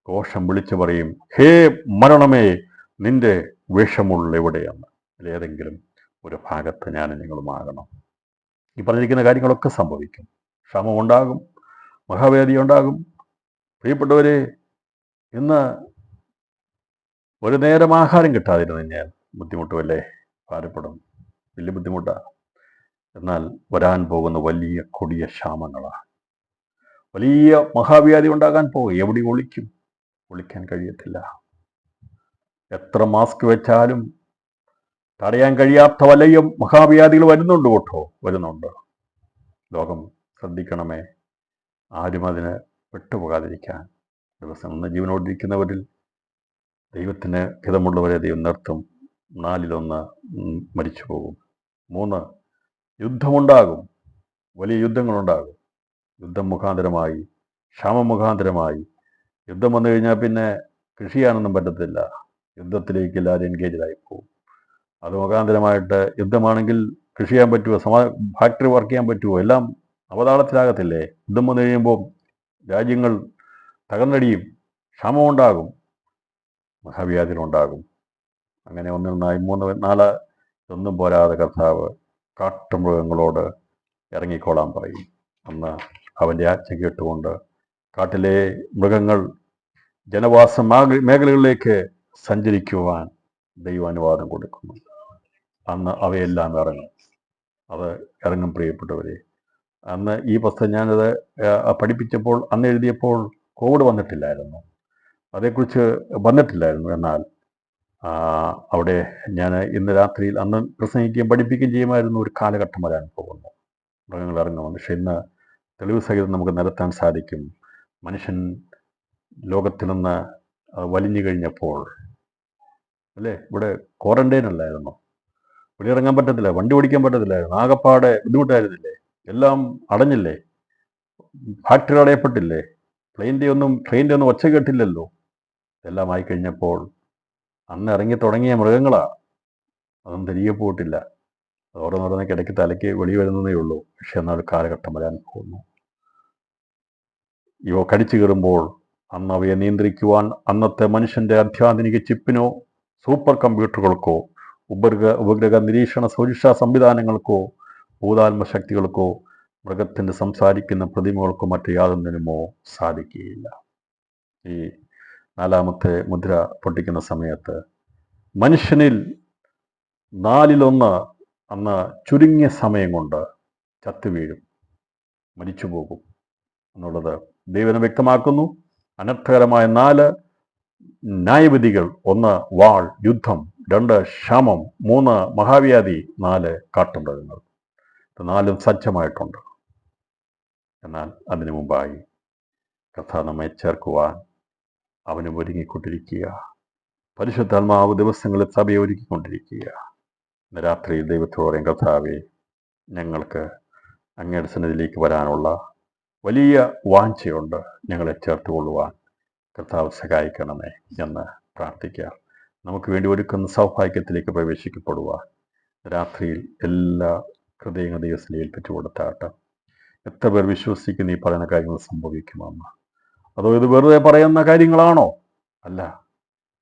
ഘോഷം വിളിച്ചു പറയും, ഹേ മരണമേ, നിന്റെ വിഷമുള്ള എവിടെയെന്ന്. ഇതിലേതെങ്കിലും ഒരു ഭാഗത്ത് ഞാനും നിങ്ങളുമാകണം. ഈ പറഞ്ഞിരിക്കുന്ന കാര്യങ്ങളൊക്കെ സംഭവിക്കും. ക്ഷാമമുണ്ടാകും, മഹാവേദി ഉണ്ടാകും. പ്രിയപ്പെട്ടവരെ, ഇന്ന് ഒരു നേരം ആഹാരം കിട്ടാതിരുന്നു കഴിഞ്ഞാൽ ബുദ്ധിമുട്ടുമല്ലേ? ഭാരപ്പെടും, വലിയ ബുദ്ധിമുട്ടാണ്. എന്നാൽ വരാൻ പോകുന്ന വലിയ കൊടിയ ക്ഷാമങ്ങളാണ്. വലിയ മഹാവ്യാധി ഉണ്ടാകാൻ പോകും. എവിടെ ഒളിക്കും? ഒളിക്കാൻ കഴിയത്തില്ല. എത്ര മാസ്ക് വെച്ചാലും തടയാൻ കഴിയാത്ത വലിയ മഹാവ്യാധികൾ വരുന്നുണ്ട് കേട്ടോ, വരുന്നുണ്ട്. ലോകം ശ്രദ്ധിക്കണമേ, ആരും അതിന് വിട്ടുപോകാതിരിക്കാൻ. ദിവസം ഒന്ന് ജീവനോടിരിക്കുന്നവരിൽ ദൈവത്തിന് ഹിതമുള്ളവരെ ദൈവം നിർത്തും. 4 മരിച്ചു പോകും. 3 യുദ്ധമുണ്ടാകും, വലിയ യുദ്ധങ്ങളുണ്ടാകും. യുദ്ധം മുഖാന്തരമായി, ക്ഷാമം മുഖാന്തരമായി. യുദ്ധം വന്നു കഴിഞ്ഞാൽ പിന്നെ കൃഷി ചെയ്യാനൊന്നും പറ്റത്തില്ല. യുദ്ധത്തിലേക്ക് എല്ലാവരും എൻഗേജായി പോകും. അത് മുഖാന്തരമായിട്ട് യുദ്ധമാണെങ്കിൽ കൃഷി ചെയ്യാൻ പറ്റുമോ? ഫാക്ടറി വർക്ക് ചെയ്യാൻ പറ്റുമോ? എല്ലാം അവതാളത്തിലാകത്തില്ലേ? യുദ്ധം വന്നു കഴിയുമ്പോൾ രാജ്യങ്ങൾ തകർന്നടിയും, ക്ഷാമമുണ്ടാകും, മഹാവ്യാധികളുണ്ടാകും. അങ്ങനെ 1, 2, 3, 4 ഒന്നും പോരാതെ കർത്താവ് കാട്ടുമൃഗങ്ങളോട് ഇറങ്ങിക്കോളാൻ പറയും. അന്ന് അവൻ്റെ ആജ്ഞ കേട്ടുകൊണ്ട് കാട്ടിലെ മൃഗങ്ങൾ ജനവാസ മേഖലകളിലേക്ക് സഞ്ചരിക്കുവാൻ ദൈവം അനുവാദം കൊടുക്കുന്നു. അന്ന് അവയെല്ലാം ഇറങ്ങും. അത് ഇറങ്ങും പ്രിയപ്പെട്ടവരെ. അന്ന് ഈ പുസ്തകം ഞാനത് പഠിപ്പിച്ചപ്പോൾ, അന്ന് എഴുതിയപ്പോൾ കോവിഡ് വന്നിട്ടില്ലായിരുന്നു, അതേക്കുറിച്ച് വന്നിട്ടില്ലായിരുന്നു. എന്നാൽ അവിടെ ഞാൻ ഇന്ന് രാത്രിയിൽ അന്ന് പ്രസംഗിക്കുകയും പഠിപ്പിക്കുകയും ചെയ്യുമായിരുന്നു. ഒരു കാലഘട്ടം വരാൻ പോകുന്നു, മൃഗങ്ങൾ ഇറങ്ങുമെന്ന്. പക്ഷെ ഇന്ന് തെളിവ് സഹിതം നമുക്ക് നിരത്താൻ സാധിക്കും. മനുഷ്യൻ ലോകത്തിൽ നിന്ന് വലിഞ്ഞു കഴിഞ്ഞപ്പോൾ, അല്ലേ, ഇവിടെ ക്വാറന്റൈൻ അല്ലായിരുന്നു, വെളിയിറങ്ങാൻ പറ്റത്തില്ല, വണ്ടി ഓടിക്കാൻ പറ്റത്തില്ലായിരുന്നു, ആകപ്പാടെ ബുദ്ധിമുട്ടായിരുന്നില്ലേ, എല്ലാം അടഞ്ഞില്ലേ, ഫാക്ടറി അടയപ്പെട്ടില്ലേ, ട്രെയിനിൻ്റെ ഒന്നും ഒച്ച കേട്ടില്ലല്ലോ. എല്ലാം ആയിക്കഴിഞ്ഞപ്പോൾ അന്ന് ഇറങ്ങി തുടങ്ങിയ മൃഗങ്ങളാണ്, അതൊന്നും തിരികെ പോയിട്ടില്ല. അത് ഓരോന്നോരോന്നൊക്കെ ഇടയ്ക്ക് തലയ്ക്ക് വെളി വരുന്നതേ ഉള്ളൂ. പക്ഷെ എന്നാൽ കാലഘട്ടം വരാൻ പോകുന്നു. ഇവ കടിച്ചു കയറുമ്പോൾ അന്ന് അവയെ നിയന്ത്രിക്കുവാൻ അന്നത്തെ മനുഷ്യൻ്റെ അത്യാധുനിക ചിപ്പിനോ സൂപ്പർ കമ്പ്യൂട്ടറുകൾക്കോ ഉപഗ്രഹ നിരീക്ഷണ സുരക്ഷാ സംവിധാനങ്ങൾക്കോ ഭൂതാത്മ ശക്തികൾക്കോ മൃഗത്തിൻ്റെ സംസാരിക്കുന്ന പ്രതിമകൾക്കോ മറ്റു യാതൊന്നിനുമോ സാധിക്കുകയില്ല. ഈ 4-ാമത്തെ മുദ്ര പൊട്ടിക്കുന്ന സമയത്ത് മനുഷ്യനിൽ 4-1 അന്ന് ചുരുങ്ങിയ സമയം കൊണ്ട് ചത്തുവീഴും, മരിച്ചു പോകും എന്നുള്ളത് ദൈവം വ്യക്തമാക്കുന്നു. അനർത്ഥകരമായ 4 ന്യായവിധികൾ: 1 വാൾ, യുദ്ധം; 2 ക്ഷാമം; 3 മഹാവ്യാധി; 4 കാട്ടുമൃഗങ്ങൾ. ഇത് 4 സജ്ജമായിട്ടുണ്ട്. എന്നാൽ അതിനു മുമ്പായി കർത്താവ് നമ്മെ ചേർക്കുവാൻ അവനും ഒരുങ്ങിക്കൊണ്ടിരിക്കുക. പരിശുദ്ധാത്മാവ് ദിവസങ്ങളിൽ സഭയെ ഒരുക്കിക്കൊണ്ടിരിക്കുക. ഇന്ന് രാത്രിയിൽ ദൈവത്തോട് പറയും, കർത്താവേ, ഞങ്ങൾക്ക് അങ്ങയുടെ സന്നിധിയിലേക്ക് വരാനുള്ള വലിയ വാഞ്ചയുണ്ട്, ഞങ്ങളെ ചേർത്തുകൊള്ളുവാൻ കർത്താവ് സഹായിക്കണമേ എന്ന് പ്രാർത്ഥിക്കുക. നമുക്ക് വേണ്ടി ഒരുക്കുന്ന സൗഭാഗ്യത്തിലേക്ക് പ്രവേശിക്കപ്പെടുവാൻ രാത്രിയിൽ എല്ലാ ഹൃദയങ്ങൾ ദൈവത്തിൽ ഏൽപ്പിച്ചു കൊടുത്താട്ടെ. എത്ര പേർ വിശ്വസിക്കുന്ന ഈ പറയുന്ന കാര്യങ്ങൾ സംഭവിക്കുമെന്ന്? അതോ ഇത് വെറുതെ പറയുന്ന കാര്യങ്ങളാണോ? അല്ല,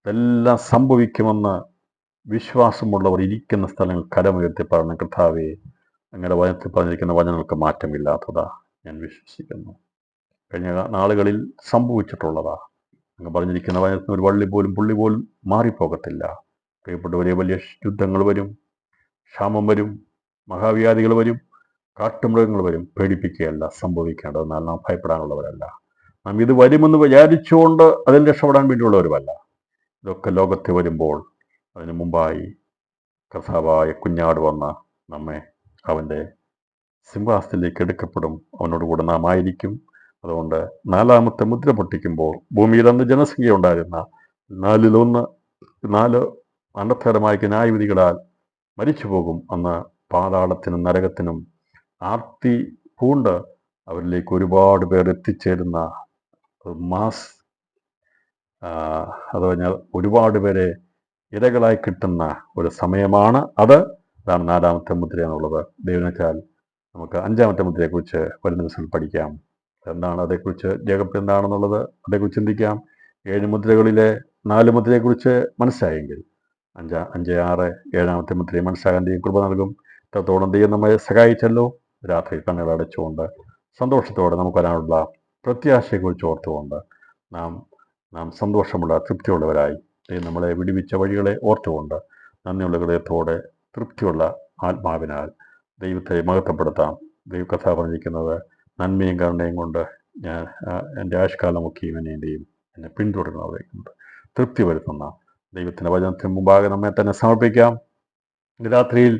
ഇതെല്ലാം സംഭവിക്കുമെന്ന് വിശ്വാസമുള്ളവർ ഇരിക്കുന്ന സ്ഥലങ്ങൾ കരമുയർത്തി പറഞ്ഞ കർത്താവേ, അങ്ങയുടെ വചനത്തിൽ പറഞ്ഞിരിക്കുന്ന വചനങ്ങൾക്ക് മാറ്റമില്ലാത്തതാ ഞാൻ വിശ്വസിക്കുന്നു. കഴിഞ്ഞ നാളുകളിൽ സംഭവിച്ചിട്ടുള്ളതാ. അങ്ങ് പറഞ്ഞിരിക്കുന്ന വചനത്തിന് ഒരു വള്ളി പോലും പുള്ളി പോലും മാറിപ്പോകത്തില്ല. പ്രിയപ്പെട്ടവരെ, വലിയ യുദ്ധങ്ങൾ വരും, ക്ഷാമം വരും, മഹാവ്യാധികൾ വരും, കാട്ടുമൃഗങ്ങൾ വരും. പേടിപ്പിക്കുകയല്ല സംഭവിക്കേണ്ടത്. എന്നാൽ നാം ഭയപ്പെടാനുള്ളവരല്ല. നാം ഇത് വരുമെന്ന് വിചാരിച്ചുകൊണ്ട് അതിൽ രക്ഷപ്പെടാൻ വേണ്ടിയുള്ളവരുമല്ല. ഇതൊക്കെ ലോകത്ത് വരുമ്പോൾ അതിനു മുമ്പായി കർത്താവായ കുഞ്ഞാട് വന്ന് നമ്മെ അവൻ്റെ സിംഹാസനത്തിലേക്ക് എടുക്കപ്പെടും. അവനോടുകൂടെ നാം ആയിരിക്കും. അതുകൊണ്ട് 4-ാമത്തെ മുദ്ര പൊട്ടിക്കുമ്പോൾ ഭൂമിയിൽ അന്ന് ജനസംഖ്യ ഉണ്ടായിരുന്ന 4-1 4 അനർത്ഥകരമായ ന്യായവിധികളാൽ മരിച്ചു പോകും. അന്ന് പാതാളത്തിനും നരകത്തിനും ആർത്തി പൂണ്ട് അവരിലേക്ക് ഒരുപാട് പേർ എത്തിച്ചേരുന്ന മാസ്, അത് പറഞ്ഞാൽ ഒരുപാട് പേരെ ഇരകളായി കിട്ടുന്ന ഒരു സമയമാണ് അത്. അതാണ് 4-ാമത്തെ മുദ്ര എന്നുള്ളത്. ദൈവനെച്ചാൽ നമുക്ക് 5-ാമത്തെ മുദ്രയെക്കുറിച്ച് വരുന്ന ദിവസത്തിൽ പഠിക്കാം. എന്താണ് അതേക്കുറിച്ച്, ജേക്കബ് എന്താണെന്നുള്ളത് അതേക്കുറിച്ച് ചിന്തിക്കാം. 7 മുദ്രകളിലെ 4 മുദ്രയെക്കുറിച്ച് മനസ്സിലായെങ്കിൽ 5, 6, 7-ാമത്തെ മുദ്രയെ മനസ്സിലാകാൻ ദൈവം കൃപ നൽകും. ഇത്രത്തോളം ദൈവം നമ്മെ സഹായിച്ചല്ലോ. രാത്രി കണ്ണുകൾ അടച്ചുകൊണ്ട് സന്തോഷത്തോടെ നമുക്ക് വരാനുള്ള പ്രത്യാശയെക്കുറിച്ച് ഓർത്തുകൊണ്ട് നാം സന്തോഷമുള്ള തൃപ്തിയുള്ളവരായി ദൈവം നമ്മളെ വിടുവിച്ച വഴികളെ ഓർത്തുകൊണ്ട് നന്ദിയുള്ള ഹൃദയത്തോടെ തൃപ്തിയുള്ള ആത്മാവിനാൽ ദൈവത്തെ മഹത്വപ്പെടുത്താം. ദൈവകഥ പറഞ്ഞിരിക്കുന്നത്, നന്മയും കരുണയും കൊണ്ട് ഞാൻ എൻ്റെ ആയുഷ്കാലമൊക്കെയും എന്നെ പിന്തുടരുന്നത് തൃപ്തി വരുത്തുന്ന ദൈവത്തിൻ്റെ വചനത്തിന് മുമ്പാകെ നമ്മെ തന്നെ സമർപ്പിക്കാം. രാത്രിയിൽ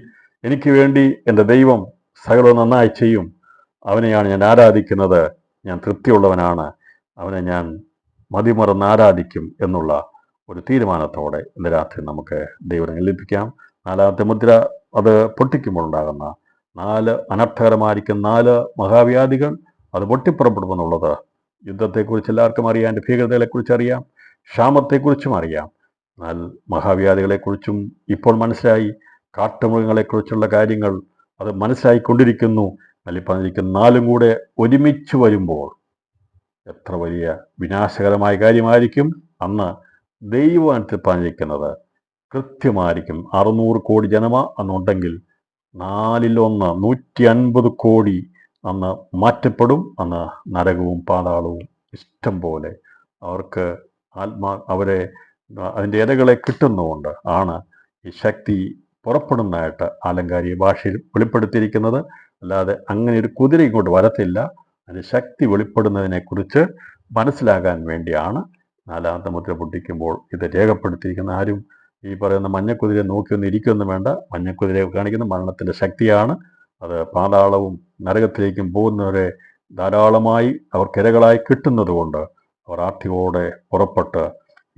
എനിക്ക് വേണ്ടി എൻ്റെ ദൈവം സകലം നന്നായി ചെയ്യും. അവനെയാണ് ഞാൻ ആരാധിക്കുന്നത്. ഞാൻ തൃപ്തിയുള്ളവനാണ്. അവനെ ഞാൻ മതിമറന്ന് ആരാധിക്കും എന്നുള്ള ഒരു തീരുമാനത്തോടെ ഇന്ന് രാത്രി നമുക്ക് ദൈവത്തെ ലഭിക്കാം. 4-ാമത്തെ മുദ്ര അത് പൊട്ടിക്കുമ്പോൾ ഉണ്ടാകുന്ന 4 അനർത്ഥകരമായിരിക്കും 4 മഹാവ്യാധികൾ അത് പൊട്ടിപ്പുറപ്പെടുമെന്നുള്ളത് യുദ്ധത്തെക്കുറിച്ച് എല്ലാവർക്കും അറിയാം. അതിൻ്റെ ഭീകരതകളെക്കുറിച്ച് അറിയാം. ക്ഷാമത്തെക്കുറിച്ചും അറിയാം. എന്നാൽ മഹാവ്യാധികളെക്കുറിച്ചും ഇപ്പോൾ മനസ്സിലായി. കാട്ടുമൃഗങ്ങളെക്കുറിച്ചുള്ള കാര്യങ്ങൾ അത് മനസ്സിലായിക്കൊണ്ടിരിക്കുന്നു. എന്നാൽ ഈ പറഞ്ഞിരിക്കുന്ന 4 കൂടെ ഒരുമിച്ച് വരുമ്പോൾ എത്ര വലിയ വിനാശകരമായ കാര്യമായിരിക്കും. അന്ന് ദൈവത്തിൽ പറഞ്ഞിരിക്കുന്നത് കൃത്യമായിരിക്കും. 600 കോടി ജനമ അന്നുണ്ടെങ്കിൽ 4-1 150 കോടി അന്ന് മാറ്റപ്പെടും. അന്ന് നരകവും പാതാളവും ഇഷ്ടം പോലെ അവർക്ക് അവരെ അതിൻ്റെ ഇരകളെ കിട്ടുന്നതുകൊണ്ട് ആണ് ഈ ശക്തി പുറപ്പെടുന്നതായിട്ട് ആലങ്കാരിക ഭാഷയിൽ വെളിപ്പെടുത്തിയിരിക്കുന്നത്. അല്ലാതെ അങ്ങനെ ഒരു കുതിര ഇങ്ങോട്ട് വരത്തില്ല. അതിൻ്റെ ശക്തി വെളിപ്പെടുന്നതിനെക്കുറിച്ച് മനസ്സിലാകാൻ വേണ്ടിയാണ് 4-ാമത്തെ മുദ്ര പൊട്ടിക്കുമ്പോൾ ഇത് രേഖപ്പെടുത്തിയിരിക്കുന്ന. ആരും ഈ പറയുന്ന മഞ്ഞക്കുതിരയെ നോക്കിയൊന്നും ഇരിക്കുകയൊന്നും വേണ്ട. മഞ്ഞക്കുതിരയെ കാണിക്കുന്ന മരണത്തിൻ്റെ ശക്തിയാണ്. അത് പാതാളവും നരകത്തിലേക്കും പോകുന്നവരെ ധാരാളമായി അവർക്കിരകളായി കിട്ടുന്നത് കൊണ്ട് അവർ ആർത്തിയോടെ പുറപ്പെട്ട്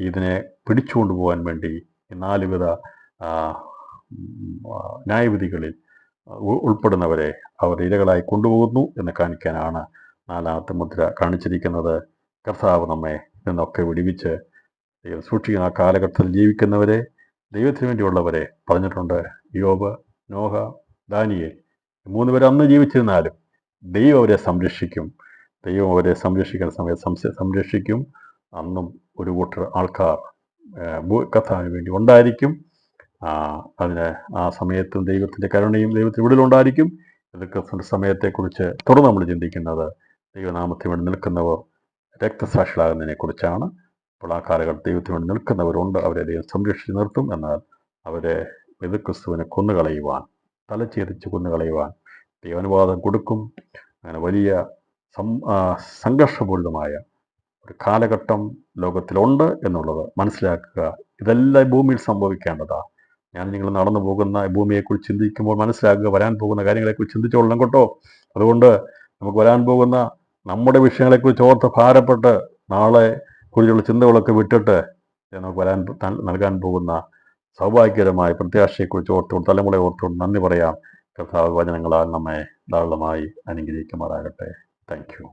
ഇതിനെ പിടിച്ചുകൊണ്ടുപോകാൻ വേണ്ടി ഈ 4 വിധ ന്യായവിധികളിൽ ഉൾപ്പെടുന്നവരെ അവർ ഇരകളായി കൊണ്ടുപോകുന്നു എന്ന് കാണിക്കാനാണ് 4-ാമത്തെ മുദ്ര കാണിച്ചിരിക്കുന്നത്. കർത്താവ് നമ്മെ നിന്നൊക്കെ വിടിവിച്ച് സൂക്ഷിക്കുന്ന ആ കാലഘട്ടത്തിൽ ജീവിക്കുന്നവരെ, ദൈവത്തിന് വേണ്ടിയുള്ളവരെ പറഞ്ഞിട്ടുണ്ട്. യോബ്, നോഹ, ദാനിയേൽ 3 പേർ അന്ന് ജീവിച്ചിരുന്നാലും ദൈവം അവരെ സംരക്ഷിക്കും. ദൈവം അവരെ സംരക്ഷിക്കുന്ന സമയത്ത് സംരക്ഷിക്കും. അന്നും ഒരു കൂട്ടർ ആൾക്കാർ കർത്താവിന് വേണ്ടി ഉണ്ടായിരിക്കും. അതിന് ആ സമയത്തും ദൈവത്തിൻ്റെ കരുണയും ദൈവത്തിന് വിടലുണ്ടായിരിക്കും. ഇത് ക്രിസ്തുവിൻ്റെ സമയത്തെക്കുറിച്ച് തുടർന്ന് നമ്മൾ ചിന്തിക്കുന്നത് ദൈവനാമത്തിന് വേണ്ടി നിൽക്കുന്നവർ രക്തസാക്ഷികളാകുന്നതിനെക്കുറിച്ചാണ്. അപ്പോൾ ആ കാലഘട്ടം ദൈവത്തിന് വേണ്ടി നിൽക്കുന്നവരുണ്ട്. അവരെ ദൈവം സംരക്ഷിച്ച് നിർത്തും. എന്നാൽ അവരെ എതിർ ക്രിസ്തുവിനെ കൊന്നുകളയുവാൻ, തലച്ചേരിച്ച് കൊന്നുകളയുവാൻ ദൈവാനുവാദം കൊടുക്കും. അങ്ങനെ വലിയ സംഘർഷപൂരിതമായ ഒരു കാലഘട്ടം ലോകത്തിലുണ്ട് എന്നുള്ളത് മനസ്സിലാക്കുക. ഇതെല്ലാം ഭൂമിയിൽ സംഭവിക്കേണ്ടതാണ്. ഞാൻ നിങ്ങൾ നടന്നു പോകുന്ന ഭൂമിയെക്കുറിച്ച് ചിന്തിക്കുമ്പോൾ മനസ്സിലാക്കുക, വരാൻ പോകുന്ന കാര്യങ്ങളെക്കുറിച്ച് ചിന്തിച്ചോളണം കേട്ടോ. അതുകൊണ്ട് നമുക്ക് വരാൻ പോകുന്ന നമ്മുടെ വിഷയങ്ങളെക്കുറിച്ച് ഓർത്ത് ഭാരപ്പെട്ട് നാളെ കുറിച്ചുള്ള ചിന്തകളൊക്കെ വിട്ടിട്ട് നമുക്ക് നൽകാൻ പോകുന്ന സൗഭാഗ്യകരമായ പ്രത്യാശയെക്കുറിച്ച് ഓർത്തുകൊണ്ട്, തലമുറയെ ഓർത്തുകൊണ്ട് നന്ദി പറയാം. കർത്താവ് വചനങ്ങളാൽ നമ്മെ ധാരാളമായി അനുഗ്രഹിക്കുമാറാകട്ടെ. Thank you.